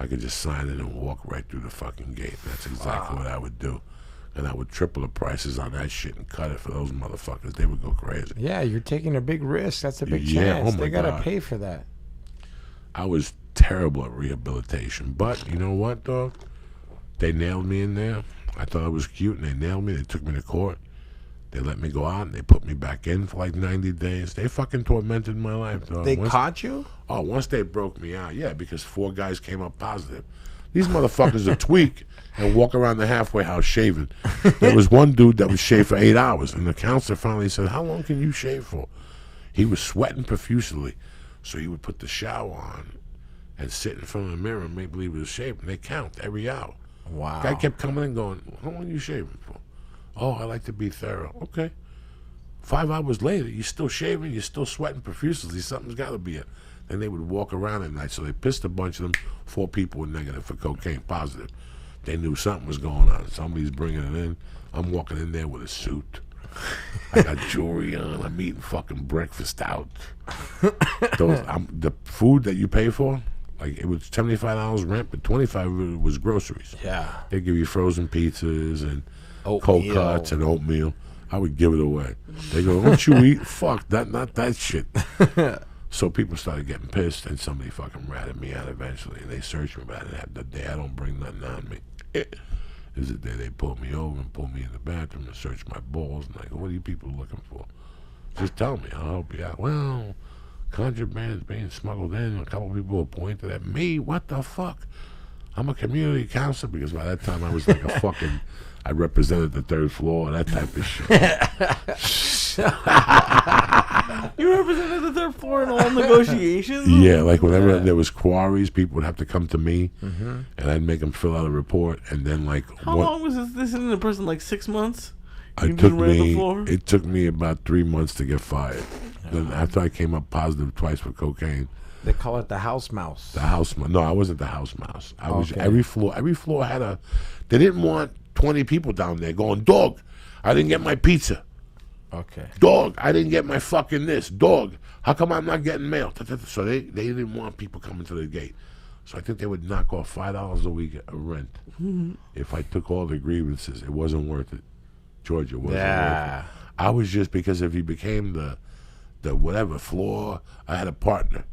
I could just sign in and walk right through the fucking gate. That's exactly what I would do. and I would triple the prices on that shit and cut it for those motherfuckers. They would go crazy. Yeah, you're taking a big risk. That's a big Yeah, chance. oh my They gotta God. pay for that. I was terrible at rehabilitation, but you know what, dog? They nailed me in there. I thought I was cute, and they nailed me. They took me to court. They let me go out, and they put me back in for like 90 days. They fucking tormented my life, dog. They caught you? Oh, once they broke me out, yeah, because 4 guys came up positive. These motherfuckers are tweak and walk around the halfway house shaving. There was one dude that was shaved for 8 hours, and the counselor finally said, "How long can you shave for?" He was sweating profusely, so he would put the shower on and sit in front of the mirror and make believe he was shaving. They count every hour. Wow. Guy kept coming in going, "How long are you shaving for?" "Oh, I like to be thorough." Okay. 5 hours later, you're still shaving, you're still sweating profusely. Something's got to be it. Then they would walk around at night, so they pissed a bunch of them. 4 people were negative for cocaine, positive. They knew something was going on. Somebody's bringing it in. I'm walking in there with a suit. I got jewelry on. I'm eating fucking breakfast out. The food that you pay for, like it was $75 rent, but $25 was groceries. Yeah. They give you frozen pizzas and cold Oatmeal. cuts and oatmeal. I would give it away. They go, "Don't you eat?" Fuck that, not that shit. So people started getting pissed, and somebody fucking ratted me out eventually. And they searched me about it. The day I don't bring nothing on me. Is the day they pulled me over and pulled me in the bathroom and searched my balls. And I go, "What are you people looking for? Just tell me, I'll help you out." "Well, contraband is being smuggled in. A couple people were pointed at me." "What the fuck? I'm a community counselor," because by that time I was like a fucking, I represented the 3rd floor, that type of shit. You represented the 3rd floor in all negotiations? Yeah, like whenever there was quarries, people would have to come to me, and I'd make them fill out a report, and then like How long was this in the prison? Like 6 months? It took me about 3 months to get fired. Then after I came up positive twice for cocaine. They call it the house mouse. The house mouse. No, I wasn't the house mouse. I was Okay. every floor had a. They didn't want 20 people down there going, "Dog, I didn't get my pizza. Okay. Dog, I didn't get my fucking this. Dog, how come I'm not getting mail?" So they didn't want people coming to the gate. So I think they would knock off $5 a week of rent if I took all the grievances. It wasn't worth it. Georgia wasn't worth it. I was just, because if he became the whatever floor, I had a partner.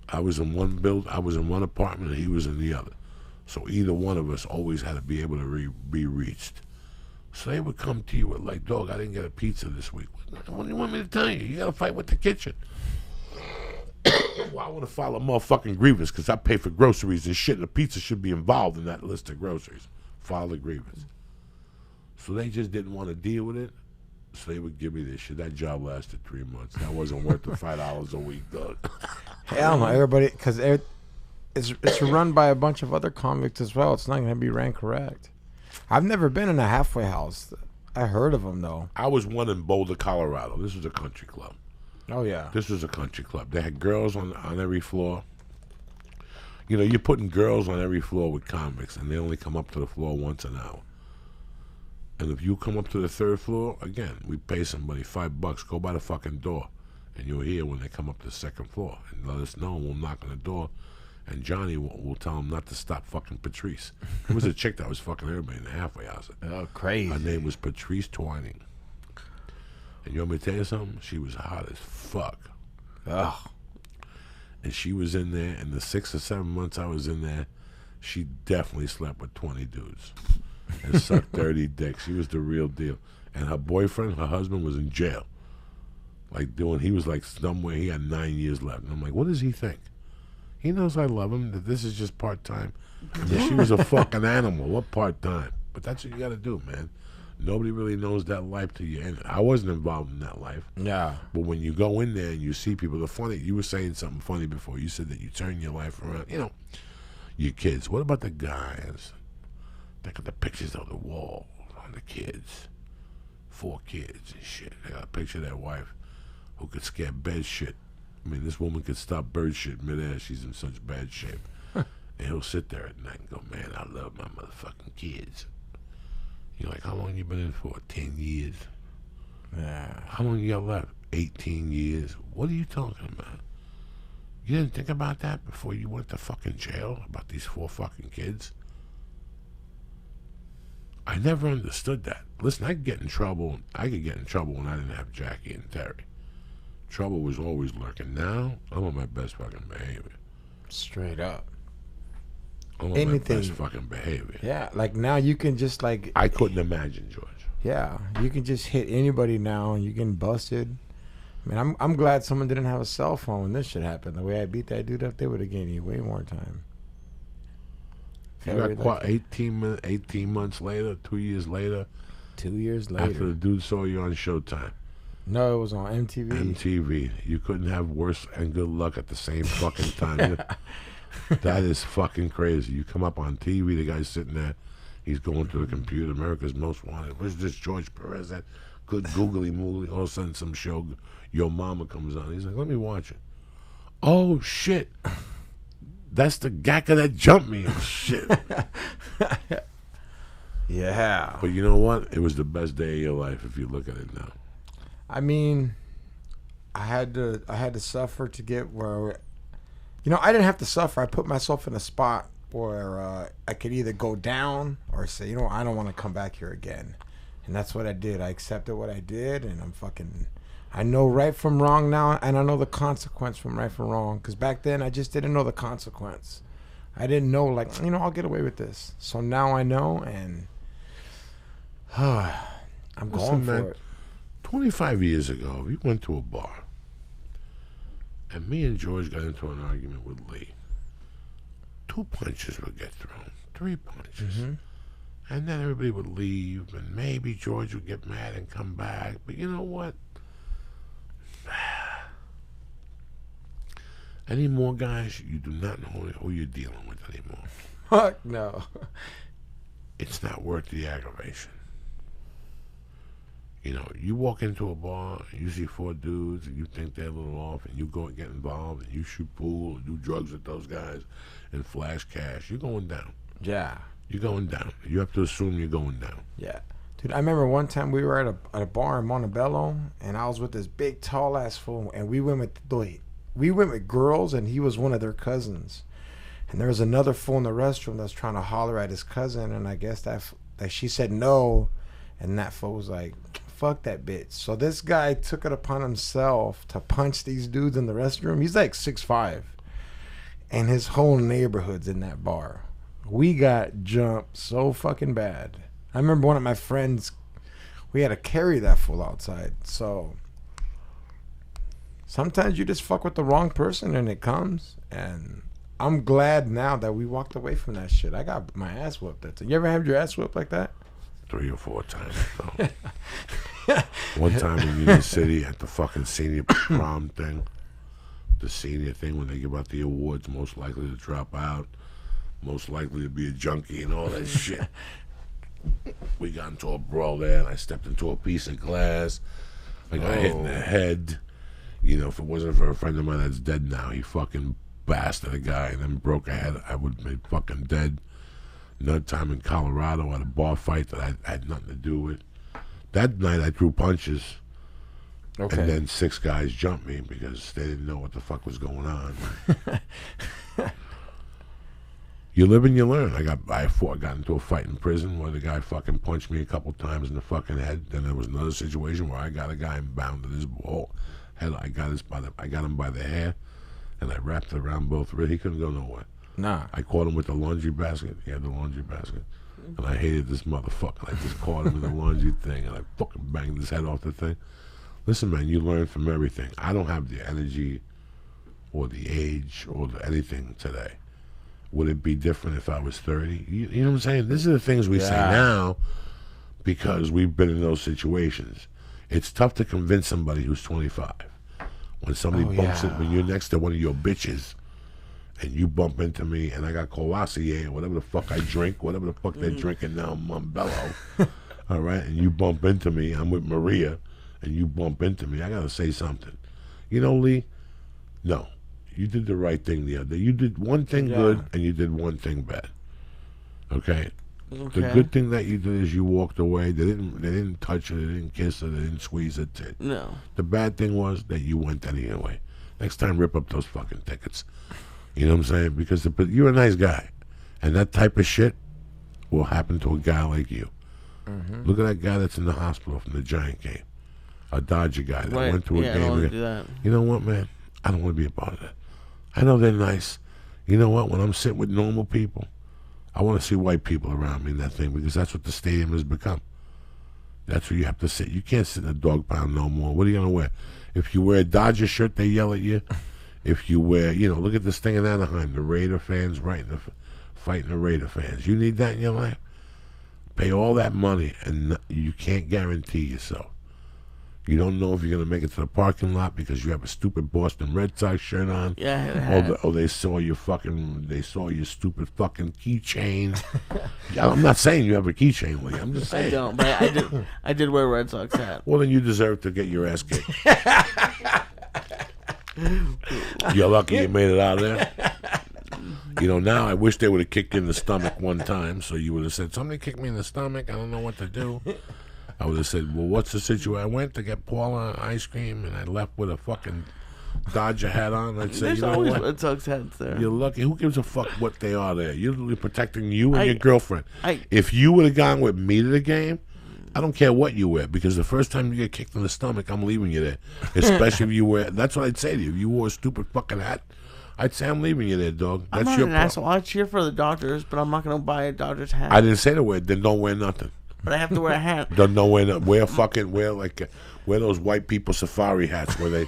I was in one apartment and he was in the other. So either one of us always had to be able to be reached. So they would come to you with like, "Dog, I didn't get a pizza this week." "What do you want me to tell you? You got to fight with the kitchen." "Well, I want to file a motherfucking grievance because I pay for groceries and shit, and the pizza should be involved in that list of groceries." File a grievance. So they just didn't want to deal with it. So they would give me this shit. That job lasted 3 months. That wasn't worth the $5 a week, dog. Hell no, everybody, because it's run by a bunch of other convicts as well. It's not going to be ran correct. I've never been in a halfway house. I heard of them though. I was one in Boulder, Colorado. This was a country club. Oh yeah. This was a country club. They had girls on every floor. You know, you're putting girls on every floor with convicts, and they only come up to the floor once an hour. And if you come up to the 3rd floor, again, we pay somebody $5. Go by the fucking door, and you'll hear when they come up to the 2nd floor, and let us know. We'll knock on the door, and Johnny will tell them not to stop fucking Patrice. There was a chick that was fucking everybody in the halfway house. Oh, crazy. Her name was Patrice Twining. And you want me to tell you something? She was hot as fuck. Ugh. And she was in there, and the 6 or 7 months I was in there, she definitely slept with 20 dudes and sucked 30 dicks. She was the real deal. And her boyfriend, her husband, was in jail. He was like somewhere, he had 9 years left. And I'm like, what does he think? He knows I love him, that this is just part-time. Yeah, she was a fucking animal. What part-time? But that's what you got to do, man. Nobody really knows that life till you end it. I wasn't involved in that life. Yeah. But when you go in there and you see people, you were saying something funny before. You said that you turn your life around. You know, your kids. What about the guys that got the pictures on the wall on the kids? 4 kids and shit. They got a picture of their wife who could scare bed shit. I mean, this woman could stop bird shit midair. She's in such bad shape. And he'll sit there at night and go, "Man, I love my motherfucking kids." You're like, "How long you been in for?" 10 years. Yeah. How long you got left? 18 years. What are you talking about? You didn't think about that before you went to fucking jail about these 4 fucking kids? I never understood that. Listen, I could get in trouble. I could get in trouble when I didn't have Jackie and Terry. Trouble was always lurking. Now, I'm on my best fucking behavior. Straight up. I'm on my best fucking behavior. Yeah, like now you can just like... I couldn't imagine, George. Yeah, you can just hit anybody now and you getting busted. I mean, I'm glad someone didn't have a cell phone when this shit happened. The way I beat that dude up, they would have given you way more time. You got 18 months later, 2 years later. 2 years later. After the dude saw you on Showtime. No, it was on MTV. MTV. You couldn't have worse and good luck at the same fucking time. That is fucking crazy. You come up on TV, the guy's sitting there, he's going to the computer, America's Most Wanted. Where's this George Perez, that good googly moogly? All of a sudden some show, Yo Mama comes on. He's like, let me watch it. Oh, shit. That's the gacker that jumped me and shit. Yeah. But you know what? It was the best day of your life if you look at it now. I mean, I had to suffer to get where, you know, I didn't have to suffer. I put myself in a spot where I could either go down or say, you know, I don't want to come back here again. And that's what I did. I accepted what I did, and I know right from wrong now, and I know the consequence from right from wrong. Because back then, I just didn't know the consequence. I didn't know, like, you know, I'll get away with this. So now I know, and I'm going for it. 25 years ago, we went to a bar, and me and George got into an argument with Lee. 2 punches would get thrown, 3 punches. Mm-hmm. And then everybody would leave, and maybe George would get mad and come back. But you know what? Anymore, guys, you do not know who you're dealing with anymore. Fuck no. It's not worth the aggravation. You know, you walk into a bar, and you see 4 dudes, and you think they're a little off, and you go and get involved, and you shoot pool, and do drugs with those guys, and flash cash. You're going down. Yeah. You're going down. You have to assume you're going down. Yeah. Dude, I remember one time we were at a bar in Montebello, and I was with this big, tall-ass fool, and we went with girls, and he was one of their cousins. And there was another fool in the restroom that's trying to holler at his cousin, and I guess that she said no, and that fool was like, fuck that bitch. So this guy took it upon himself to punch these dudes in the restroom. He's like 6'5", and his whole neighborhood's in that bar. We got jumped so fucking bad. I remember one of my friends, we had to carry that fool outside. So sometimes you just fuck with the wrong person and it comes. And I'm glad now that we walked away from that shit. I got my ass whooped. You ever had your ass whooped like that? 3 or 4 times. One time in Union City at the fucking senior prom thing, the senior thing when they give out the awards, most likely to drop out, most likely to be a junkie and all that shit. We got into a brawl there, and I stepped into a piece of glass. I got hit in the head. You know, if it wasn't for a friend of mine that's dead now, he fucking blasted a guy and then broke a head. I would have been fucking dead. Another time in Colorado at a bar fight that I had nothing to do with. That night I threw punches. Okay. And then 6 guys jumped me because they didn't know what the fuck was going on. You live and you learn. I got into a fight in prison where the guy fucking punched me a couple times in the fucking head. Then there was another situation where I got a guy bound to his whole head. I got him by the hair, and I wrapped it around both wrists. He couldn't go nowhere. Nah. I caught him with the laundry basket. He had the laundry basket. And I hated this motherfucker. I just caught him with the laundry thing, and I fucking banged his head off the thing. Listen, man, you learn from everything. I don't have the energy or the age or anything today. Would it be different if I was 30? You know what I'm saying? These are the things we say now because we've been in those situations. It's tough to convince somebody who's 25. When somebody bumps it, when you're next to one of your bitches, and you bump into me, and I got Courvoisier, or whatever the fuck I drink, whatever the fuck they're drinking now, Montebello, all right, and you bump into me, I'm with Maria, and you bump into me, I gotta say something. You know, Lee, no, you did the right thing the other day. You did one thing good, and you did one thing bad. Okay? The good thing that you did is you walked away. They didn't touch her, they didn't kiss her, they didn't squeeze her tit. No. The bad thing was that you went anyway. Next time, rip up those fucking tickets. You know what I'm saying? Because you're a nice guy. And that type of shit will happen to a guy like you. Look at that guy that's in the hospital from the Giant game. A Dodger guy that went to a I don't game. want to do that. You know what, man? I don't want to be a part of that. I know they're nice. You know what? When I'm sitting with normal people, I want to see white people around me in that thing because that's what the stadium has become. That's where you have to sit. You can't sit in a dog pound no more. What are you going to wear? If you wear a Dodger shirt, they yell at you. If you wear, look at this thing in Anaheim, the Raider fans fighting the Raider fans. You need that in your life? Pay all that money, and you can't guarantee yourself. You don't know if you're gonna make it to the parking lot because you have a stupid Boston Red Sox shirt on. Yeah. Or they saw your stupid fucking keychain. I'm not saying you have a keychain with you. I'm just saying. I don't, but I did wear a Red Sox hat. Well, then you deserve to get your ass kicked. You're lucky you made it out of there. Now I wish they would have kicked you in the stomach one time, so you would have said, somebody kicked me in the stomach, I don't know what to do. I would have said, well, what's the situation? I went to get Paula ice cream, and I left with a fucking Dodger hat on. I'd say, There's you know always what? Red Sox hats there. You're lucky. Who gives a fuck what they are there? You're literally protecting you and your girlfriend. I- If you would have gone with me to the game, I don't care what you wear, because the first time you get kicked in the stomach, I'm leaving you there. Especially if you wear, that's what I'd say to you. If you wore a stupid fucking hat, I'd say I'm leaving you there, dog. That's I'm not your an problem. asshole. I cheer for the Dodgers, but I'm not going to buy a Dodgers hat. I didn't say to wear, then don't wear nothing. But I have to wear a hat. Don't wear wear those white people safari hats where they,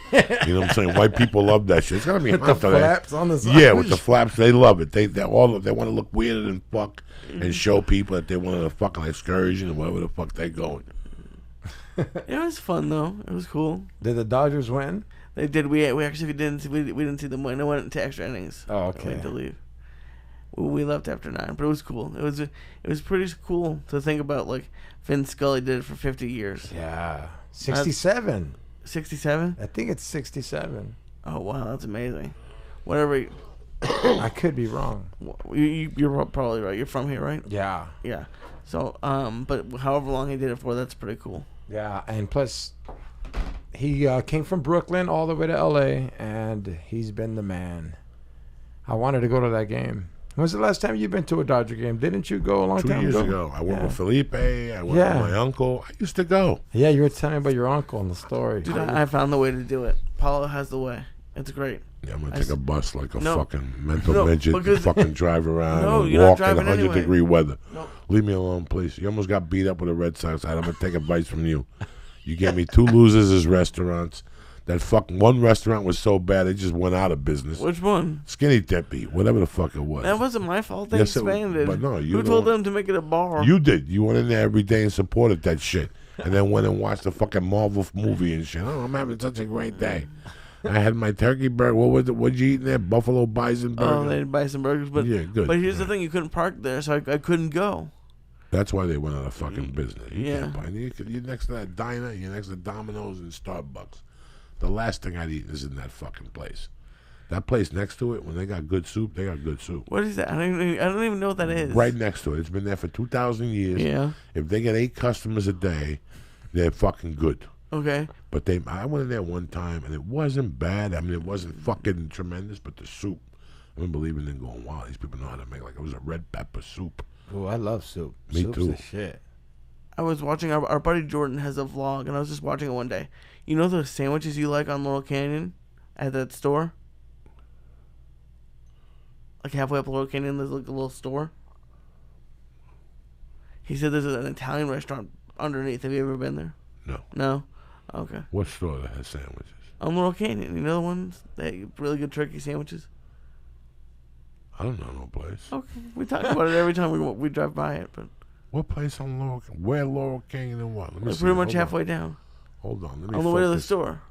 you know what I'm saying? White people love that shit. It's gonna be With hot the today. flaps on the side. Yeah, with the flaps, they love it. They want to look weirder than fuck and show people that they went on a fucking excursion or wherever the fuck they're going. It was fun though. It was cool. Did the Dodgers win? They did. We actually didn't see them win. They went into extra innings. Oh, We okay. had to leave. We left after 9, but it was cool. It was pretty cool to think about. Like Vin Scully did it for 50 years. Yeah. 67. 67? I think it's 67. Oh wow, that's amazing. Whatever. I could be wrong. You're probably right. You're from here, right? Yeah. Yeah. So, but however long he did it for, that's pretty cool. Yeah, and plus, he came from Brooklyn all the way to L.A., and he's been the man. I wanted to go to that game. When's the last time you've been to a Dodger game? Didn't you go a long 2 time years ago? ago. I went with Felipe. I went with my uncle. I used to go. Yeah, you were telling me about your uncle and the story. Dude, I found the way to do it. Paulo has the way. It's great. Yeah, I'm going to take a bus like a No. fucking mental midget and fucking drive around No, and you're not walk in driving 100-degree weather. No. Leave me alone, please. You almost got beat up with a Red Sox hat. I'm going to take advice from you. You gave me 2 losers as restaurants. That fucking one restaurant was so bad, it just went out of business. Which one? Skinny Dippy, whatever the fuck it was. That wasn't my fault. They Yes, it was, expanded. but no, you Who told know- them to make it a bar? You did. You went in there every day and supported that shit. And then went and watched the fucking Marvel movie and shit. Oh, I'm having such a great day. I had my turkey burger. What was it? What'd you eat in there? Buffalo bison burger? Oh, they'd buy some burgers, but Yeah, good. But here's the thing: you couldn't park there, so I couldn't go. That's why they went out of fucking business. You Yeah. can't buy. You're next to that diner. You're next to Domino's and Starbucks. The last thing I'd eat is in that fucking place. That place next to it, when they got good soup, they got good soup. What is that? I don't even know what that is. Right next to it. It's been there for 2,000 years. Yeah. If they get 8 customers a day, they're fucking good. Okay. But I went in there one time, and it wasn't bad. I mean, it wasn't fucking tremendous, but the soup, I remember leaving and going, wow, these people know how to make, like, it was a red pepper soup. Oh, I love soup. Me Soup's too. the shit. I was watching our buddy Jordan has a vlog, and I was just watching it one day. You know those sandwiches you like on Laurel Canyon at that store? Like halfway up Laurel Canyon, there's like a little store. He said there's an Italian restaurant underneath. Have you ever been there? No. No? Okay. What store that has sandwiches? On Laurel Canyon. You know the ones? They really good turkey sandwiches? I don't know no place. Okay. We talk about it every time we drive by it, but What place on Laurel? Where Laurel Canyon and what? Let me we're see. pretty much Hold on. halfway down. Hold on. Let me On the way to the focus. store.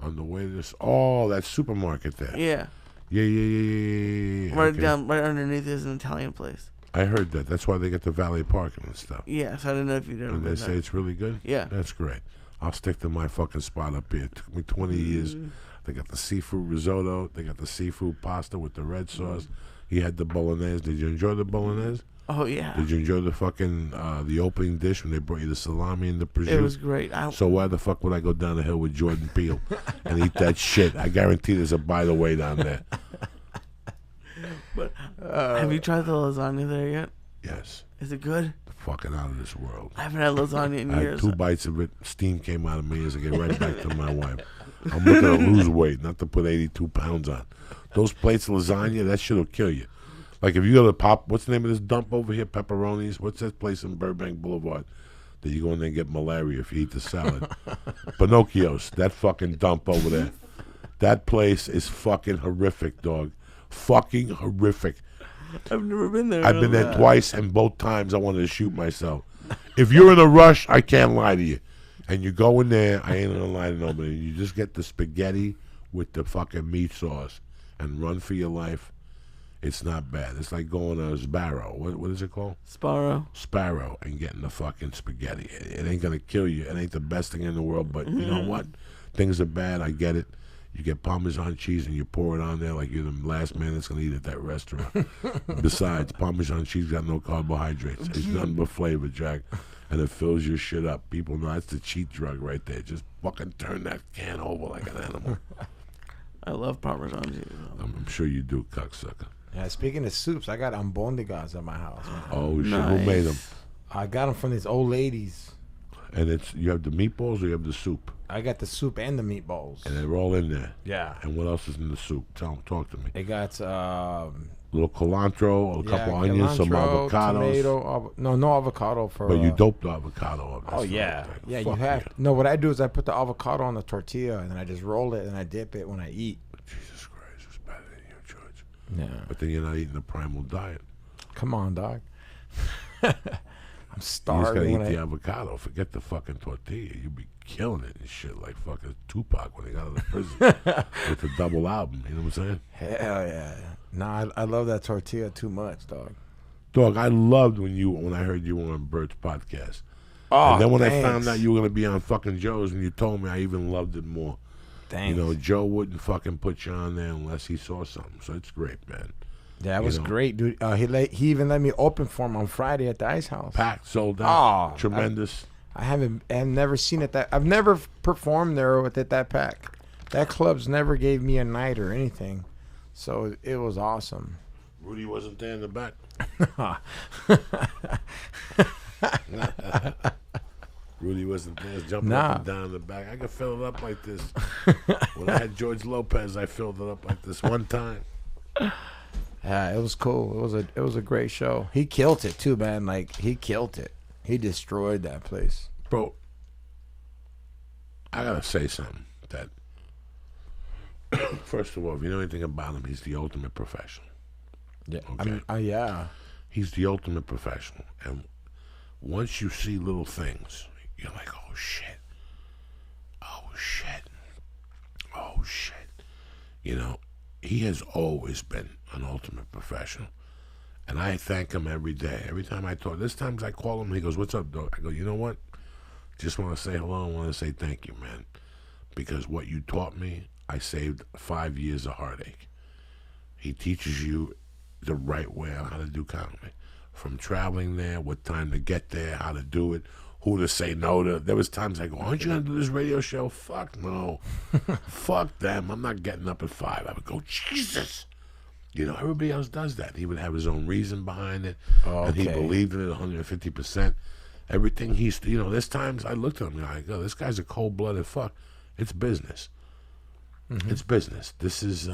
On the way to this. Oh, that supermarket there. Yeah. Yeah. Right Okay. down, right underneath is an Italian place. I heard that. That's why they get the valet parking and stuff. Yeah, so I didn't know if you'd ever And been they say there. it's really good? Yeah. That's great. I'll stick to my fucking spot up here. It took me 20 years. They got the seafood risotto. They got the seafood pasta with the red sauce. He had the bolognese. Did you enjoy the bolognese? Oh, yeah. Did you enjoy the fucking, the opening dish when they brought you the salami and the prosciutto? It was great. So why the fuck would I go down the hill with Jordan Peele and eat that shit? I guarantee there's a by the way down there. Have you tried the lasagna there yet? Yes. Is it good? fucking out of this world. I haven't had lasagna in I had years. 2 bites of it. Steam came out of me as I get right back to my wife. I'm looking to lose weight, not to put 82 pounds on. Those plates of lasagna, that shit'll kill you. Like if you go to Pop, what's the name of this dump over here? Pepperoni's. What's that place in Burbank Boulevard? That you go in there and get malaria if you eat the salad. Pinocchio's, that fucking dump over there. That place is fucking horrific, dog. Fucking horrific. I've never been there. I've been there twice, and both times I wanted to shoot myself. If you're in a rush, I can't lie to you. And you go in there, I ain't gonna lie to nobody. You just get the spaghetti with the fucking meat sauce and run for your life. It's not bad. It's like going to Sparrow. What is it called? Sparrow and getting the fucking spaghetti. It ain't gonna kill you. It ain't the best thing in the world, but you know what? Things are bad. I get it. You get Parmesan cheese and you pour it on there like you're the last man that's going to eat at that restaurant. Besides, Parmesan cheese got no carbohydrates. It's nothing but flavor, Jack. And it fills your shit up. People know that's the cheat drug right there. Just fucking turn that can over like an animal. I love Parmesan cheese. I'm sure you do, cocksucker. Yeah, speaking of soups, I got ambondigas at my house. Man. Oh, shit. Who made them? I got them from these old ladies. And you have the meatballs or you have the soup? I got the soup and the meatballs. And they're all in there. Yeah. And what else is in the soup? Talk to me. It got little cilantro, a couple onions, some avocados. Tomato, no avocado for. But you dope the avocado up. Oh yeah, yeah. You have. No, what I do is I put the avocado on the tortilla and then I just roll it and I dip it when I eat. Jesus Christ, it's better than you, George. Yeah. But then you're not eating the primal diet. Come on, dog. I'm You just starving. gotta eat the avocado. Forget the fucking tortilla. You be killing it and shit like fucking Tupac when he got out of prison with the double album. You know what I'm saying? Hell yeah. Nah, I love that tortilla too much, dog. Dog, I loved when I heard you on Bert's podcast. Oh, and then when thanks. I found out you were gonna be on fucking Joe's and you told me, I even loved it more. Thanks. You know, Joe wouldn't fucking put you on there unless he saw something. So it's great, man. Yeah, it was great, dude. He even let me open for him on Friday at the Ice House. Packed, sold out. Oh, Tremendous. I've never seen it that. I've never performed there with it that pack. That club's never gave me a night or anything, so it was awesome. Rudy wasn't there in the back. Rudy wasn't there, jumping up and down in the back. I could fill it up like this. When I had George Lopez, I filled it up like this one time. Yeah, it was cool. It was a great show. He killed it too, man. Like he killed it. He destroyed that place. Bro, I gotta say something that first of all, if you know anything about him, he's the ultimate professional. Yeah. Okay. Yeah. He's the ultimate professional. And once you see little things, you're like, oh shit. Oh shit. Oh shit. You know, he has always been an ultimate professional. And I thank him every day. Every time I talk, there's times I call him, he goes, what's up, dog? I go, you know what? Just want to say hello. I want to say thank you, man. Because what you taught me, I saved 5 years of heartache. He teaches you the right way on how to do comedy. From traveling there, what time to get there, how to do it, who to say no to. There was times I go, aren't you going to do this radio show? Fuck no. Fuck them. I'm not getting up at 5. I would go, Jesus. You know, everybody else does that. He would have his own reason behind it. Okay. And he believed in it 150%. Everything he's, you know, there's times I looked at him and I go, this guy's a cold-blooded fuck. It's business. Mm-hmm. It's business. This is,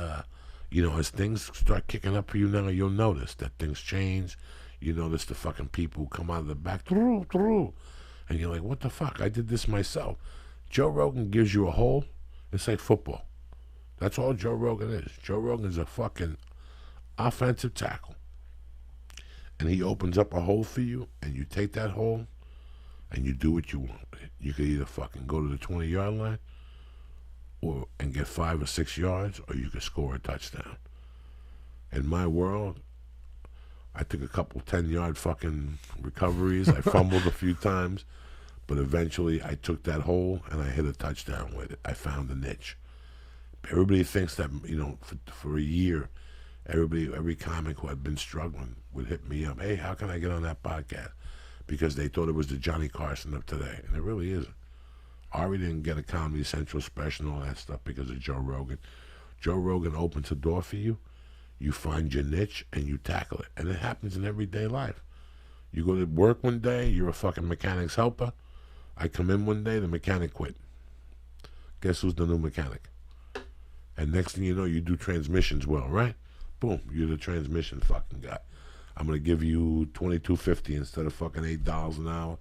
you know, as things start kicking up for you now, you'll notice that things change. You notice the fucking people who come out of the back, and you're like, what the fuck? I did this myself. Joe Rogan gives you a hole. It's like football. That's all Joe Rogan is. Joe Rogan is a fucking offensive tackle. And he opens up a hole for you, and you take that hole, and you do what you want with it. You could either fucking go to the 20-yard line, and get 5 or 6 yards, or you could score a touchdown. In my world, I took a couple 10-yard fucking recoveries. I fumbled a few times, but eventually I took that hole and I hit a touchdown with it. I found a niche. Everybody thinks that, you know, for a year, every comic who had been struggling would hit me up. Hey, how can I get on that podcast? Because they thought it was the Johnny Carson of today, and it really isn't. Ari didn't get a Comedy Central special and all that stuff because of Joe Rogan. Joe Rogan opens a door for you. You find your niche and you tackle it. And it happens in everyday life. You go to work one day, you're a fucking mechanic's helper. I come in one day, the mechanic quit. Guess who's the new mechanic? And next thing you know, you do transmissions well, right? Boom, you're the transmission fucking guy. I'm gonna give you $22.50 instead of fucking $8 an hour,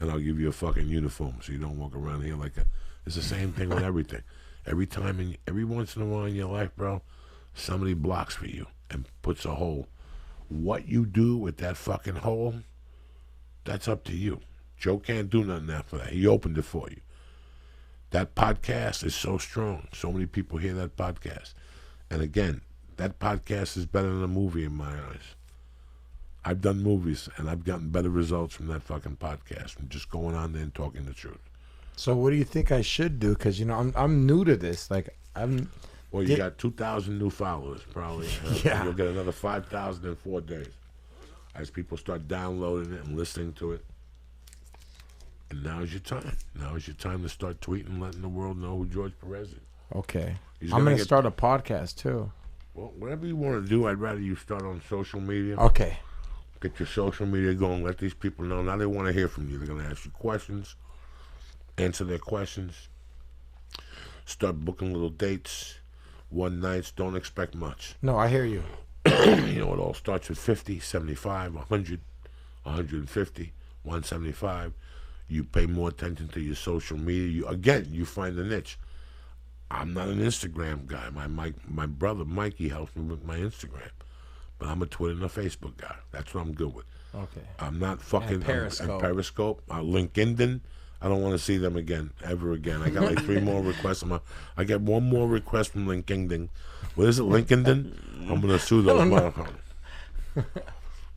and I'll give you a fucking uniform so you don't walk around here like a. It's the same thing with everything. Every once in a while in your life, bro, somebody blocks for you and puts a hole. What you do with that fucking hole, that's up to you. Joe can't do nothing after that. He opened it for you. That podcast is so strong. So many people hear that podcast. And again, that podcast is better than a movie in my eyes. I've done movies, and I've gotten better results from that fucking podcast, from just going on there and talking the truth. So what do you think I should do? Because, you know, I'm new to this. Like, Well, you got 2,000 new followers, probably. Yeah. You'll get another 5,000 in 4 days. As people start downloading it and listening to it. And now's your time. Now is your time to start tweeting, letting the world know who George Perez is. Okay. He's I'm going to get- start a podcast, too. Well, whatever you want to do, I'd rather you start on social media. Okay. Get your social media going. Let these people know. Now they want to hear from you. They're going to ask you questions. Answer their questions. Start booking little dates. One nights. Don't expect much. No, I hear you. You know, it all starts with 50, 75, 100, 150, 175. You pay more attention to your social media. You find a niche. I'm not an Instagram guy. My brother Mikey helps me with my Instagram, but I'm a Twitter and a Facebook guy. That's what I'm good with. Okay. I'm not fucking And Periscope. and Periscope. LinkedIn. I don't want to see them again, ever again. I got like 3 more requests. I get 1 more request from LinkedIn. What is it, LinkedIn? I'm gonna sue those motherfuckers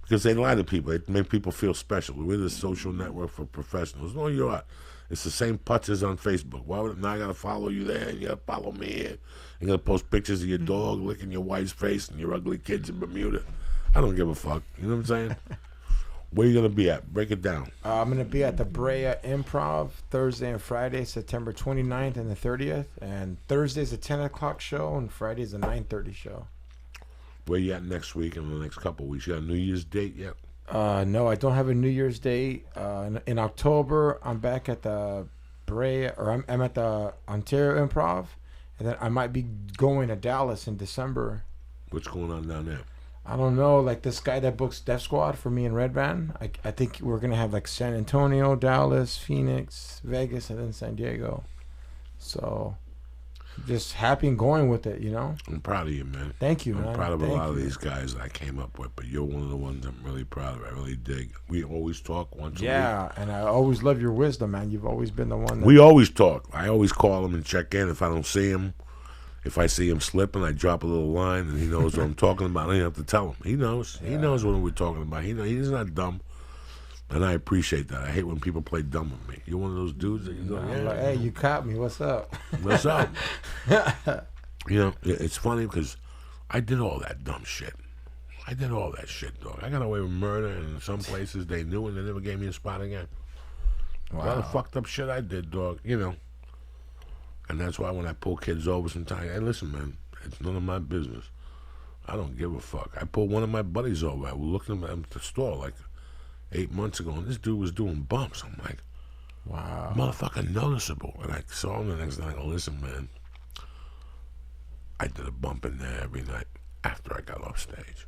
because they lie to people. They make people feel special. We're the social network for professionals. No, you're not. It's the same putz as on Facebook. Why would now I gotta follow you there? And you gotta follow me here. You gotta post pictures of your dog licking your wife's face and your ugly kids in Bermuda. I don't give a fuck. You know what I'm saying? Where you gonna be at? Break it down. I'm going to be at the Brea Improv Thursday and Friday, September 29th and the 30th. And Thursday's a 10 o'clock show, and Friday's a 9:30 show. Where you at next week and the next couple of weeks? You got a New Year's date yet? No, I don't have a New Year's date. In October, I'm back at the Brea, or I'm at the Ontario Improv. And then I might be going to Dallas in December. What's going on down there? I don't know, like this guy that books Def Squad for me and Red Band. I think we're going to have like San Antonio, Dallas, Phoenix, Vegas, and then San Diego. So just happy and going with it, you know? I'm proud of you, man. Thank you, I'm man. proud of a Thank lot of you. these guys that I came up with, but you're one of the ones I'm really proud of. I really dig. We always talk once a week. Yeah, and I always love your wisdom, man. You've always been the one that... We always talk. I always call him and check in if I don't see him. If I see him slipping, I drop a little line, and he knows what I'm talking about. I don't even have to tell him. He knows. Yeah. He knows what we're talking about. He's not dumb, and I appreciate that. I hate when people play dumb with me. You're one of those dudes that you go, I'm like, hey, you caught me. What's up? What's up? You know, it's funny because I did all that dumb shit. I did all that shit, dog. I got away with murder, and in some places they knew, and they never gave me a spot again. Wow. A lot of fucked up shit I did, dog. You know. And that's why when I pull kids over sometimes, hey, listen, man, it's none of my business. I don't give a fuck. I pulled one of my buddies over. I was looking at him at the store like 8 months ago, and this dude was doing bumps. I'm like, wow. Motherfucker noticeable. And I saw him the next night. I go, listen, man, I did a bump in there every night after I got off stage.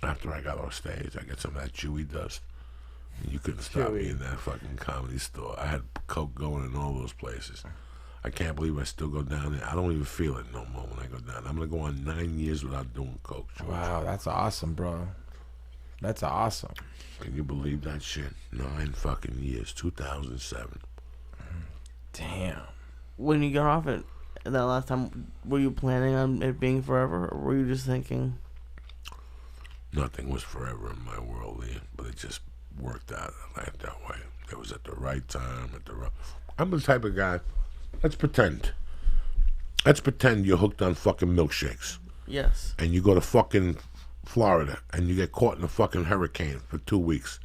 After I got off stage, I get some of that chewy dust. You couldn't stop me in that fucking comedy store. I had coke going in all those places. I can't believe I still go down there. I don't even feel it no more when I go down. I'm going to go on 9 years without doing coke. George. Wow, that's awesome, bro. That's awesome. Can you believe that shit? 9 fucking years. 2007. Damn. When you got off it that last time, were you planning on it being forever, or were you just thinking? Nothing was forever in my world, Ian, but it just worked out like that way. It was at the right time, at the right... I'm the type of guy... Let's pretend you're hooked on fucking milkshakes. Yes. And you go to fucking Florida and you get caught in a fucking hurricane for 2 weeks.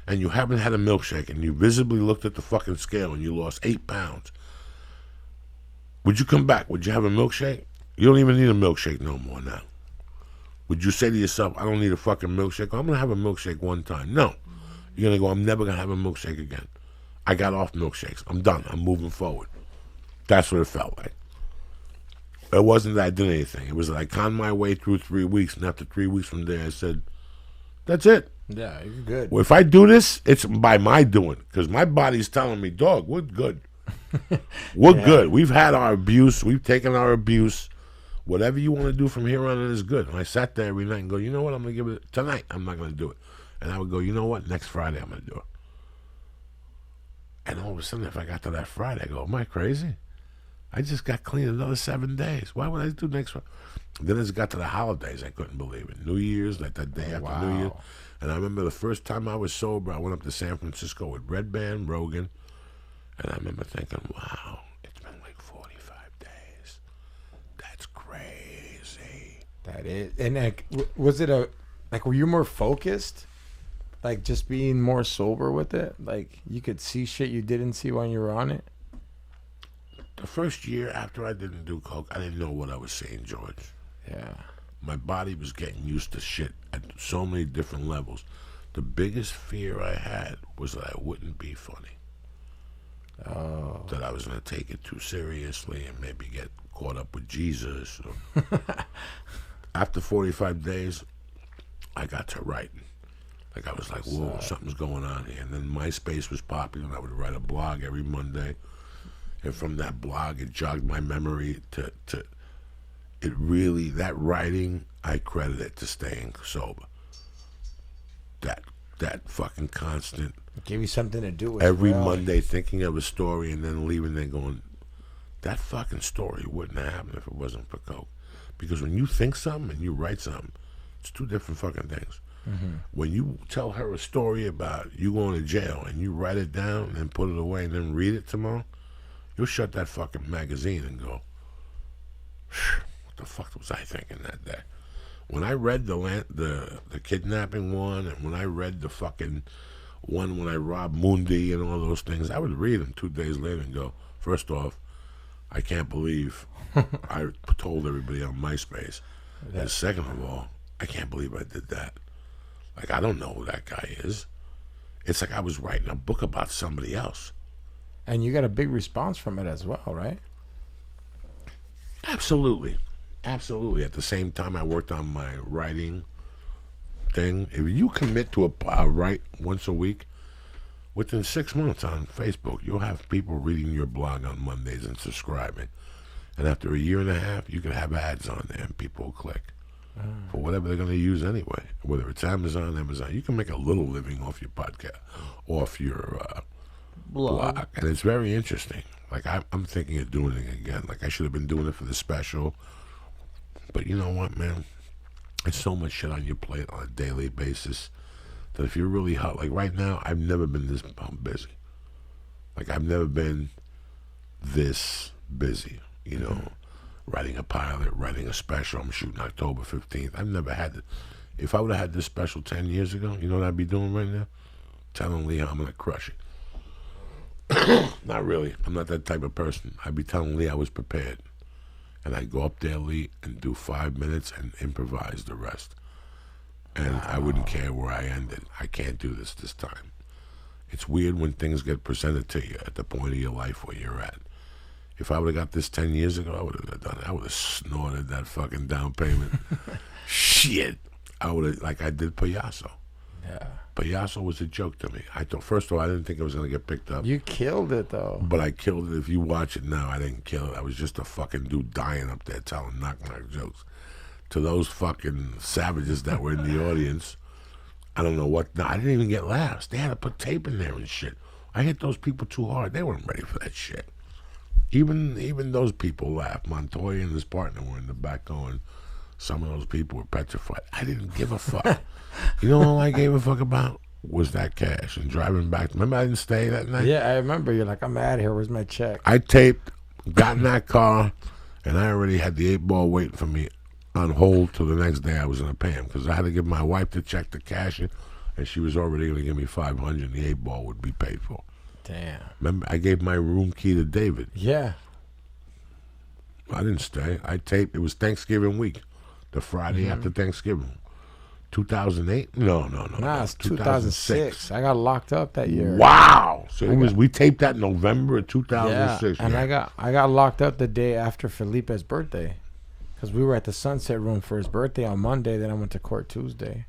And you haven't had a milkshake and you visibly looked at the fucking scale and you lost 8 pounds. Would you come back? Would you have a milkshake? You don't even need a milkshake no more now. Would you say to yourself, I don't need a fucking milkshake? I'm going to have a milkshake one time. No. You're going to go, I'm never going to have a milkshake again. I got off milkshakes. I'm done. I'm moving forward. That's what it felt like. It wasn't that I did anything. It was that I conned my way through 3 weeks, and after 3 weeks from there, I said, that's it. Yeah, you're good. Well, if I do this, it's by my doing, because my body's telling me, dog, we're good. We're good. We've had our abuse. We've taken our abuse. Whatever you want to do from here on in is good. And I sat there every night and go, you know what, I'm going to give it, tonight, I'm not going to do it. And I would go, you know what, next Friday I'm going to do it. And all of a sudden, if I got to that Friday, I go, am I crazy? I just got clean another 7 days. Why would I do next Friday? Then as it got to the holidays, I couldn't believe it. New Year's, like that day after New Year. And I remember the first time I was sober, I went up to San Francisco with Red Band, Rogan, and I remember thinking, wow, it's been like 45 days. That's crazy. That is. And like, was it were you more focused? Like just being more sober with it? Like you could see shit you didn't see when you were on it? The first year after I didn't do coke, I didn't know what I was saying, George. Yeah. My body was getting used to shit at so many different levels. The biggest fear I had was that I wouldn't be funny. Oh. That I was going to take it too seriously and maybe get caught up with Jesus. After 45 days, I got to writing. Like I was like, whoa, something's going on here. And then MySpace was popular, and I would write a blog every Monday. And from that blog, it jogged my memory to it really, that writing, I credit it to staying sober. That fucking constant. It gave you something to do with every Monday thinking of a story and then leaving there going, that fucking story wouldn't have happened if it wasn't for coke. Because when you think something and you write something, it's two different fucking things. Mm-hmm. When you tell her a story about you going to jail and you write it down and put it away and then read it tomorrow, you'll shut that fucking magazine and go, what the fuck was I thinking that day? When I read the kidnapping one, and when I read the fucking one when I robbed Mundi and all those things, I would read them 2 days later and go, first off, I can't believe I told everybody on MySpace. And second of all, I can't believe I did that. Like, I don't know who that guy is. It's like I was writing a book about somebody else. And you got a big response from it as well, right? Absolutely. Absolutely. At the same time, I worked on my writing thing. If you commit to write once a week, within 6 months on Facebook, you'll have people reading your blog on Mondays and subscribing. And after a year and a half, you can have ads on there and people will click for whatever they're going to use anyway. Whether it's Amazon. You can make a little living off your podcast, off your blog. And it's very interesting. Like, I'm thinking of doing it again. Like, I should have been doing it for the special. But you know what, man? There's so much shit on your plate on a daily basis that if you're really hot, like right now, I've never been this busy. Like, I've never been this busy, you know, writing a pilot, writing a special. I'm shooting October 15th. I've never had it. If I would have had this special 10 years ago, you know what I'd be doing right now? Telling Lee I'm going to crush it. Not really. I'm not that type of person. I'd be telling Lee I was prepared. And I'd go up there, Lee, and do 5 minutes and improvise the rest. And I wouldn't care where I ended. I can't do this time. It's weird when things get presented to you at the point of your life where you're at. If I would have got this 10 years ago, I would have done it. I would have snorted that fucking down payment. Shit. I would have, like I did Payaso. Yeah. Payaso was a joke to me. First of all, I didn't think it was going to get picked up. You killed it, though. But I killed it. If you watch it now, I didn't kill it. I was just a fucking dude dying up there telling knock-knock jokes. To those fucking savages that were in the audience, I don't know what. No, I didn't even get laughs. They had to put tape in there and shit. I hit those people too hard. They weren't ready for that shit. Even those people laughed. Montoya and his partner were in the back going, some of those people were petrified. I didn't give a fuck. You know all I gave a fuck about was that cash and driving back. Remember I didn't stay that night? Yeah, I remember. You're like, I'm out of here. Where's my check? I taped, got in that car, and I already had the 8-ball waiting for me on hold till the next day I was going to pay him because I had to give my wife the check to cash it, and she was already going to give me $500 and the 8-ball would be paid for. Damn. Remember, I gave my room key to David. Yeah. I didn't stay. I taped. It was Thanksgiving week. The Friday after Thanksgiving. 2008? No. Nah, it's 2006. I got locked up that year. Wow. So we taped that in November of 2006. Yeah, and I got locked up the day after Felipe's birthday. Because we were at the Sunset Room for his birthday on Monday. Then I went to court Tuesday.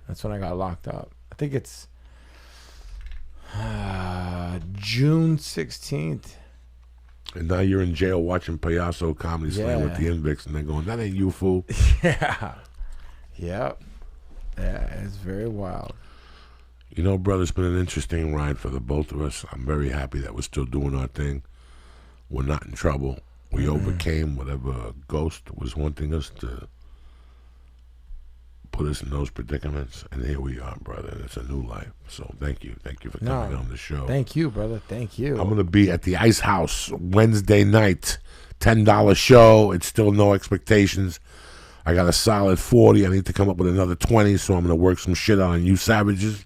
That's when I got locked up. I think it's June 16th. And now you're in jail watching Payaso Comedy Slam with the Invicts, and they're going, that ain't you, fool. Yeah. Yep. Yeah, it's very wild. You know, brother, it's been an interesting ride for the both of us. I'm very happy that we're still doing our thing. We're not in trouble. We overcame whatever ghost was wanting us to put us in those predicaments, and here we are, brother. And it's a new life. So thank you for coming on the show. Thank you, brother. Thank you. I'm gonna be at the Ice House Wednesday night, $10 show. It's still no expectations. I got a solid 40. I need to come up with another 20, so I'm gonna work some shit on you savages.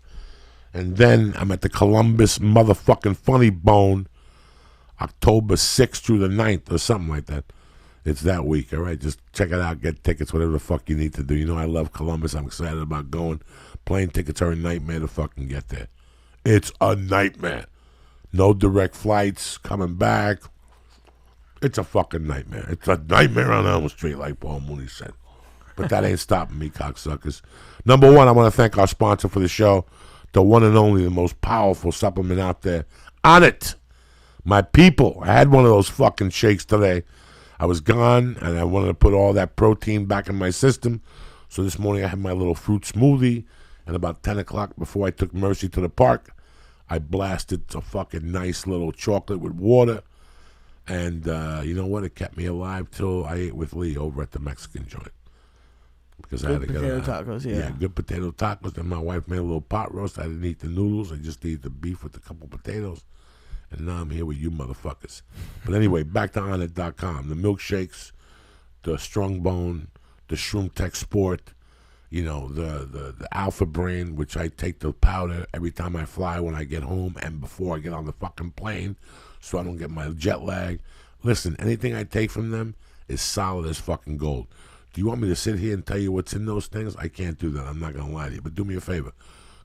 And then I'm at the Columbus motherfucking Funny Bone, October 6th through the 9th or something like that. It's that week, all right? Just check it out, get tickets, whatever the fuck you need to do. You know I love Columbus. I'm excited about going. Plane tickets are a nightmare to fucking get there. It's a nightmare. No direct flights coming back. It's a fucking nightmare. It's a nightmare on Elm Street, like Paul Mooney said. But that ain't stopping me, cocksuckers. Number one, I want to thank our sponsor for the show, the one and only, the most powerful supplement out there, On It. My people, I had one of those fucking shakes today. I was gone, and I wanted to put all that protein back in my system. So this morning I had my little fruit smoothie, and about 10 o'clock before I took Mercy to the park, I blasted a fucking nice little chocolate with water. And you know what? It kept me alive till I ate with Lee over at the Mexican joint. Because I had to get potato tacos, yeah. Good potato tacos. And my wife made a little pot roast. I didn't eat the noodles. I just ate the beef with a couple potatoes. And now I'm here with you motherfuckers. But anyway, back to onit.com. The milkshakes, the strong bone, the Shroom Tech Sport, you know, the Alpha Brain, which I take the powder every time I fly when I get home and before I get on the fucking plane so I don't get my jet lag. Listen, anything I take from them is solid as fucking gold. Do you want me to sit here and tell you what's in those things? I can't do that. I'm not going to lie to you. But do me a favor.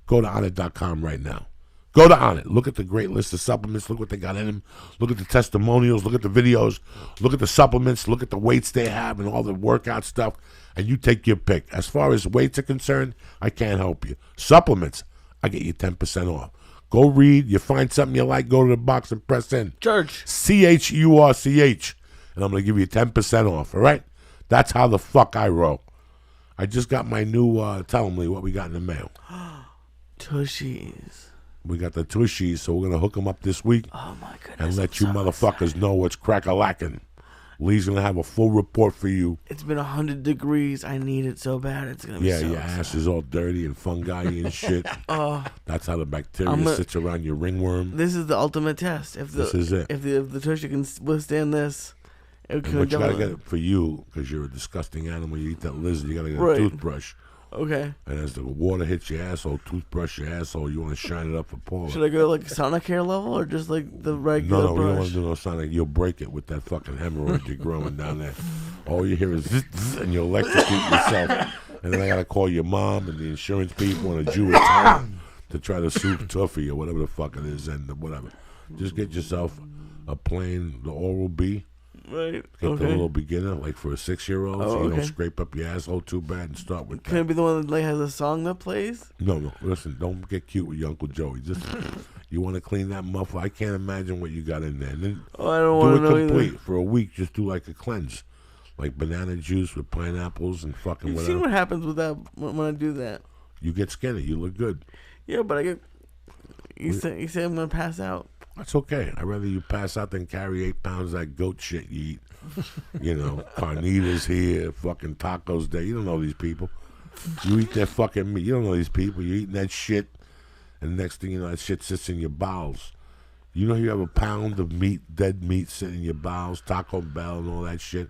Go to onit.com right now. Go to On It. Look at the great list of supplements. Look what they got in them. Look at the testimonials. Look at the videos. Look at the supplements. Look at the weights they have and all the workout stuff. And you take your pick. As far as weights are concerned, I can't help you. Supplements, I get you 10% off. Go read. You find something you like, go to the box and press in. Church. CHURCH. And I'm going to give you 10% off, all right? That's how the fuck I roll. I just got my new, tell me what we got in the mail. Tushies. We got the Tushies, so we're going to hook them up this week. Oh, my goodness. And let you motherfuckers know what's crack-a-lacking. Lee's going to have a full report for you. It's been 100 degrees. I need it so bad. It's going to be so your ass is all dirty and fungi and shit. That's how the bacteria sits around your ringworm. This is the ultimate test. This is it. If the Tushy can withstand this, it can. But you got to get it for you, because you're a disgusting animal. You eat that lizard, you got to get a toothbrush. Okay. And as the water hits your asshole, toothbrush your asshole, you want to shine it up for Paula. Should I go like Sonicare level or just like the regular No, brush? we don't want to do no Sonic. You'll break it with that fucking hemorrhoid you're growing down there. All you hear is zzz, zzz, and you'll electrocute yourself. And then I got to call your mom and the insurance people and a Jewish town to try to sue Tuffy or whatever the fuck it is and whatever. Just get yourself a plain, the Oral-B. Right. Get the little beginner, like for a 6-year-old, so you don't scrape up your asshole too bad and start with that. Can it be the one that like has a song that plays? No. Listen, don't get cute with your Uncle Joey. Just you want to clean that muffler. I can't imagine what you got in there. And then I don't want to know complete either. for a week. Just do like a cleanse, like banana juice with pineapples and fucking You've whatever. seen what happens with that when I do that? You get skinny. You look good. Yeah, but I get. You say I'm gonna pass out. That's okay. I'd rather you pass out than carry 8 pounds of that goat shit you eat. You know, carnitas here, fucking tacos there. You don't know these people. You eat that fucking meat. You don't know these people. You're eating that shit, and next thing you know, that shit sits in your bowels. You know you have a pound of meat, dead meat, sitting in your bowels, Taco Bell and all that shit.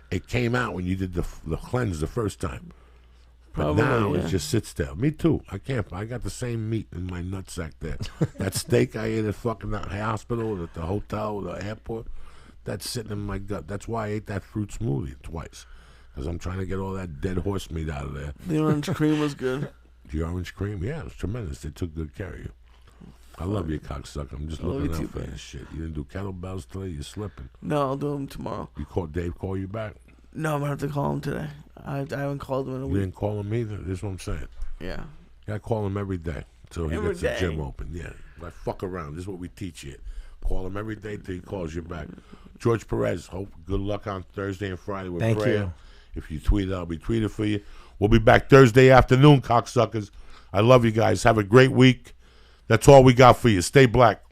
It came out when you did the cleanse the first time. But now it just sits there. Me too. I can't. I got the same meat in my nutsack there. That steak I ate at fucking the hospital, at the hotel, the airport, that's sitting in my gut. That's why I ate that fruit smoothie twice. Because I'm trying to get all that dead horse meat out of there. The orange cream was good. The orange cream, yeah, it was tremendous. They took good care of you. I love you, cocksucker. I'm just looking out for that shit. You didn't do kettlebells today? You're slipping. No, I'll do them tomorrow. You called Dave, call you back? No, I'm going to have to call him today. I haven't called him in a week. You didn't call him either? This is what I'm saying. Yeah. I call him every day until he Every gets day. the gym open. Yeah. Like, fuck around. This is what we teach you. Call him every day till he calls you back. George Perez, good luck on Thursday and Friday with Thank prayer. you. If you tweet it, I'll be tweeting for you. We'll be back Thursday afternoon, cocksuckers. I love you guys. Have a great week. That's all we got for you. Stay black.